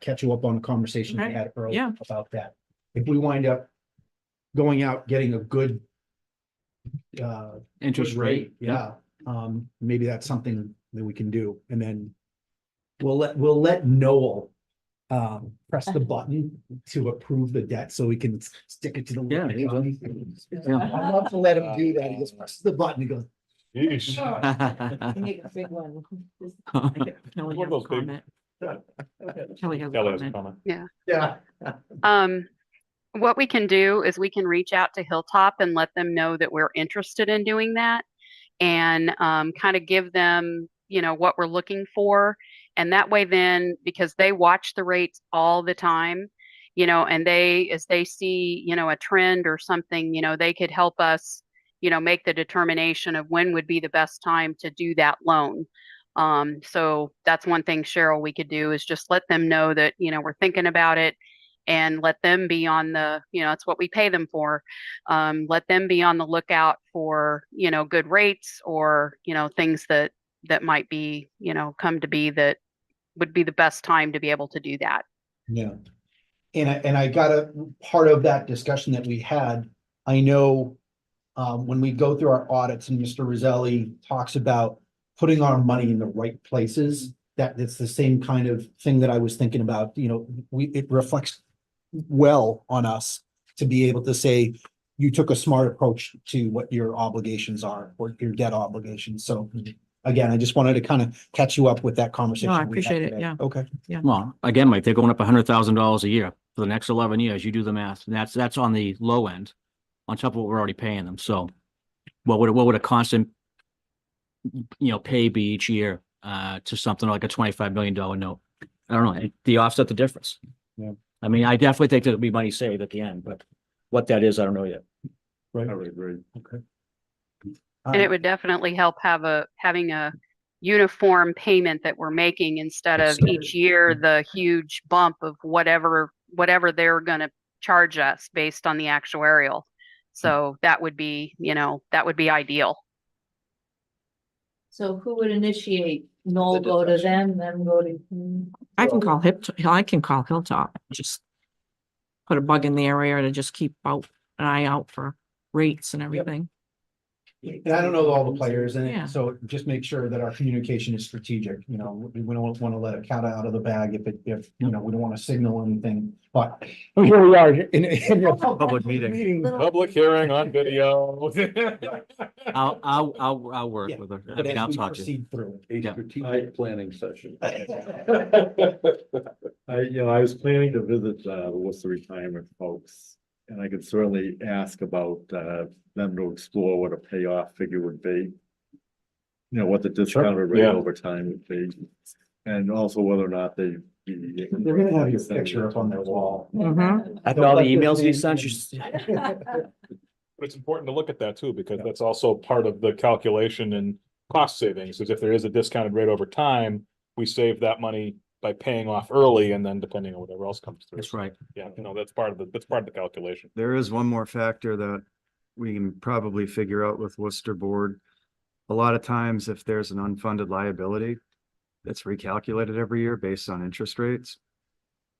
catch you up on a conversation we
Okay,
had earlier
yeah.
about that. If we wind up going out, getting a good
Interest
good
rate.
yeah, maybe that's something that we can do, and then we'll let Noel press the button to approve the debt so we can stick it to the.
Yeah,
I'd love to let him do that. He just presses the button, he goes.
Make a big one.
Kelly has a comment. Kelly has a
Kelly has a
comment.
comment.
Yeah.
What we can do is we can reach out to Hilltop and let them know that we're interested in doing that and kind of give them, you know, what we're looking for. And that way then, because they watch the rates all the time, you know, and as they see, you know, a trend or something, you know, they could help us, you know, make the determination of when would be the best time to do that loan. So that's one thing, Cheryl, we could do is just let them know that, you know, we're thinking about it and let them be on the, you know, that's what we pay them for. Let them be on the lookout for, you know, good rates or, you know, things that might be, you know, come to be that would be the best time to be able to do that.
Yeah. And I got a part of that discussion that we had. I know when we go through our audits and Mr. Roselli talks about putting our money in the right places, that it's the same kind of thing that I was thinking about, you know, it reflects well on us to be able to say, you took a smart approach to what your obligations are, or your debt obligations. So again, I just wanted to kind of catch you up with that conversation.
No, I
we had
appreciate it,
today.
yeah.
Okay.
Well, again, Mike, they're going up $100,000 a year for the next 11 years. You do the math, and that's on the low end, on top of what we're already paying them. So what would a constant, pay be each year, to something like a $25 million note? I don't know. The offset the difference.
Yeah.
I mean, I definitely think there'll be money saved at the end, but what that is, I don't know yet.
Right.
I would agree.
Okay.
And it would definitely help having a uniform payment that we're making instead of each year the huge bump of whatever they're gonna charge us based on the actuarial. So that would be, ideal.
So who would initiate? Noel go to them go to?
I can call Hilltop, just put a bug in the area to just keep an eye out for rates and everything.
And I don't know all the players in
Yeah.
it, so just make sure that our communication is strategic, we don't want to let a cat out of the bag if we don't want to signal anything, but here we are in a
Public meeting.
Public hearing on video.
I'll work
Yeah,
with her. I
But
mean,
as
I'll
we
talk to you.
proceed through.
A
Yeah.
strategic planning session.
I was planning to visit, the Worcester retirement folks, and I could certainly ask about, them to explore what a payoff figure would be. What the discounted rate
Yeah.
over time would be, and also whether or not they.
They're gonna have your picture up on their wall.
Mhm.
After all the emails he sent,
But it's important to look at that too, because that's also part of the calculation and cost savings, is if there is a discounted rate over time, we save that money by paying off early and then depending on whatever else comes through.
That's right.
Yeah, that's part of the calculation.
There is one more factor that we can probably figure out with Worcester Board. A lot of times, if there's an unfunded liability, it's recalculated every year based on interest rates.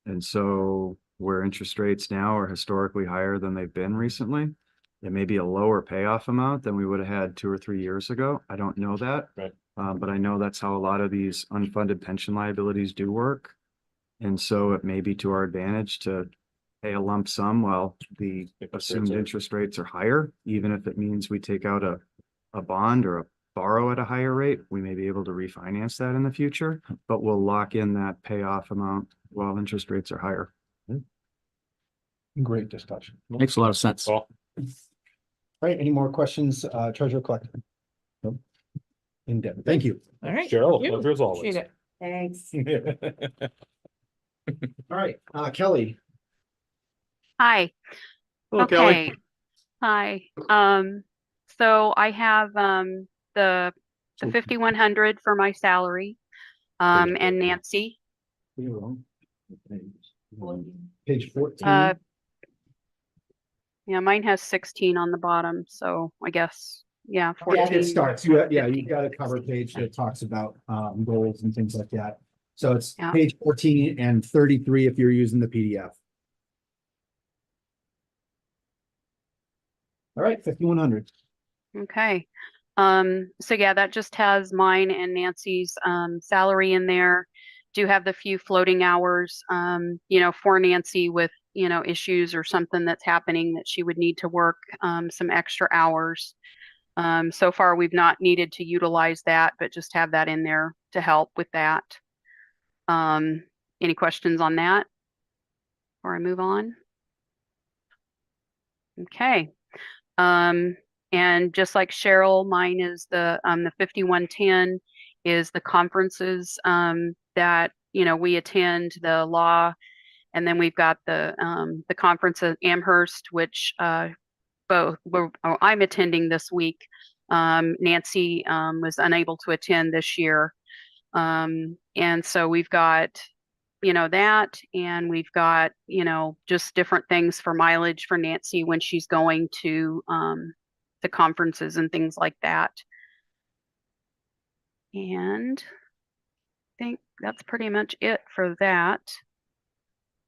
And so where interest rates now are historically higher than they've been recently, it may be a lower payoff amount than we would have had 2 or 3 years ago. I don't know that.
Right.
But I know that's how a lot of these unfunded pension liabilities do work. And so it may be to our advantage to pay a lump sum while the assumed interest rates are higher, even if it means we take out a bond or borrow at a higher rate. We may be able to refinance that in the future, but we'll lock in that payoff amount while interest rates are higher.
Great discussion.
Makes a lot of sense.
Well,
All right, any more questions, Treasurer Collector? No. In depth, thank you.
All right.
Cheryl,
You.
pleasure as always.
Appreciate it.
Thanks.
All right, Kelly.
Hi.
Hello, Kelly.
Okay. Hi. So I have the 5,100 for my salary. And Nancy,
Page 14.
yeah, mine has 16 on the bottom, so I guess, yeah,
It
14.
starts, you've got a cover page that talks about goals and things like that. So it's
Yeah.
page 14 and 33 if you're using the PDF. All right, 5,100.
Okay. So yeah, that just has mine and Nancy's salary in there. Do have the few floating hours, for Nancy with, issues or something that's happening that she would need to work some extra hours. So far, we've not needed to utilize that, but just have that in there to help with that. Any questions on that before I move on? Okay. And just like Cheryl, mine is the 5,110 is the conferences that we attend, the law, and then we've got the conference at Amherst, which I'm attending this week. Nancy was unable to attend this year, and so we've got that, and we've got just different things for mileage for Nancy when she's going to the conferences and things like that. And I think that's pretty much it for that.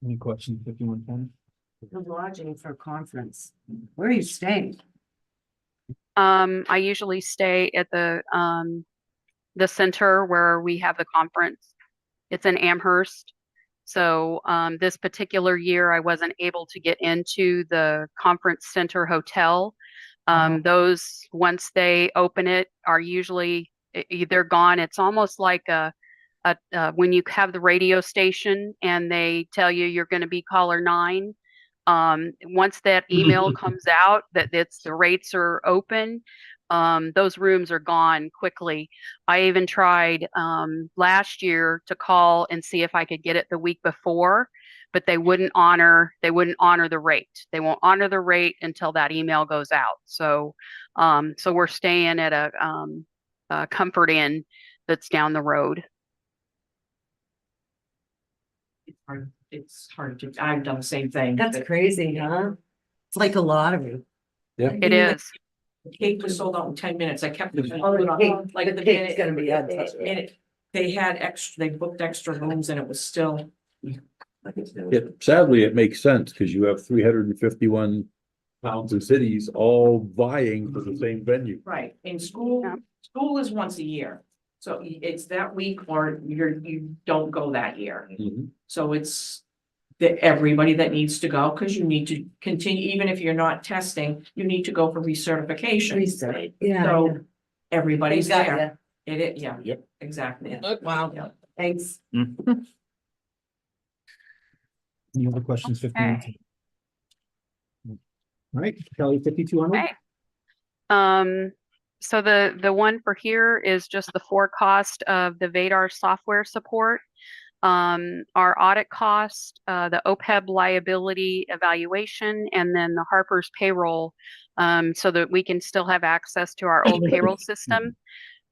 Any questions, 5,110?
The lodging for conference. Where are you staying?
I usually stay at the center where we have the conference. It's in Amherst. So this particular year, I wasn't able to get into the conference center hotel. Those, once they open it, are usually they're gone. It's almost like when you have the radio station and they tell you you're going to be caller 9. Once that email comes out that the rates are open, those rooms are gone quickly. I even tried last year to call and see if I could get it the week before, but they wouldn't honor the rate. They won't honor the rate until that email goes out. So we're staying at a Comfort Inn that's down the road.
It's hard to, I've done the same thing.
That's crazy, huh? It's like a lottery.
It is.
The cake was sold out in 10 minutes. I kept it.
Oh, the cake-
Like
the
the
cake's
minute,
gonna be untouched.
minute, they had extra, they booked extra rooms and it was still.
Sadly, it makes sense because you have 351 towns and cities all vying for the same venue.
Right, in school,
Yeah.
school is once a year. So it's that week or you don't go that year.
Mhm.
So it's everybody that needs to go, because you need to continue, even if you're not testing, you need to go for recertification.
Reset, yeah.
So everybody's
They got
there. It, yeah.
Yep.
Exactly.
Wow,
Yeah.
thanks.
Any other questions? 15.
Okay.
All right, Kelly, 5200.
Okay. So the one for here is just the forecast of the Vadar software support. Our audit cost, the OPEB liability evaluation, and then the Harper's payroll, so that we can still have access to our old payroll system.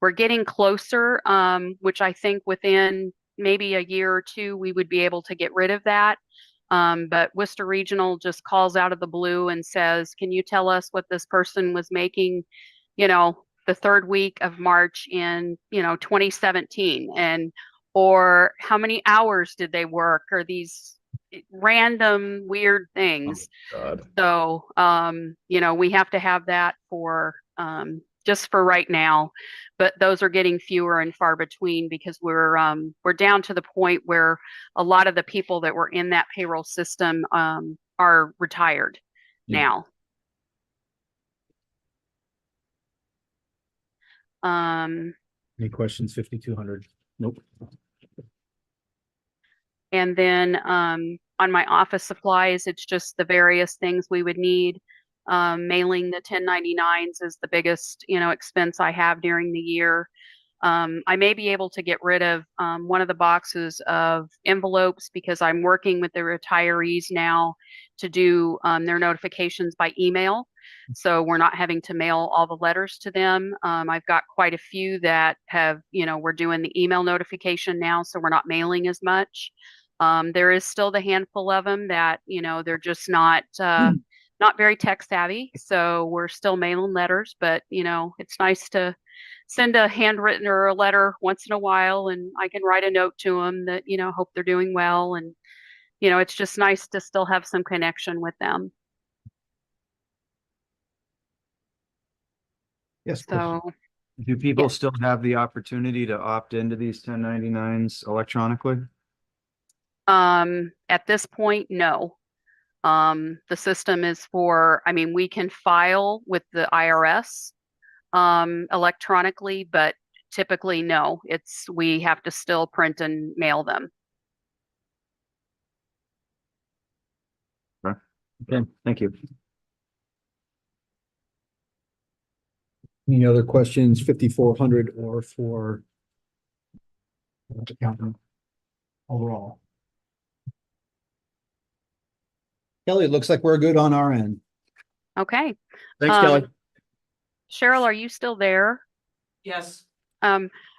We're getting closer, which I think within maybe a year or two, we would be able to get rid of that. But Worcester Regional just calls out of the blue and says, can you tell us what this person was making, the third week of March in, 2017, or how many hours did they work, or these random weird things.
God.
So, we have to have that for, just for right now, but those are getting fewer and far between because we're down to the point where a lot of the people that were in that payroll system, are retired now.
Any questions? 5200.
Nope.
And then on my office supplies, it's just the various things we would need. Mailing the 1099s is the biggest, expense I have during the year. I may be able to get rid of one of the boxes of envelopes because I'm working with the retirees now to do their notifications by email. So we're not having to mail all the letters to them. I've got quite a few that have, we're doing the email notification now, so we're not mailing as much. There is still the handful of them that, they're just not very tech savvy. So we're still mailing letters, but it's nice to send a handwritten or a letter once in a while, and I can write a note to them that, hope they're doing well. And, it's just nice to still have some connection with them.
Yes.
So,
Do people
Yeah.
still have the opportunity to opt into these 1099s electronically?
at this point, no. The system is we can file with the IRS, electronically, but typically no, we have to still print and mail them.
Okay, thank you.
Any other questions? 5400 or for accountant overall? Kelly, it looks like we're good on our end.
Okay.
Thanks, Kelly.
Cheryl, are you still there?
Yes.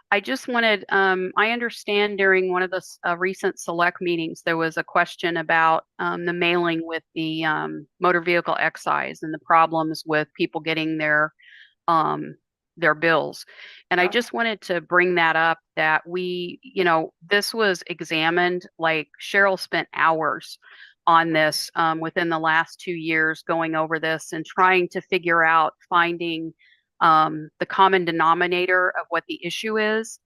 I just wanted, I understand during one of the recent select meetings, there was a question about the mailing with the motor vehicle excise and the problems with people getting their bills. And I just wanted to bring that up that this was examined, like Cheryl spent hours on this within the last 2 years going over this and trying to figure out finding the common denominator of what the issue is.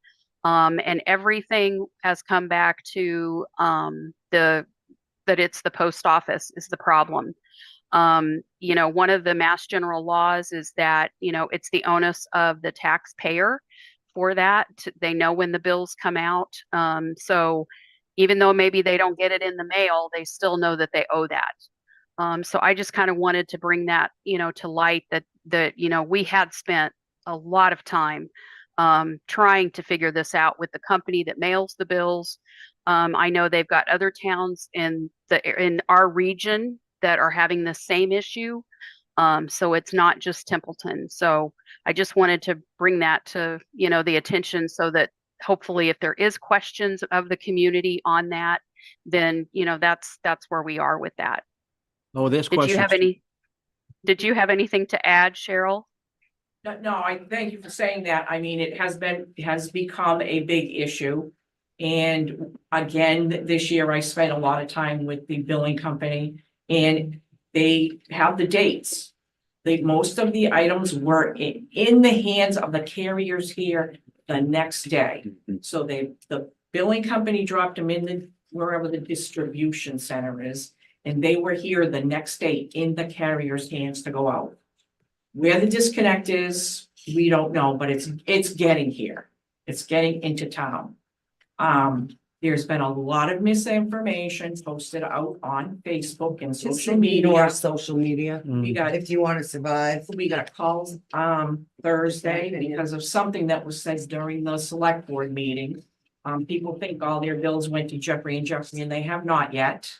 And everything has come back to that it's the post office is the problem. One of the Mass General laws is that, it's the onus of the taxpayer for that. They know when the bills come out. So even though maybe they don't get it in the mail, they still know that they owe that. So I just kind of wanted to bring that, to light that, we had spent a lot of time trying to figure this out with the company that mails the bills. I know they've got other towns in our region that are having the same issue. So it's not just Templeton. So I just wanted to bring that to, the attention so that hopefully if there is questions of the community on that, then, that's where we are with that.
Oh, there's
Did you
questions.
did you have anything to add, Cheryl?
No, I thank you for saying that. I mean, it has become a big issue. And again, this year I spent a lot of time with the billing company and they have the dates. Most of the items were in the hands of the carriers here the next day. So the billing company dropped them in wherever the distribution center is. And they were here the next day in the carrier's hands to go out. Where the disconnect is, we don't know, but it's getting here. It's getting into town. There's been a lot of misinformation posted out on Facebook and social media.
Social media,
We got
if you want to survive.
we got calls Thursday because of something that was said during the select board meeting. People think all their bills went to Jeffrey and Jeffrey, and they have not yet.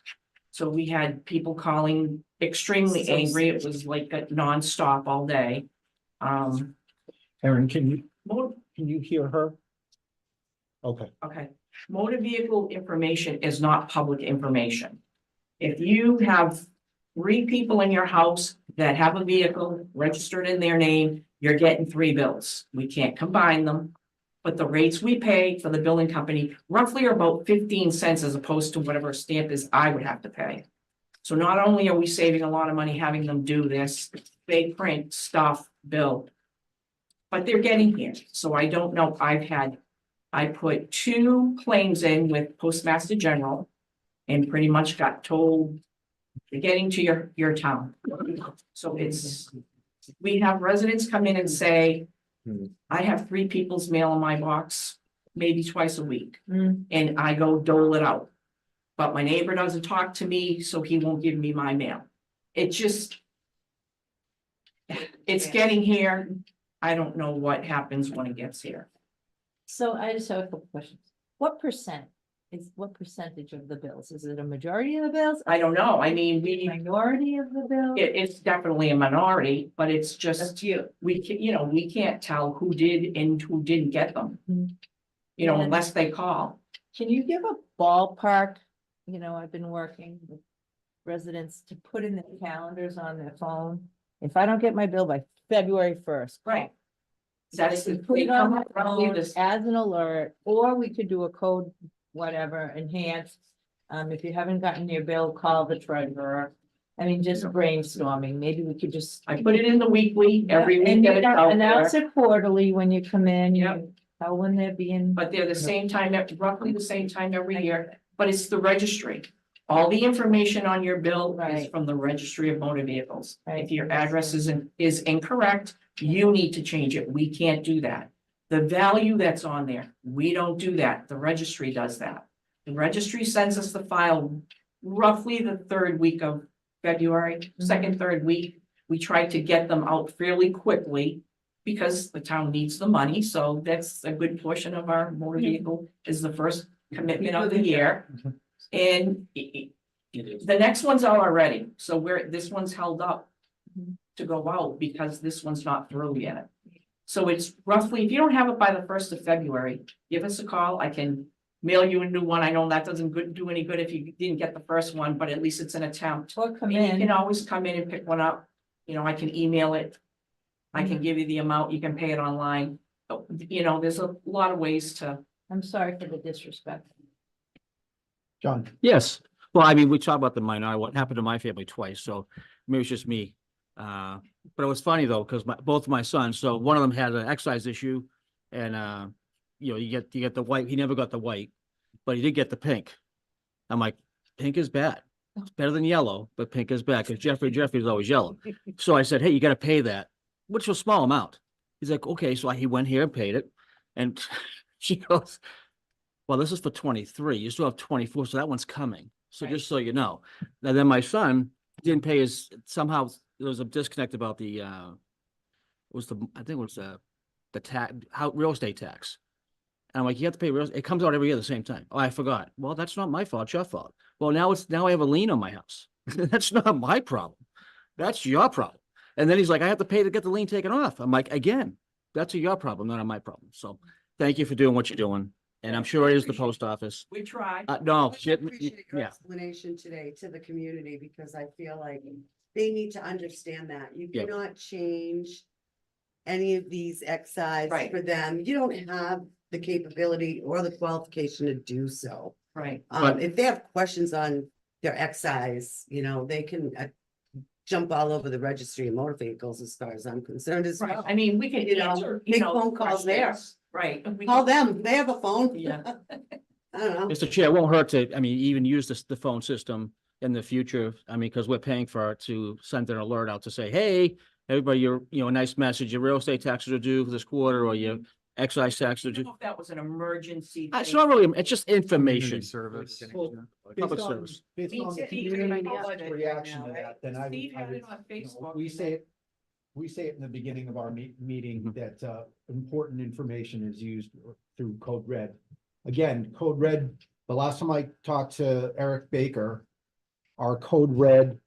So we had people calling extremely angry. It was like a nonstop all day.
Erin, can you hear her? Okay.
Okay, motor vehicle information is not public information. If you have 3 people in your house that have a vehicle registered in their name, you're getting 3 bills. We can't combine them. But the rates we pay for the billing company roughly are about 15 cents as opposed to whatever stamp is I would have to pay. So not only are we saving a lot of money having them do this, they print stuff, bill. But they're getting here. So I don't know, I put 2 claims in with Postmaster General and pretty much got told you're getting to your town. So we have residents come in and say, I have 3 people's mail in my box, maybe twice a week, and I go dole it out. But my neighbor doesn't talk to me, so he won't give me my mail. It's getting here. I don't know what happens when it gets here.
So I just have a couple questions. What percentage of the bills? Is it a majority of the bills?
I don't know. I mean,
Minority of the bills?
it's definitely a minority, but it's just, we can't tell who did and who didn't get them. Unless they call.
Can you give a ballpark? I've been working with residents to put in their calendars on their phone. If I don't get my bill by February 1st.
Right.
So
That's
they
the
can put it on their
roughly
phone
this.
as an alert, or we could do a code, whatever, enhanced. If you haven't gotten your bill, call the treasurer. I mean, just brainstorming. Maybe we could just.
I put it in the weekly, every week.
And you
get it out
announce
there.
it quarterly when you come in.
Yep.
You tell when they're being.
But they're the same time, roughly the same time every year, but it's the registry. All the information on your bill is
Right.
from the Registry of Motor Vehicles.
Right.
If your address is incorrect, you need to change it. We can't do that. The value that's on there, we don't do that. The registry does that. The registry sends us the file roughly the 3rd week of February, second, 3rd week. We try to get them out fairly quickly because the town needs the money. So that's a good portion of our motor vehicle is the first commitment of the year. And the next one's out already. So this one's held up to go out because this one's not through yet. So it's roughly, if you don't have it by the 1st of February, give us a call. I can mail you a new one. I know that doesn't do any good if you didn't get the first one, but at least it's an attempt.
Or come
And you
in.
can always come in and pick one up. I can email it. I can give you the amount. You can pay it online. There's a lot of ways to.
I'm sorry for the disrespect.
John.
Yes. Well, I mean, we talk about the minority, what happened to my family twice, so maybe it's just me. But it was funny though, because both of my sons, so one of them had an excise issue and you know, you get the white, he never got the white, but he did get the pink. I'm like, pink is bad. It's better than yellow, but pink is bad, because Jeffrey's always yellow. So I said, hey, you gotta pay that, which was a small amount. He's like, okay, so he went here and paid it, and she goes, well, this is for 23, you still have 24, so that one's coming. So just so you know. And then my son didn't pay his, somehow there was a disconnect about the, I think it was the tax, real estate tax. And I'm like, you have to pay it comes out every year at the same time. Oh, I forgot. Well, that's not my fault, it's your fault. Well, now I have a lien on my house. That's not my problem. That's your problem. And then he's like, I have to pay to get the lien taken off. I'm like, again, that's your problem, not my problem. So thank you for doing what you're doing. And I'm sure it is the post office.
We tried.
I
No,
appreciate your
yeah,
explanation today to the community, because I feel like they need to understand that. You
Yeah.
cannot change any of these excise
Right.
for them. You don't have the capability or the qualification to do so.
Right.
If they have questions on their excise, you know, they can jump all over the registry of motor vehicles as far as I'm concerned as
Right.
well.
I mean, we can
You know,
answer,
make phone calls there.
questions. Right. We
Call
can-
them, they have a phone.
Yeah.
I don't know.
Mr. Chair, it won't hurt to, I mean, even use the phone system in the future. I mean, because we're paying for it, to send an alert out to say, hey, everybody, a nice message, your real estate taxes are due for this quarter, or your excise taxes are
I don't
due.
know if that was an emergency.
It's
thing.
not really, it's just
Community
information.
service.
Public service.
Based
Me
on the
too.
community
Yeah.
reaction to that, then I
Steve
would,
had it on Facebook.
we say it in the beginning of our meeting
Mhm.
that important information is used through Code Red. Again, Code Red, the last time I talked to Eric Baker, our Code Red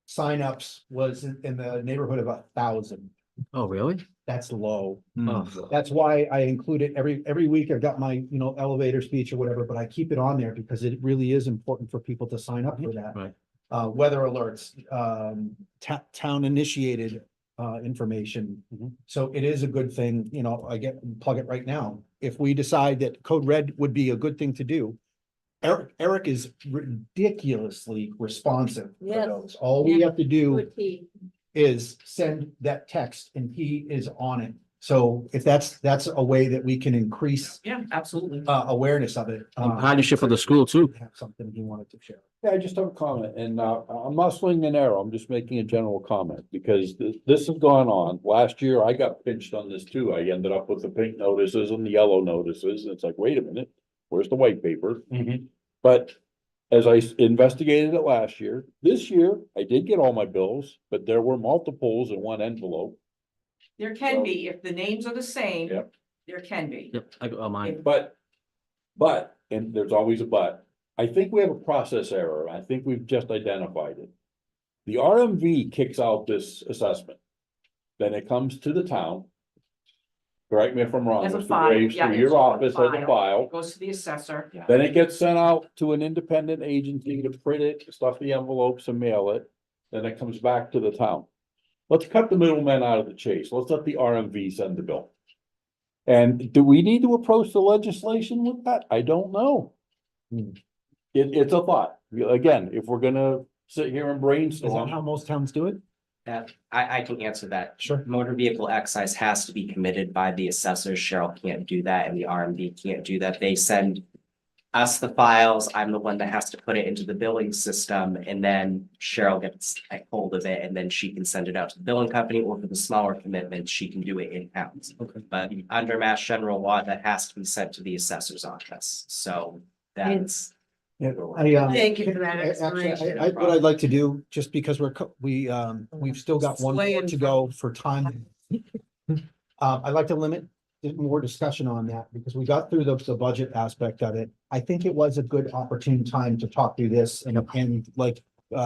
signups was in the neighborhood of 1,000.
Oh, really?
That's low.
Oh.
That's why I include it every week. I've got my, elevator speech or whatever, but I keep it on there because it really is important for people to sign up for that.
Right.
Weather alerts, town initiated, information.
Mhm.
So it is a good thing, plug it right now. If we decide that Code Red would be a good thing to do. Eric is ridiculously responsive for
Yes.
those. All we have to do
Good tea.
is send that text and he is on it. So if that's a way that we can increase
Yeah, absolutely.
awareness of it.
In partnership with the school too.
Have something he wanted to share.
Yeah, I just have a comment, and I'm not swinging an arrow, I'm just making a general comment, because this has gone on. Last year, I got pinched on this too. I ended up with the pink notices and the yellow notices, and it's like, wait a minute, where's the white paper? But as I investigated it last year, this year, I did get all my bills, but there were multiples in one envelope.
There can be, if the names are the same.
Yep.
There can be.
Yep, I got mine.
But, and there's always a but, I think we have a process error. I think we've just identified it. The RMV kicks out this assessment. Then it comes to the town. Correct me if I'm wrong,
As a
Mr.
file,
Graves,
yeah,
to
it's
your
on
office as a file.
Goes to the assessor.
Then it gets sent out to an independent agency to print it, stuff the envelopes and mail it. Then it comes back to the town. Let's cut the middlemen out of the chase. Let's let the RMV send the bill. And do we need to approach the legislation with that? I don't know. It's a thought. Again, if we're gonna sit here and
Is that
brainstorm,
how most towns do it?
I can answer that.
Sure.
Motor vehicle excise has to be committed by the assessor. Cheryl can't do that and the RMV can't do that. They send us the files. I'm the one that has to put it into the billing system, and then Cheryl gets a hold of it, and then she can send it out to the billing company, or for the smaller commitments, she can do it in-house.
Okay.
But under Mass General Law, that has to be sent to the assessor's office. So that's.
Yeah,
Thank you for that
Actually,
explanation.
what I'd like to do, just because we've still got one more to go for time. I'd like to limit more discussion on that because we got through the budget aspect of it. I think it was a good opportune time to talk through this and like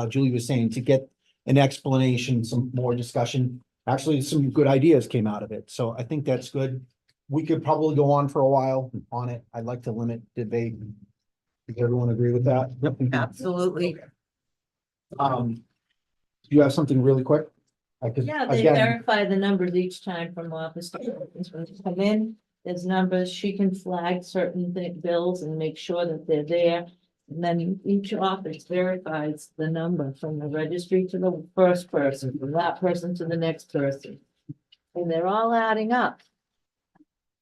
Julie was saying, to get an explanation, some more discussion. Actually, some good ideas came out of it. So I think that's good. We could probably go on for a while on it. I'd like to limit debate. Does everyone agree with that? Yep.
Absolutely.
Do you have something really quick?
Yeah, they
Again,
verify the numbers each time from office to office. When they come in, there's numbers, she can flag certain bills and make sure that they're there. And then each office verifies the number from the registry to the first person, from that person to the next person. And they're all adding up.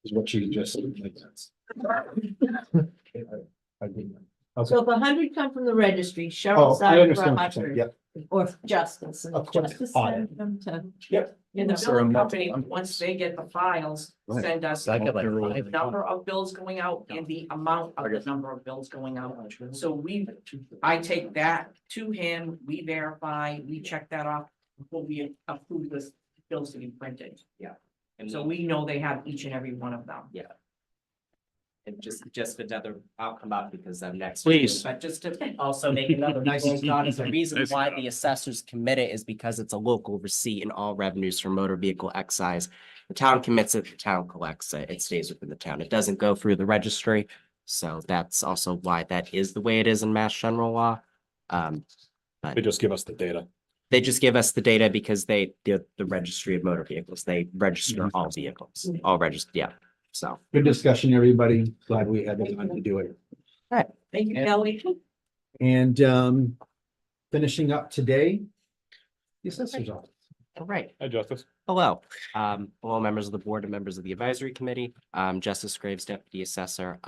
Is what you just.
So if 100 come from the registry,
Oh,
Cheryl
I
signed for
understand what you're saying.
100,
Yep.
or Justice, and
Of course,
Justice
audit.
sent them to.
Yep.
You know,
billing company,
once they get the files,
Right.
send us
I get like
the
five.
number of bills going out and the amount of the number of bills going out. So I take that to him, we verify, we check that off before we approve this bills to be printed.
Yeah. And
So we know they have each and every one of them.
Yeah. And just another, I'll come up because I'm next.
Please.
But just to also make another point, Don, is the reason
Nice
why
job.
the assessors commit it is because it's a local receipt and all revenues from motor vehicle excise. The town commits it, the town collects it, it stays within the town. It doesn't go through the registry. So that's also why that is the way it is in Mass General Law.
They just give us the data.
They just give us the data because the registry of motor vehicles, they register all vehicles, all registered, yeah, so.
Good discussion, everybody. Glad we had the time to do it.
Thank you, Kelly.
And finishing up today, the assessor's office.
All right.
Hi, Justice.
Hello, hello, members of the board and members of the advisory committee, Justice Graves, Deputy Assessor.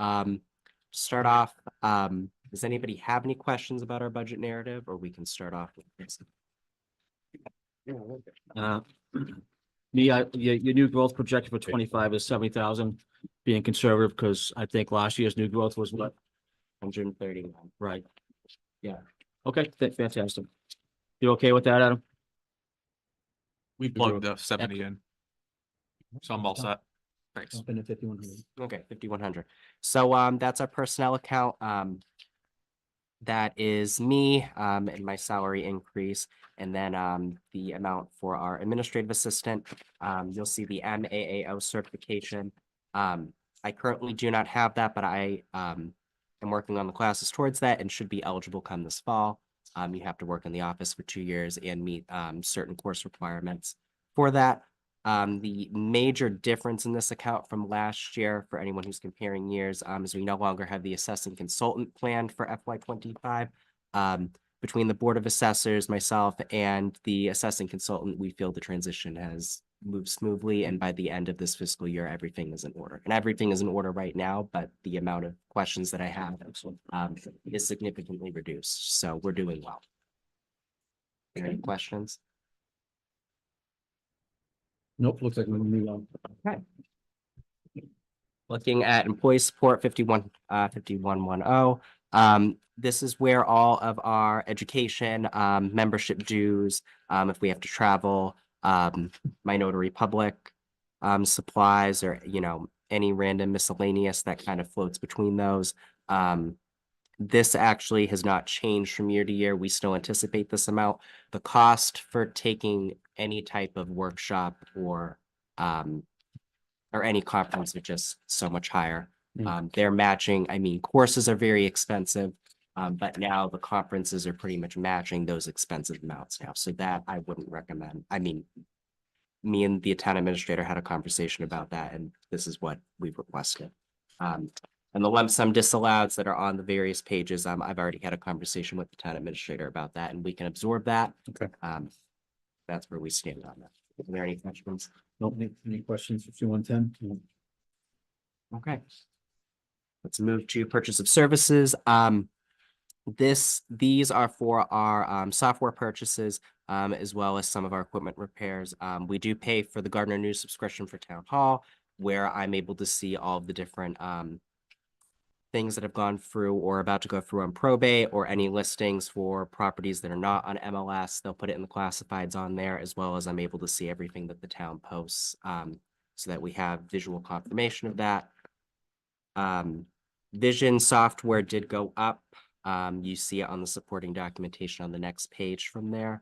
Start off, does anybody have any questions about our budget narrative, or we can start off with this?
Your new growth projected for 25 is 70,000, being conservative, because I think last year's new growth was what?
139.
Right. Yeah. Okay, fantastic. You okay with that, Adam?
We plugged the 70 in. So I'm all set. Thanks.
Up in at 5,100.
Okay, 5,100. So that's our personnel account. That is me and my salary increase. And then the amount for our administrative assistant. You'll see the MAAO certification. I currently do not have that, but I am working on the classes towards that and should be eligible come this fall. You have to work in the office for 2 years and meet certain course requirements for that. The major difference in this account from last year, for anyone who's comparing years, is we no longer have the assessing consultant planned for FY25. Between the Board of Assessors, myself, and the assessing consultant, we feel the transition has moved smoothly, and by the end of this fiscal year, everything is in order. And everything is in order right now, but the amount of questions that I have is significantly reduced, so we're doing well. Any questions?
Nope, looks like we're gonna move on.
Okay. Looking at employee support 5110. This is where all of our education, membership dues, if we have to travel, my notary public, supplies, or, any random miscellaneous that kind of floats between those. This actually has not changed from year to year. We still anticipate this amount. The cost for taking any type of workshop or any conference are just so much higher. They're matching, courses are very expensive, but now the conferences are pretty much matching those expensive amounts now. So that I wouldn't recommend. Me and the town administrator had a conversation about that, and this is what we've requested. And the lump sum disalloweds that are on the various pages, I've already had a conversation with the town administrator about that, and we can absorb that.
Okay.
That's where we stand on that. Are there any questions?
Nope, any questions for 2110?
Okay. Let's move to purchase of services. These are for our software purchases, as well as some of our equipment repairs. We do pay for the Gardner News subscription for Town Hall, where I'm able to see all of the different things that have gone through or about to go through on probate, or any listings for properties that are not on MLS. They'll put it in the classifieds on there, as well as I'm able to see everything that the town posts, so that we have visual confirmation of that. Vision software did go up. You see it on the supporting documentation on the next page from there.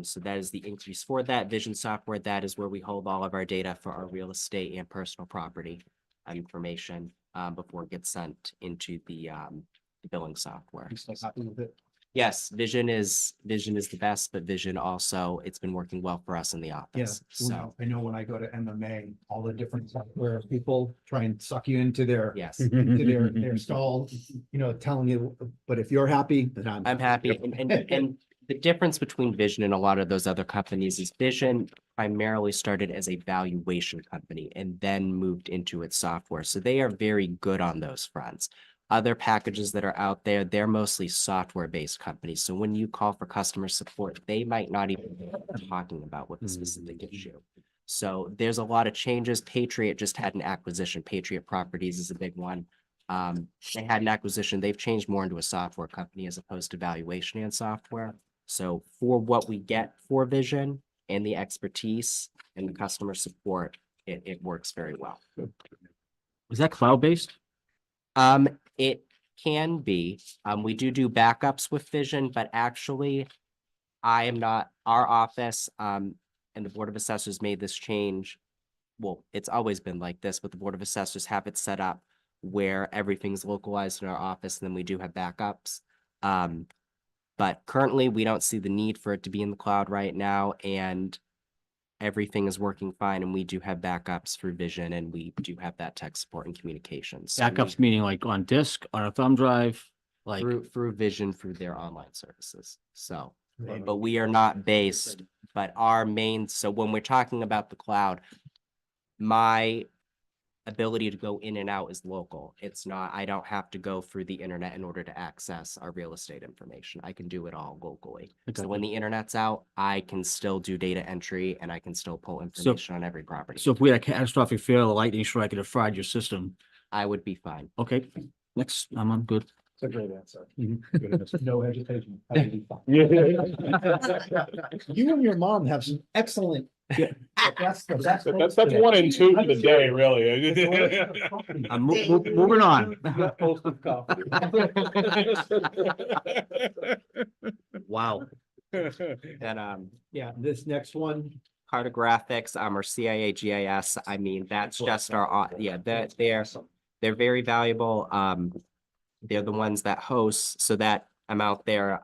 So that is the increase for that Vision software. That is where we hold all of our data for our real estate and personal property information before it gets sent into the billing software.
You still happy with it?
Yes, Vision is the best, but Vision also, it's been working well for us in the
Yeah,
office. So
I know when I go to MMA, all the different software people try and suck you into their,
yes,
into their stall, telling you, but if you're happy, then
I'm happy. And the difference between Vision and a lot of those other companies is Vision primarily started as a valuation company and then moved into its software. So they are very good on those fronts. Other packages that are out there, they're mostly software-based companies. So when you call for customer support, they might not even be talking about what the specific issue. So there's a lot of changes. Patriot just had an acquisition. Patriot Properties is a big one. They had an acquisition. They've changed more into a software company as opposed to valuation and software. So for what we get for Vision and the expertise and the customer support, it works very well.
Is that cloud-based?
It can be. We do backups with Vision, but actually I am not, our office, and the Board of Assessors made this change. Well, it's always been like this, but the Board of Assessors have it set up where everything's localized in our office, and then we do have backups. But currently we don't see the need for it to be in the cloud right now, and everything is working fine, and we do have backups for Vision, and we do have that tech support and communications. So
Backups meaning like on disk, on a thumb drive, like,
through Vision, through their online services. So, but we are not based, but our main, so when we're talking about the cloud, my ability to go in and out is local. It's not, I don't have to go through the internet in order to access our real estate information. I can do it all locally. So when the internet's out, I can still do data entry and I can still pull information on every property.
so if we had a catastrophic failure, a lightning strike, and it fried your system.
I would be fine.
Okay, next, I'm good.
It's a great answer.
Mhm.
No hesitation. You and your mom have some excellent.
Yeah.
That's the best.
That's 1 and 2 for the day, really.
I'm moving on.
Wow. And,
Yeah, this next one.
cartographics, or CIA GIS, I mean, that's just our, yeah, they're very valuable. They're the ones that host, so that amount there,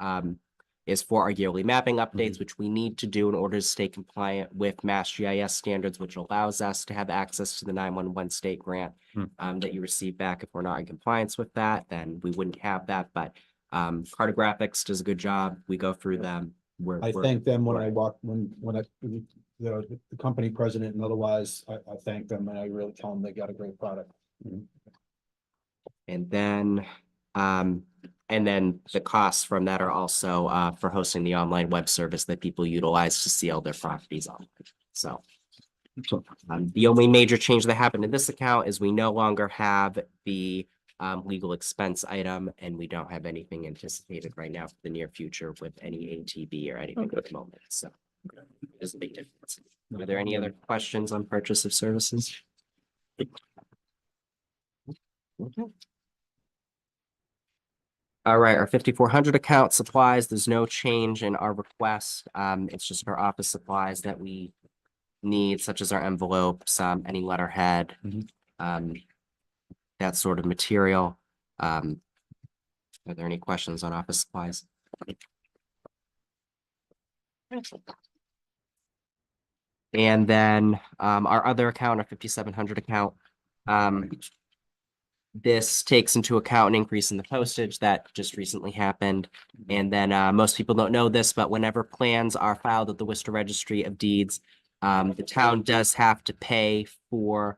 is for our yearly mapping updates, which we need to do in order to stay compliant with Mass GIS standards, which allows us to have access to the 911 state grant, that you receive back. If we're not in compliance with that, then we wouldn't have that, but, cartographics does a good job. We go through them.
I thank them when I walk, when I, the company president and otherwise, I thank them and I really tell them they got a great product.
And then the costs from that are also for hosting the online web service that people utilize to see all their properties online. So the only major change that happened in this account is we no longer have the legal expense item, and we don't have anything anticipated right now for the near future with any ATB or anything at the moment. So there's a big difference. Are there any other questions on purchase of services? Okay. All right, our 5400 account supplies, there's no change in our request. It's just our office supplies that we need, such as our envelopes, any letterhead, that sort of material. Are there any questions on office supplies? And then our other account, our 5700 account, this takes into account an increase in the postage that just recently happened. And then most people don't know this, but whenever plans are filed at the Worcester Registry of Deeds, the town does have to pay for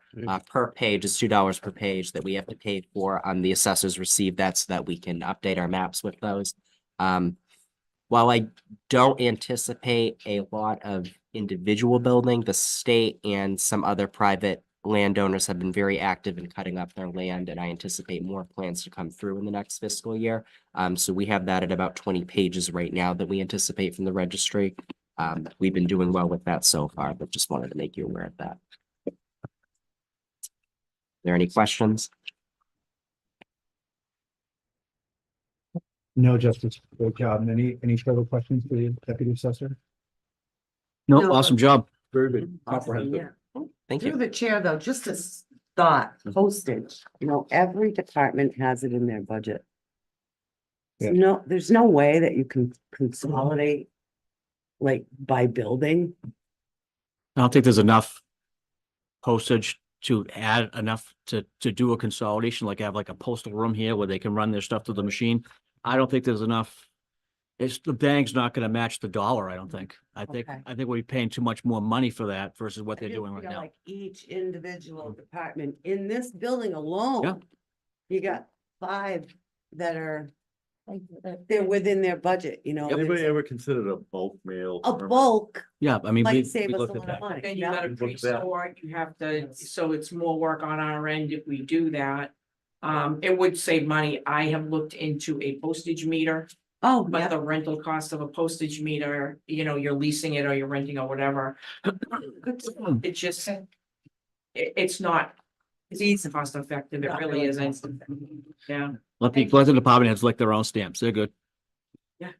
per page, it's $2 per page that we have to pay for. The assessors receive that so that we can update our maps with those. While I don't anticipate a lot of individual building, the state and some other private landowners have been very active in cutting up their land, and I anticipate more plans to come through in the next fiscal year. So we have that at about 20 pages right now that we anticipate from the registry. We've been doing well with that so far, but just wanted to make you aware of that. Are there any questions?
No, Justice, great job. Any further questions for the deputy assessor?
No, awesome job.
Very good.
Yeah.
Thank
Through
you.
the chair, though, just a thought, postage, every department has it in their budget.
Yeah.
No, there's no way that you can consolidate like by building.
I don't think there's enough postage to add enough to do a consolidation, like have like a postal room here where they can run their stuff through the machine. I don't think there's enough It's, the bank's not gonna match the dollar, I don't think.
Okay.
I think we're paying too much more money for that versus what
I
they're
do
doing right
feel
now.
Like each individual department in this building alone. You got 5 that are, they're within their budget, you know.
Anybody
it's
ever considered a bulk mail?
A
permit?
bulk
Yeah, I mean, we
might save us a
looked at
lot of
that.
money.
Then you
Yeah.
gotta
What's that?
pre-store it, you have to, so it's more work on our end if we do that. It would save money. I have looked into a postage meter,
Oh,
but
yeah.
the rental cost of a postage meter, you know, you're leasing it or you're renting or whatever. It's just, it's not, it's easy cost effective. It
Not
really
really
isn't.
cost effective.
Yeah.
Let the department heads lick their own stamps. They're good.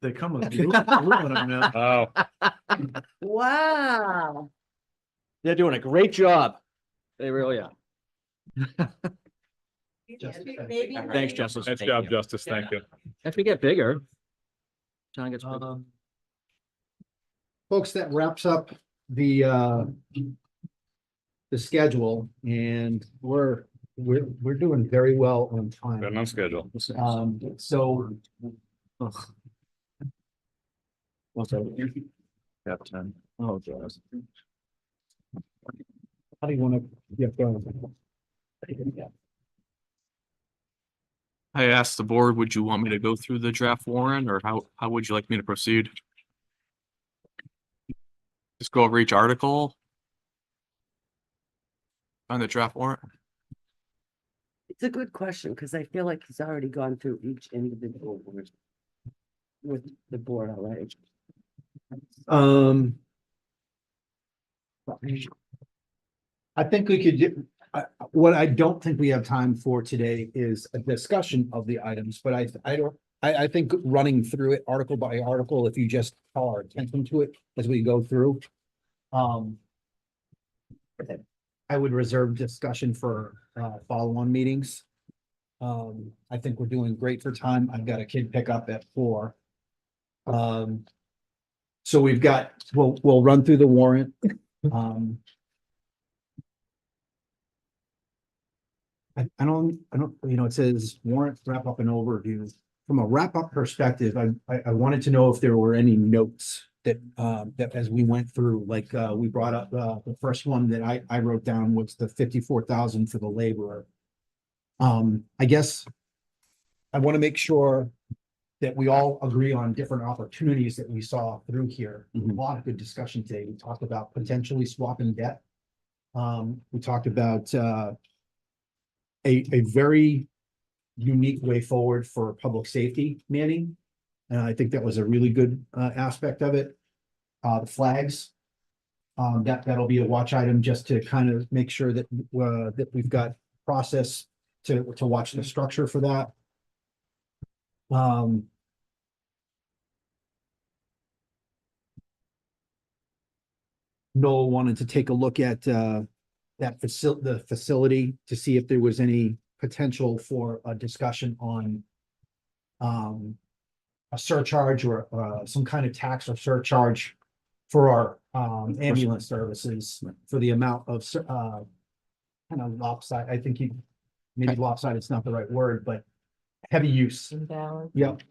They come with glue on them.
Oh,
Wow.
They're doing a great job. They really are.
Maybe.
Thanks, Justice.
nice job, Justice. Thank you.
As we get bigger. Town gets bigger.
Folks, that wraps up the schedule, and we're doing very well on
Been
time.
on schedule.
So
Ugh.
Got 10.
Oh, God.
how do you want to get going?
I asked the board, would you want me to go through the draft warrant or how would you like me to proceed? Just go over each article on the draft warrant?
It's a good question, because I feel like he's already gone through each individual one with the board already.
I think we could get, what I don't think we have time for today is a discussion of the items, but I think running through it article by article, if you just call our attention to it as we go through. I would reserve discussion for follow-on meetings. I think we're doing great for time. I've got a kid pickup at 4. So we've got, we'll run through the warrant. I don't, you know, it says warrant wrap up and overview. From a wrap up perspective, I wanted to know if there were any notes that as we went through, like, we brought up, the first one that I wrote down was the 54,000 for the laborer. I guess I want to make sure that we all agree on different opportunities that we saw through here. A lot of good discussion today. We talked about potentially swapping debt. We talked about, a very unique way forward for public safety manning. And I think that was a really good aspect of it. The flags. That'll be a watch item just to kind of make sure that that we've got process to watch the structure for that. Noel wanted to take a look at the facility to see if there was any potential for a discussion on a surcharge or some kind of tax or surcharge for our ambulance services for the amount of kind of lopsided, I think maybe lopsided is not the right word, but heavy use.
Imbalance.
Yep.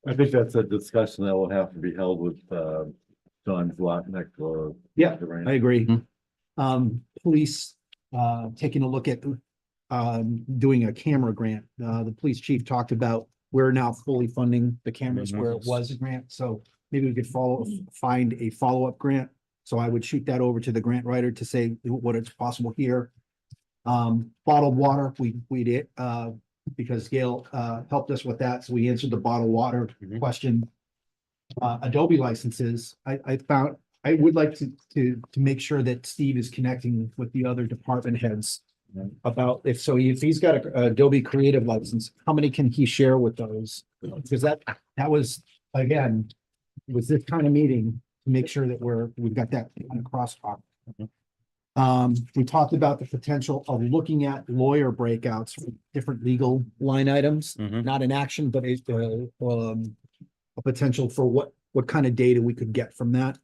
I think that's a discussion that will have to be held with John Zlotnick or.
Yeah,
Durant.
I agree. Police, taking a look at, doing a camera grant. The police chief talked about we're now fully funding the cameras where it was a grant, so maybe we could find a follow-up grant. So I would shoot that over to the grant writer to say what is possible here. Bottled water, we did, because Gail, helped us with that, so we answered the bottled water question. Adobe licenses, I would like to make sure that Steve is connecting with the other department heads about if he's got a Adobe Creative license, how many can he share with those? Because that was, again, was this kind of meeting to make sure that we've got that kind of crosstalk. We talked about the potential of looking at lawyer breakouts for different legal line items, not an action, but a potential for what kind of data we could get from that.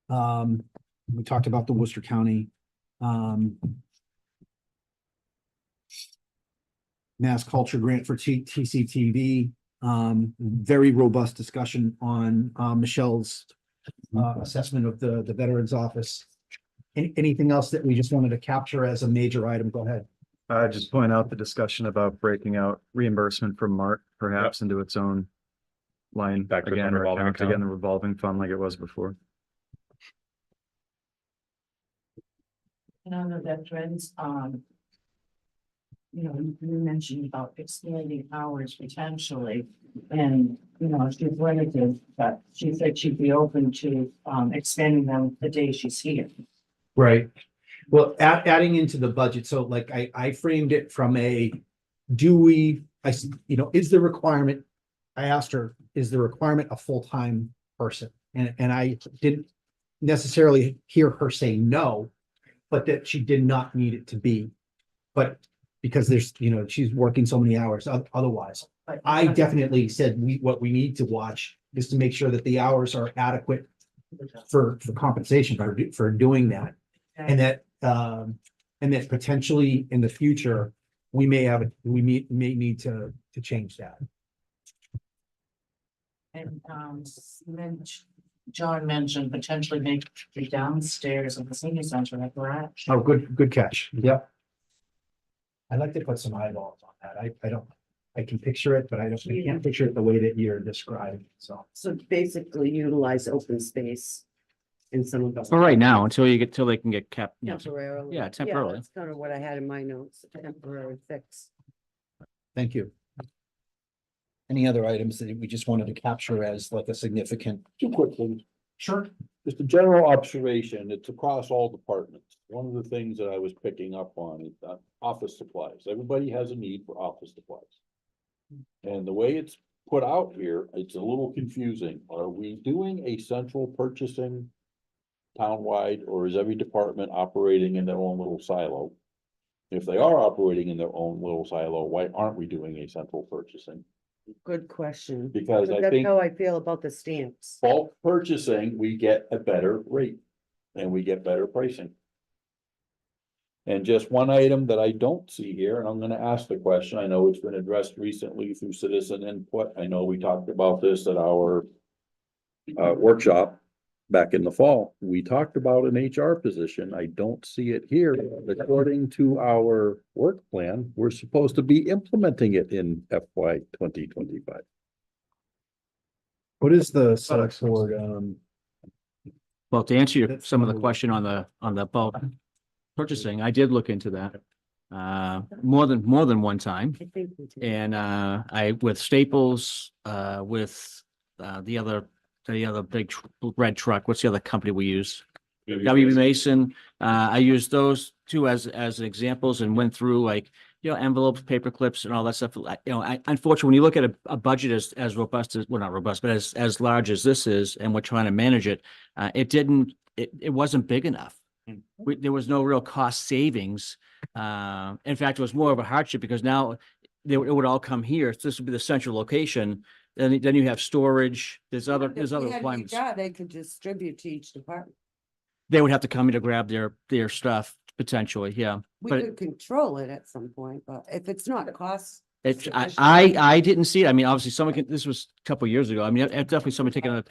We talked about the Worcester County Mass Culture Grant for TCTV. Very robust discussion on, Michelle's assessment of the Veterans Office. Anything else that we just wanted to capture as a major item? Go ahead.
Just point out the discussion about breaking out reimbursement from Mart perhaps into its own line
Back to the
again, or
revolving
account
account.
again, the revolving fund like it was before.
And on the veterans, you know, you mentioned about expanding hours potentially. And, you know, she's limited, but she said she'd be open to, expanding them the day she's here.
Right. Well, adding into the budget, so like I framed it from a, is the requirement, I asked her, is the requirement a full-time person? And I didn't necessarily hear her say no, but that she did not need it to be. But because there's, she's working so many hours otherwise. I definitely said what we need to watch is to make sure that the hours are adequate for compensation for doing that. And that potentially in the future, we may need to change that.
And, then John mentioned potentially make the downstairs of the senior center a garage.
Oh, good catch. Yep. I'd like to put some eyeballs on that. I can picture it, but I can't picture it the way that you're describing, so.
So basically utilize open space in some of those.
For right now, until they can get kept,
Temporarily.
Yeah, temporarily.
That's kind of what I had in my notes, a temporary fix.
Thank you. Any other items that we just wanted to capture as like a significant?
Two quick things.
Sure.
Just a general observation, it's across all departments. One of the things that I was picking up on is office supplies. Everybody has a need for office supplies. And the way it's put out here, it's a little confusing. Are we doing a central purchasing townwide, or is every department operating in their own little silo? If they are operating in their own little silo, why aren't we doing a central purchasing?
Good question.
Because I
That's
think
how I feel about the stamps.
bulk purchasing, we get a better rate and we get better pricing. And just one item that I don't see here, and I'm gonna ask the question, I know it's been addressed recently through citizen input. I know we talked about this at our workshop back in the fall. We talked about an HR position. I don't see it here. According to our work plan, we're supposed to be implementing it in FY 2025.
What is the select board,
Well, to answer
That's
some of the
probably-
question on the bulk purchasing, I did look into that. More than one time.
I think we did.
And with Staples, with the other big red truck, what's the other company we use? WB Mason. I used those two as examples and went through like, envelopes, paper clips and all that stuff. Unfortunately, when you look at a budget as robust as, well, not robust, but as large as this is, and we're trying to manage it, it wasn't big enough. There was no real cost savings. In fact, it was more of a hardship because now it would all come here. So this would be the central location. Then you have storage. There's other requirements.
Yeah, they could distribute to each department.
They would have to come in to grab their stuff potentially. Yeah.
We
But
could control it at some point, but if it's not cost.
I didn't see it. I mean, obviously this was a couple of years ago. I mean, definitely somebody taking a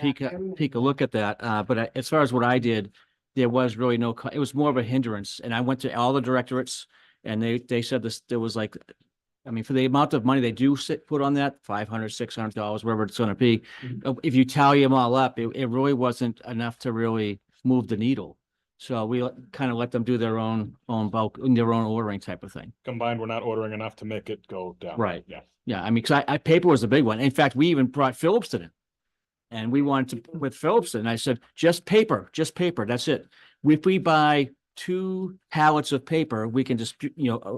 peek a look at that. But as far as what I did, there was really it was more of a hindrance. And I went to all the directorates and they said there was like, I mean, for the amount of money they do put on that, $500, $600, wherever it's going to be. If you tally them all up, it really wasn't enough to really move the needle. So we kind of let them do their own bulk, their own ordering type of thing.
Combined, we're not ordering enough to make it go down.
Right.
Yeah.
Yeah. I mean, because paper was the big one. In fact, we even brought Phillipston in. And we wanted to, with Phillipston, I said, just paper, that's it. If we buy 2 pallets of paper, we can just,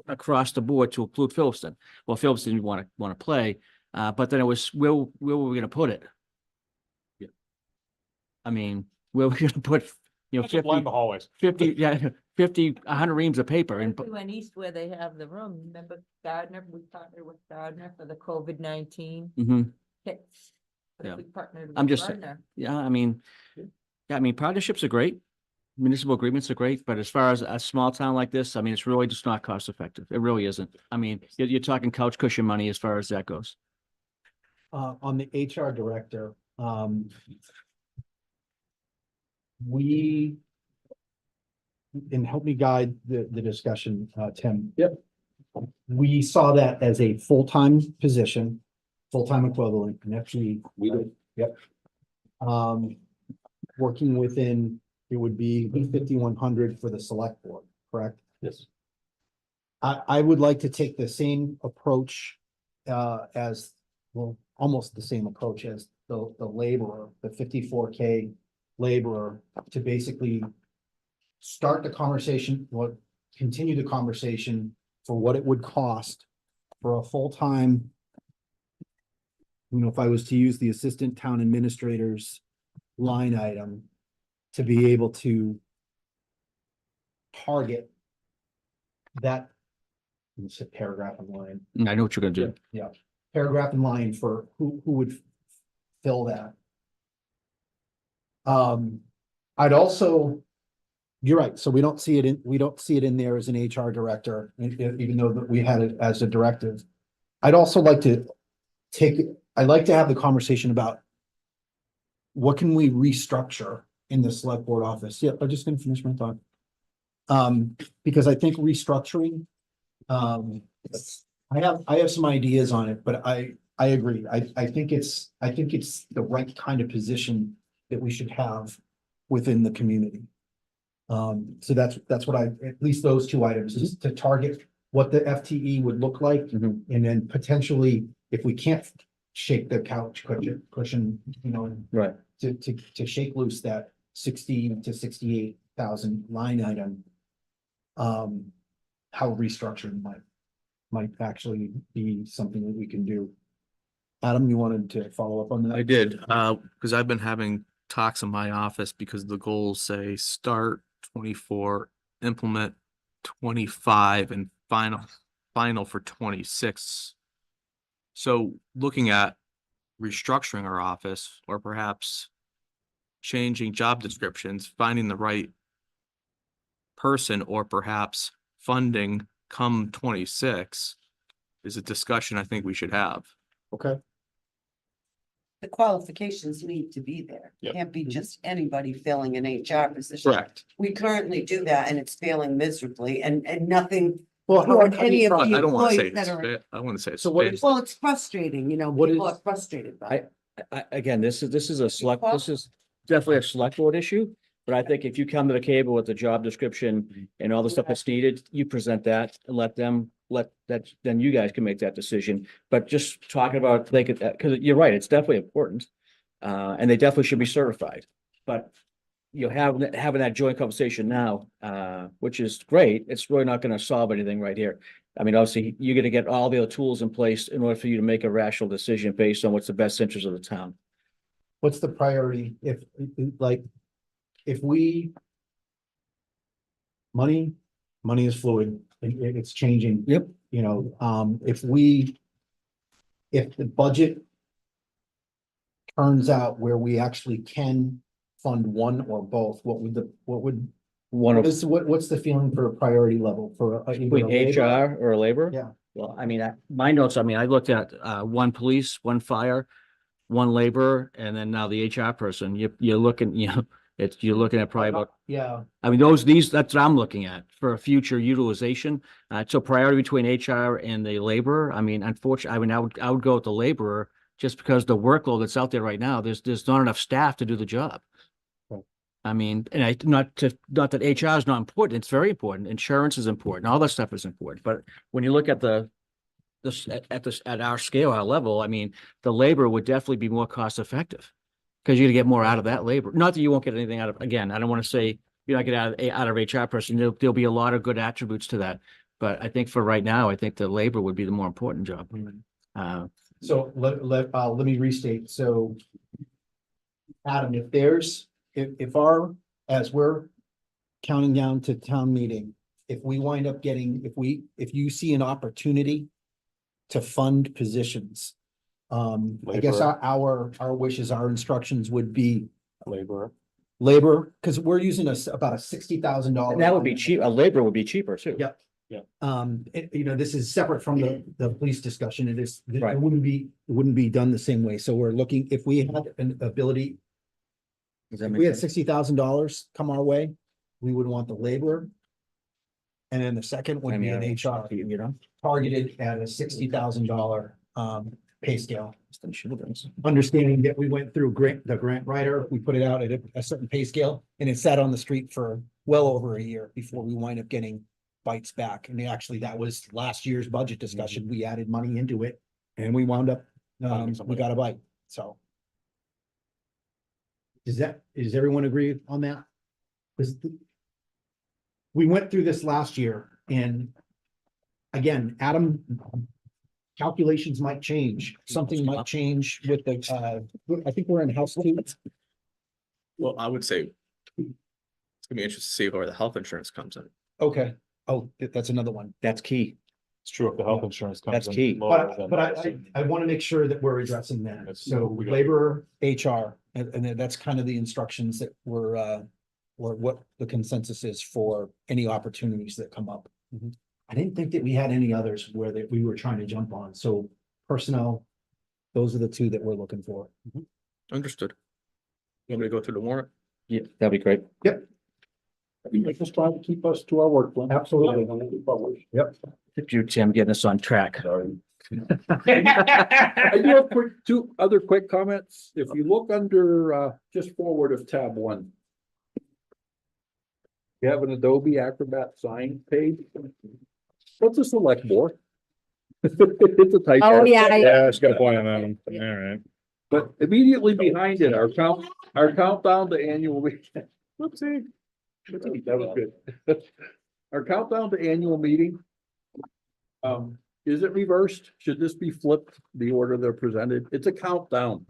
across the board to include Phillipston. Well, Phillipston didn't want to play, but then it was, where were we going to put it? Yeah. I mean, where were we going to put,
Just line the hallways.
100 reams of paper and
We went east where they have the room. Remember Gardner? We partnered with Gardner for the COVID-19
Mhm.
kits.
Yeah.
We partnered
I'm
with
just,
Gardner.
I mean, partnerships are great. Municipal agreements are great, but as far as a small town like this, I mean, it's really just not cost effective. It really isn't. I mean, you're talking couch cushion money as far as that goes.
on the HR director, we, and help me guide the discussion, Tim.
Yep.
We saw that as a full-time position, full-time equivalent, an FTE.
We do.
Yep. Working within, it would be 5,100 for the select board, correct?
Yes.
I would like to take the same approach, as, well, almost the same approach as the laborer, the 54K laborer, to basically start the conversation, what, continue the conversation for what it would cost for a full-time, if I was to use the assistant town administrator's line item, to be able to target that, it's a paragraph and line.
I know what you're gonna do.
Yeah, paragraph and line for who would fill that. I'd also, you're right, so we don't see it in there as an HR director, even though that we had it as a directive. I'd also like to I'd like to have the conversation about what can we restructure in the select board office? Yeah, I'm just gonna finish my thought. Because I think restructuring, I have some ideas on it, but I agree. I think it's the right kind of position that we should have within the community. So that's what at least those two items is to target what the FTE would look like.
Mhm.
And then potentially, if we can't shake the couch cushion,
Right.
to shake loose that 60 to 68,000 line item. How restructuring might actually be something that we can do. Adam, you wanted to follow up on that?
I did, because I've been having talks in my office because the goals say start 24, implement 25, and final for 26. So looking at restructuring our office, or perhaps changing job descriptions, finding the right person, or perhaps funding come 26 is a discussion I think we should have.
Okay.
The qualifications need to be there.
Yep.
Can't be just anybody filling an HR position.
Correct.
We currently do that and it's failing miserably and nothing.
Well,
toward any of
I
the
don't want to say
employees that
it's, I want to say it's.
So what
fair.
is-
Well, it's frustrating,
What
people
is-
are frustrated by it.
Again, this is this is definitely a select board issue. But I think if you come to the table with the job description and all the stuff that's needed, you present that and then you guys can make that decision. But just talking about, because you're right, it's definitely important. And they definitely should be certified. But having that joint conversation now, which is great, it's really not going to solve anything right here. I mean, obviously, you're going to get all the other tools in place in order for you to make a rational decision based on what's the best interest of the town.
What's the priority if we money is fluid, it's changing.
Yep.
If the budget turns out where we actually can fund one or both, what's the feeling for a priority level for either a
Between
labor-
HR or labor?
Yeah.
Well, I mean, my notes, I looked at one police, one fire, one laborer, and then now the HR person. You're looking, you're looking at probably about,
Yeah,
I mean, that's what I'm looking at for future utilization. So priority between HR and the laborer. I mean, unfortunately, I would go with the laborer just because the workload that's out there right now, there's not enough staff to do the job.
Right.
I mean, and not that HR is not important. It's very important. Insurance is important. All that stuff is important. But when you look at at our scale, our level, I mean, the labor would definitely be more cost effective because you're gonna get more out of that labor. Not that you won't get anything out of, again, I don't want to say you're not getting out of HR person. There'll be a lot of good attributes to that. But I think for right now, I think the labor would be the more important job.
so let me restate, so Adam, as we're counting down to town meeting, if we wind up if you see an opportunity to fund positions, I guess our wishes, our instructions would be labor, because we're using about a $60,000.
And that would be cheap. A labor would be cheaper too.
Yep. This is separate from the police discussion. It is, it
Right.
wouldn't be done the same way. So we're looking, if we had an ability,
Does that
if
make
we had
sense?
$60,000 come our way, we would want the labor. And then the second would be an HR
You know?
targeted at a $60,000 pay scale. Understanding that we went through the grant writer, we put it out at a certain pay scale, and it sat on the street for well over a year before we wind up getting bites back. And actually, that was last year's budget discussion. We added money into it and we wound up, we got a bite, so. Does everyone agree on that? Because we went through this last year, and again, Adam, calculations might change, something might change with the, I think we're in house two.
Well, I would say it's gonna be interesting to see where the health insurance comes in.
Okay, oh, that's another one.
That's key.
It's true if the health insurance comes
That's
in
key.
lower
But,
than
but
the-
I want to make sure that we're addressing that.
That's-
So
we got-
labor, HR, and then that's kind of the instructions that were, or what the consensus is for any opportunities that come up.
Mm-hmm.
I didn't think that we had any others where that we were trying to jump on. So personnel, those are the two that we're looking for.
Understood. You want me to go through the warrant?
Yeah, that'd be great.
Just trying to keep us to our work plan.
Absolutely. Yep.
Thank you, Tim, getting us on track.
Sorry. I do have two other quick comments. If you look under, just forward of tab 1. You have an Adobe Acrobat sign page. What's a select board? It's a typo.
Oh, yeah.
Yeah, it's got a point on that one. All right.
But immediately behind it, our countdown to annual. Whoopsie. That was good. Our countdown to annual meeting. Is it reversed? Should this be flipped, the order they're presented? It's a countdown.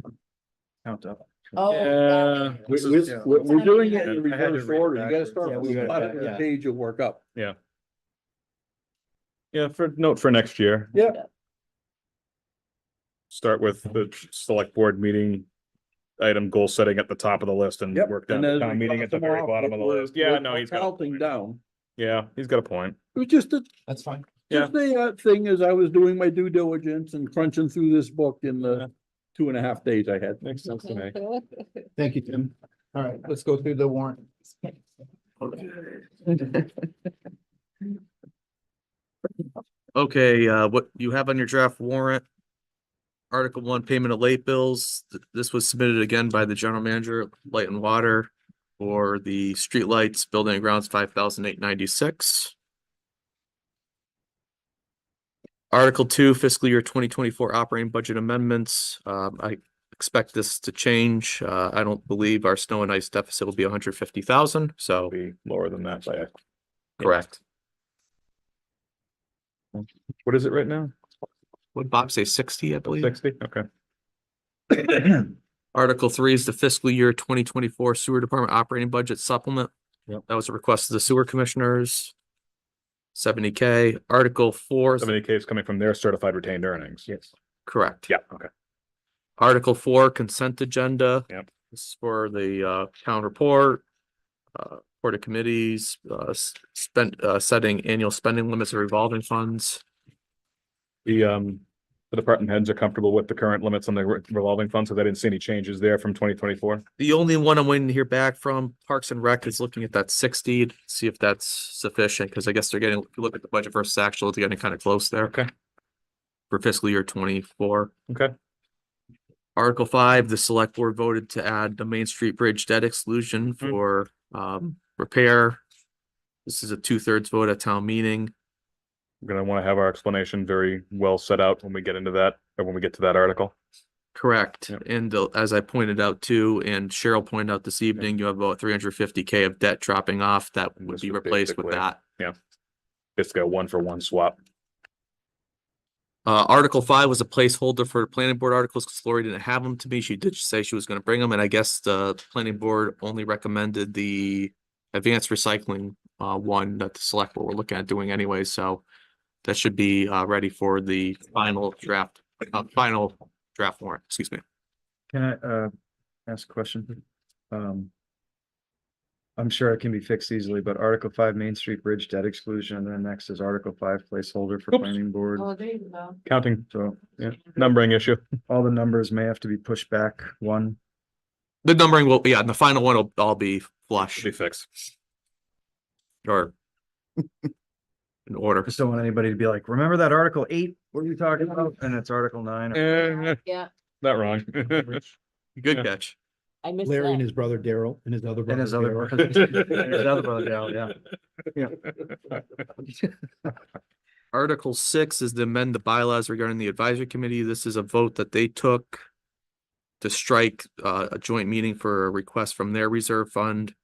Countdown.
Oh,
Yeah.
We're doing it in
I had to
reverse
read
order. You gotta
backwards.
start
Yeah,
with
we
the
got it,
bottom of the
yeah.
page and work up.
Yeah, for note for next year.
Yeah.
Start with the select board meeting item goal setting at the top of the list and
Yep.
work down
And
to
as
town
we
meeting
cross
at the
them
very
off,
bottom of the
we're-
list. Yeah,
we're
no, he's got a
counting
point.
down.
Yeah, he's got a point.
It was just a,
That's fine.
Yeah.
just a thing as I was doing my due diligence and crunching through this book in the 2.5 days I had.
Makes sense to me.
Thank you, Tim. All right, let's go through the warrant.
Okay, what you have on your draft warrant. Article 1, payment of late bills. This was submitted again by the general manager, Light and Water. For the streetlights, building and grounds, $5,896. Article 2, fiscal year 2024 operating budget amendments. I expect this to change. I don't believe our snow and ice deficit will be 150,000, so
Be lower than that by
correct.
what is it right now?
Would Bob say 60, I believe?
60? Okay.
Article 3 is the fiscal year 2024 sewer department operating budget supplement.
Yep.
That was a request of the sewer commissioners. 70K. Article 4,
70K is coming from their certified retained earnings.
Yes.
correct.
Yeah, okay.
Article 4, consent agenda.
Yep.
This is for the town report. Report of committees, setting annual spending limits of revolving funds.
The department heads are comfortable with the current limits on the revolving funds, so I didn't see any changes there from 2024.
The only one I'm waiting to hear back from Parks and Rec is looking at that 60, to see if that's sufficient, because I guess they're getting, if you look at the budget versus actual, it's getting kind of close there.
Okay.
For fiscal year 24.
Okay.
Article 5, the select board voted to add the Main Street Bridge debt exclusion for repair. This is a 2/3 vote at town meeting.
We're gonna want to have our explanation very well set out when we get into that, or when we get to that article.
Correct.
Yep.
And as I pointed out too, and Cheryl pointed out this evening, you have about 350K of debt dropping off that would
This
be
would
replaced with
basically-
that.
It's got a 1-for-1 swap.
Article 5 was a placeholder for planning board articles because Lori didn't have them to me. She did say she was going to bring them, and I guess the planning board only recommended the advanced recycling one that the select board were looking at doing anyway. So that should be ready for the final draft warrant. Excuse me.
Can I ask a question? I'm sure it can be fixed easily, but Article 5 Main Street Bridge debt exclusion, and then next is Article 5 placeholder for
Oops.
planning board.
Oh, there you go.
Counting,
So
yeah, numbering issue.
all the numbers may have to be pushed back one.
The numbering will, yeah, and the final one will all be flush
Should be fixed.
or in order.
Just don't want anybody to be like, remember that Article 8? What are you talking about? And it's Article 9.
Eh,
Yeah,
not wrong.
Good
Yeah.
catch.
I missed
Larry and
that.
his brother Daryl and his other
And
brother.
his other
Daryl.
brother. His other brother, yeah.
Article 6 is to amend the bylaws regarding the advisory committee. This is a vote that they took to strike a joint meeting for a request from their reserve fund.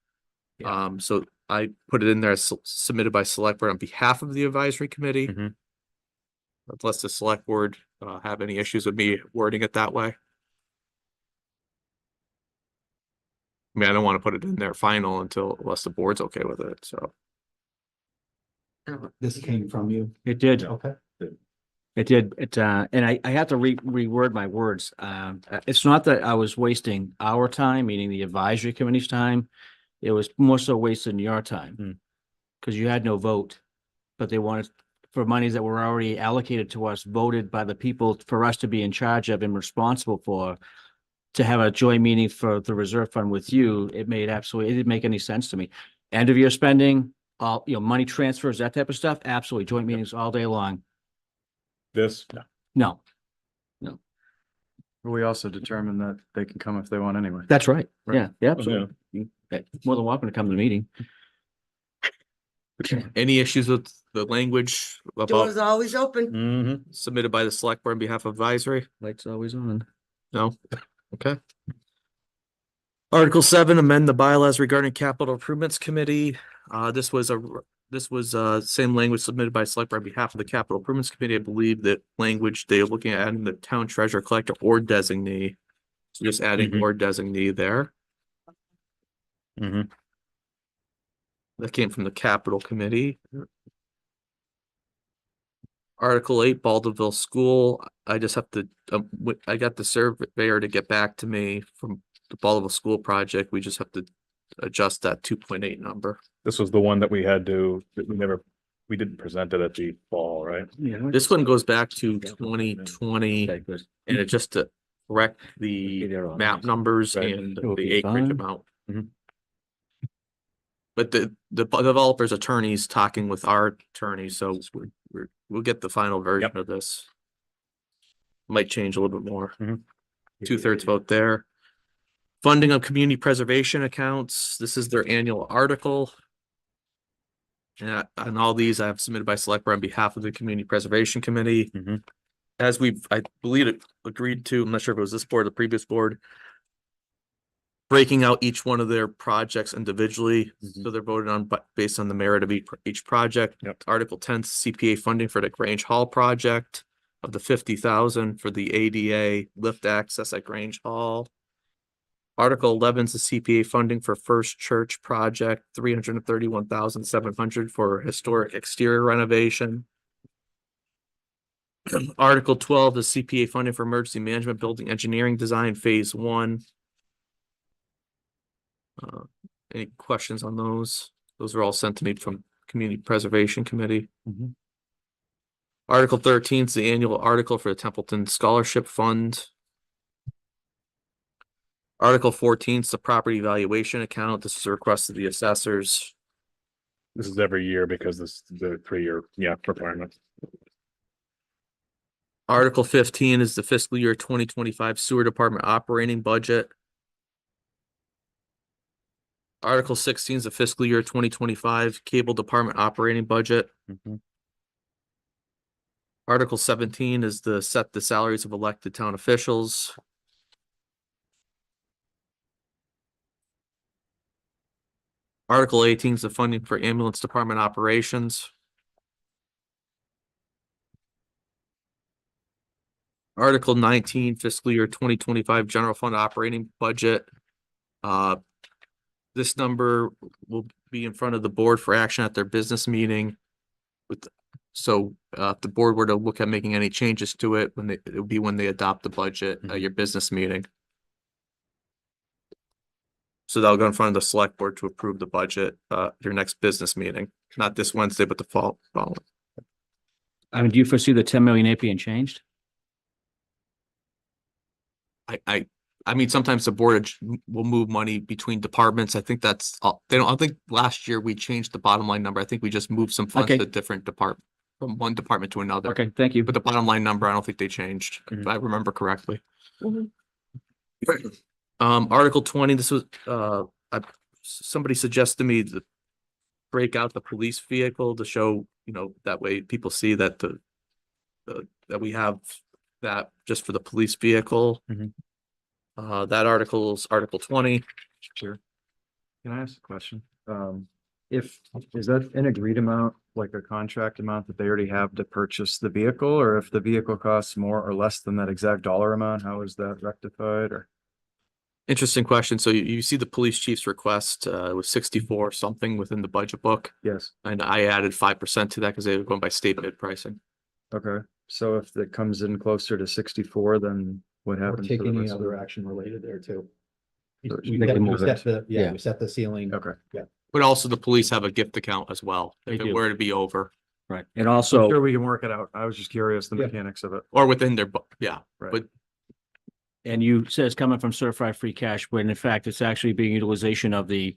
Yeah.
So I put it in there as submitted by select board on behalf of the advisory committee.
Mhm.
Unless the select board have any issues with me wording it that way. I mean, I don't want to put it in there final unless the board's okay with it, so.
This came from you.
It did.
Okay.
It did. And I had to reword my words. It's not that I was wasting our time, meaning the advisory committee's time. It was more so wasting your time. Because you had no vote, but they wanted for monies that were already allocated to us, voted by the people for us to be in charge of and responsible for, to have a joint meeting for the reserve fund with you. It didn't make any sense to me. End of year spending, all, money transfers, that type of stuff. Absolutely. Joint meetings all day long.
This,
No,
We also determined that they can come if they want anyway.
that's right.
Right.
Yeah, yeah, absolutely. More than welcome to come to the meeting.
Any issues with the language
Door's
about
always open.
Mhm.
submitted by the select board on behalf of advisory?
Lights always on.
No? Okay. Article 7, amend the bylaws regarding capital improvements committee. This was same language submitted by select board on behalf of the capital improvements committee. I believe that language they are looking at adding the town treasurer collector or designee. So just adding
Mhm.
or designee there.
Mhm.
That came from the capital committee. Article 8, Baldwinville School. I just have to, I got the surveyor to get back to me from the Baldwinville School project. We just have to adjust that 2.8 number.
This was the one that we had to, that we didn't present it at the fall, right?
Yeah.
This one goes back to 2020
Okay, good.
and it just to correct the
They're all
map
nice.
numbers
Right.
and
It will
the
be
acreage
fine.
amount.
Mhm.
But the developer's attorney's talking with our attorney, so we'll get the final version of this. Might change a little bit more.
Mhm.
2/3 vote there. Funding of community preservation accounts. This is their annual article. And on all these, I have submitted by select board on behalf of the community preservation committee.
Mhm.
As I believe it agreed to, I'm not sure if it was this board or the previous board. Breaking out each one of their projects individually, so they're voted on based on the merit of each project.
Yep.
Article 10 CPA funding for the Grange Hall project of the 50,000 for the ADA lift access at Grange Hall. Article 11 is the CPA funding for First Church project, 331,700 for historic exterior renovation. Article 12 is CPA funding for emergency management building engineering design phase 1. Any questions on those? Those are all sent to me from Community Preservation Committee.
Mhm.
Article 13 is the annual article for the Templeton Scholarship Fund. Article 14 is the property valuation account. This is a request of the assessors.
This is every year because this is the 3-year, requirement.
Article 15 is the fiscal year 2025 sewer department operating budget. Article 16 is the fiscal year 2025 cable department operating budget.
Mhm.
Article 17 is the set the salaries of elected town officials. Article 18 is the funding for ambulance department operations. Article 19 fiscal year 2025 general fund operating budget. This number will be in front of the board for action at their business meeting. So if the board were to look at making any changes to it, it would be when they adopt the budget at your business meeting. So that'll go in front of the select board to approve the budget, your next business meeting, not this Wednesday, but the following.
I mean, do you foresee the 10 million being changed?
I mean, sometimes the board will move money between departments. I think that's, I think last year we changed the bottom line number. I think we just moved some funds
Okay.
to different department, from one department to another.
Okay, thank you.
But the bottom line number, I don't think they changed, if I remember correctly. Article 20, this was, somebody suggested to me to break out the police vehicle to show, that way people see that that we have that just for the police vehicle. That article is Article 20.
Sure. Can I ask a question? Is that an agreed amount, like a contract amount that they already have to purchase the vehicle? Or if the vehicle costs more or less than that exact dollar amount, how is that rectified or?
Interesting question. So you see the police chief's request, it was 64 something within the budget book.
Yes.
And I added 5% to that because they were going by state bid pricing.
Okay, so if it comes in closer to 64, then what
Or
happens?
take
for the
any
rest of
other
it?
action related there too.
So
We
they
set-
can
we
move
set
it.
the-
Yeah.
We set the ceiling.
Okay.
But also the police have a gift account as well,
They
if it
do.
were to be over
Right. And
I'm
also,
sure we can work it out. I was just curious the
Yeah.
mechanics of it.
or within their, yeah.
Right.
But
and you said it's coming from certified free cash, when in fact, it's actually being utilization of the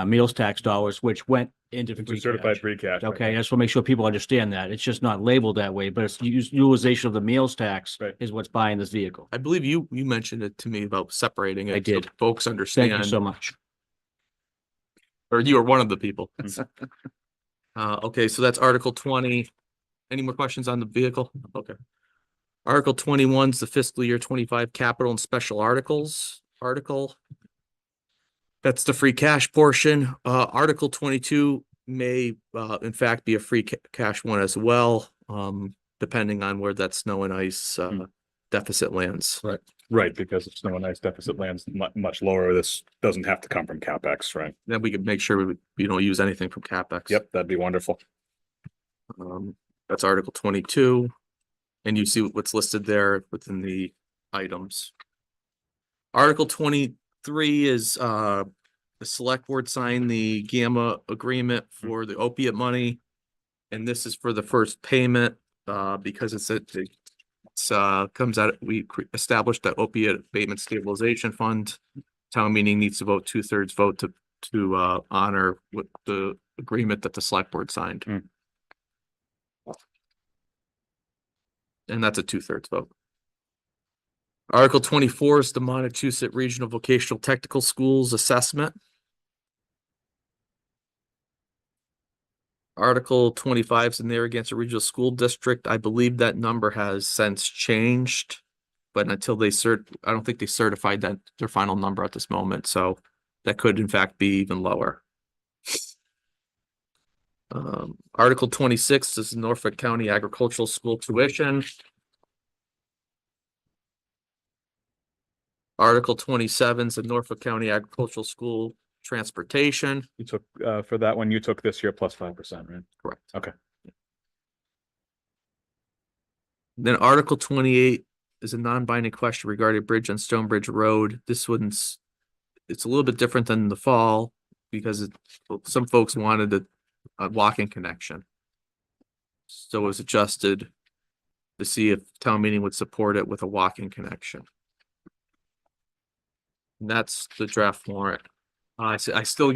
meals tax dollars, which went into
It's
free
a certified
cash.
free cash.
Okay, I just want to make sure people understand that. It's just not labeled that way, but it's utilization of the meals tax
Right.
is what's buying this vehicle.
I believe you mentioned it to me about separating it.
I
so
did.
Folks
Thank
understand.
you so much.
Or you are one of the people. Okay, so that's Article 20. Any more questions on the vehicle? Okay. Article 21 is the fiscal year 25 capital and special articles article. That's the free cash portion. Article 22 may, in fact, be a free cash one as well, depending on where that snow and ice deficit lands.
Right. Right, because if snow and ice deficit lands much lower, this doesn't have to come from CapEx, right?
Then we could make sure we don't use anything from CapEx.
Yep, that'd be wonderful.
That's Article 22. And you see what's listed there within the items. Article 23 is the select board signed the Gamma agreement for the opiate money. And this is for the first payment, because comes out, we established that opiate abatement stabilization fund. Town meeting needs to vote 2/3 vote to honor what the agreement that the select board signed. And that's a 2/3 vote. Article 24 is the Montechusett Regional Vocational Technical Schools assessment. Article 25 is in there against a regional school district. I believe that number has since changed. But until they I don't think they certified that their final number at this moment, so that could in fact be even lower. Article 26 is Norfolk County Agricultural School tuition. Article 27 is the Norfolk County Agricultural School transportation.
You took, for that one, you took this year plus 5%, right?
Correct.
Okay.
Then Article 28 is a non-binding question regarding bridge on Stonebridge Road. This one's, it's a little bit different than the fall because some folks wanted a walking connection. So it was adjusted to see if town meeting would support it with a walking connection. And that's the draft warrant. I still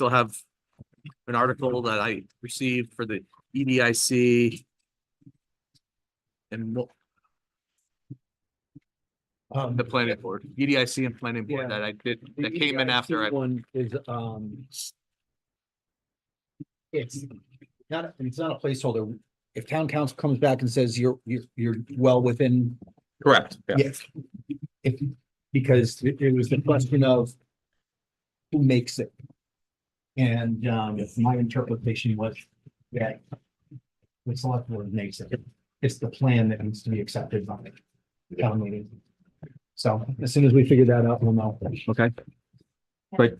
have an article that I received for the EDIC. And the planning board, EDIC and planning board that I did, that came in after I.
One is, it's not a placeholder. If town council comes back and says you're well within.
Correct.
Yes. Because it was the question of who makes it. And, my interpretation was that the select board makes it. It's the plan that needs to be accepted by the town meeting. So as soon as we figure that out, we'll know.
Okay. Right.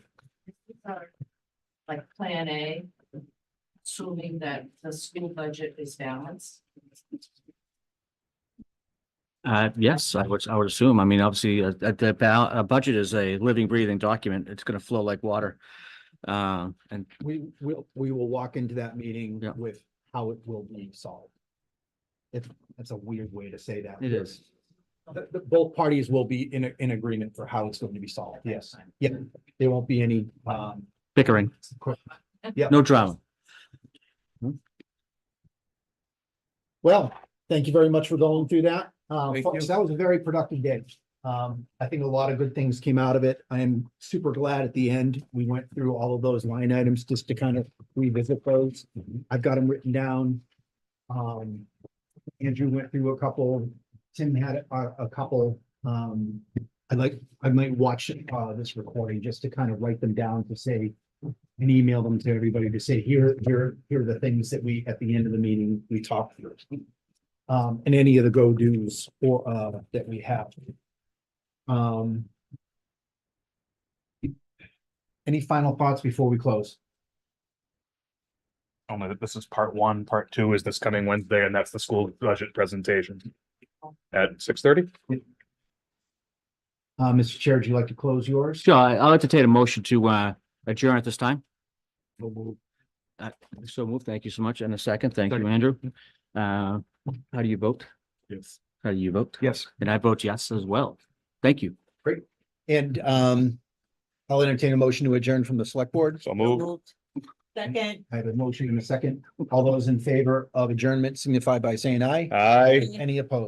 Like Plan A, assuming that the school budget is balanced.
Yes, I would assume. I mean, obviously, a budget is a living, breathing document. It's gonna flow like water. And
We will walk into that meeting
Yeah.
with how it will be solved. That's a weird way to say that.
It is.
Both parties will be in agreement for how it's going to be solved. Yes. Yeah, there won't be any,
bickering,
yeah.
no drama.
Well, thank you very much for going through that.
Thank
Folks,
you.
that was a very productive day. I think a lot of good things came out of it. I am super glad at the end, we went through all of those line items just to kind of revisit those. I've got them written down. Andrew went through a couple, Tim had a couple. I might watch this recording just to kind of write them down to say and email them to everybody to say, here are the things that we, at the end of the meeting, we talked through. And any of the go-dos or that we have. Any final thoughts before we close?
Only that this is part one, part two is this coming Wednesday, and that's the school budget presentation at 6:30.
Mr. Chair, would you like to close yours?
Sure, I'll entertain a motion to adjourn at this time. So moved. Thank you so much. And a second. Thank you, Andrew. How do you vote?
Yes.
How do you vote?
Yes.
And I vote yes as well. Thank you.
And I'll entertain a motion to adjourn from the select board.
So move.
Second.
I have a motion and a second. All those in favor of adjournment signify by saying aye.
Aye.
Any opposed?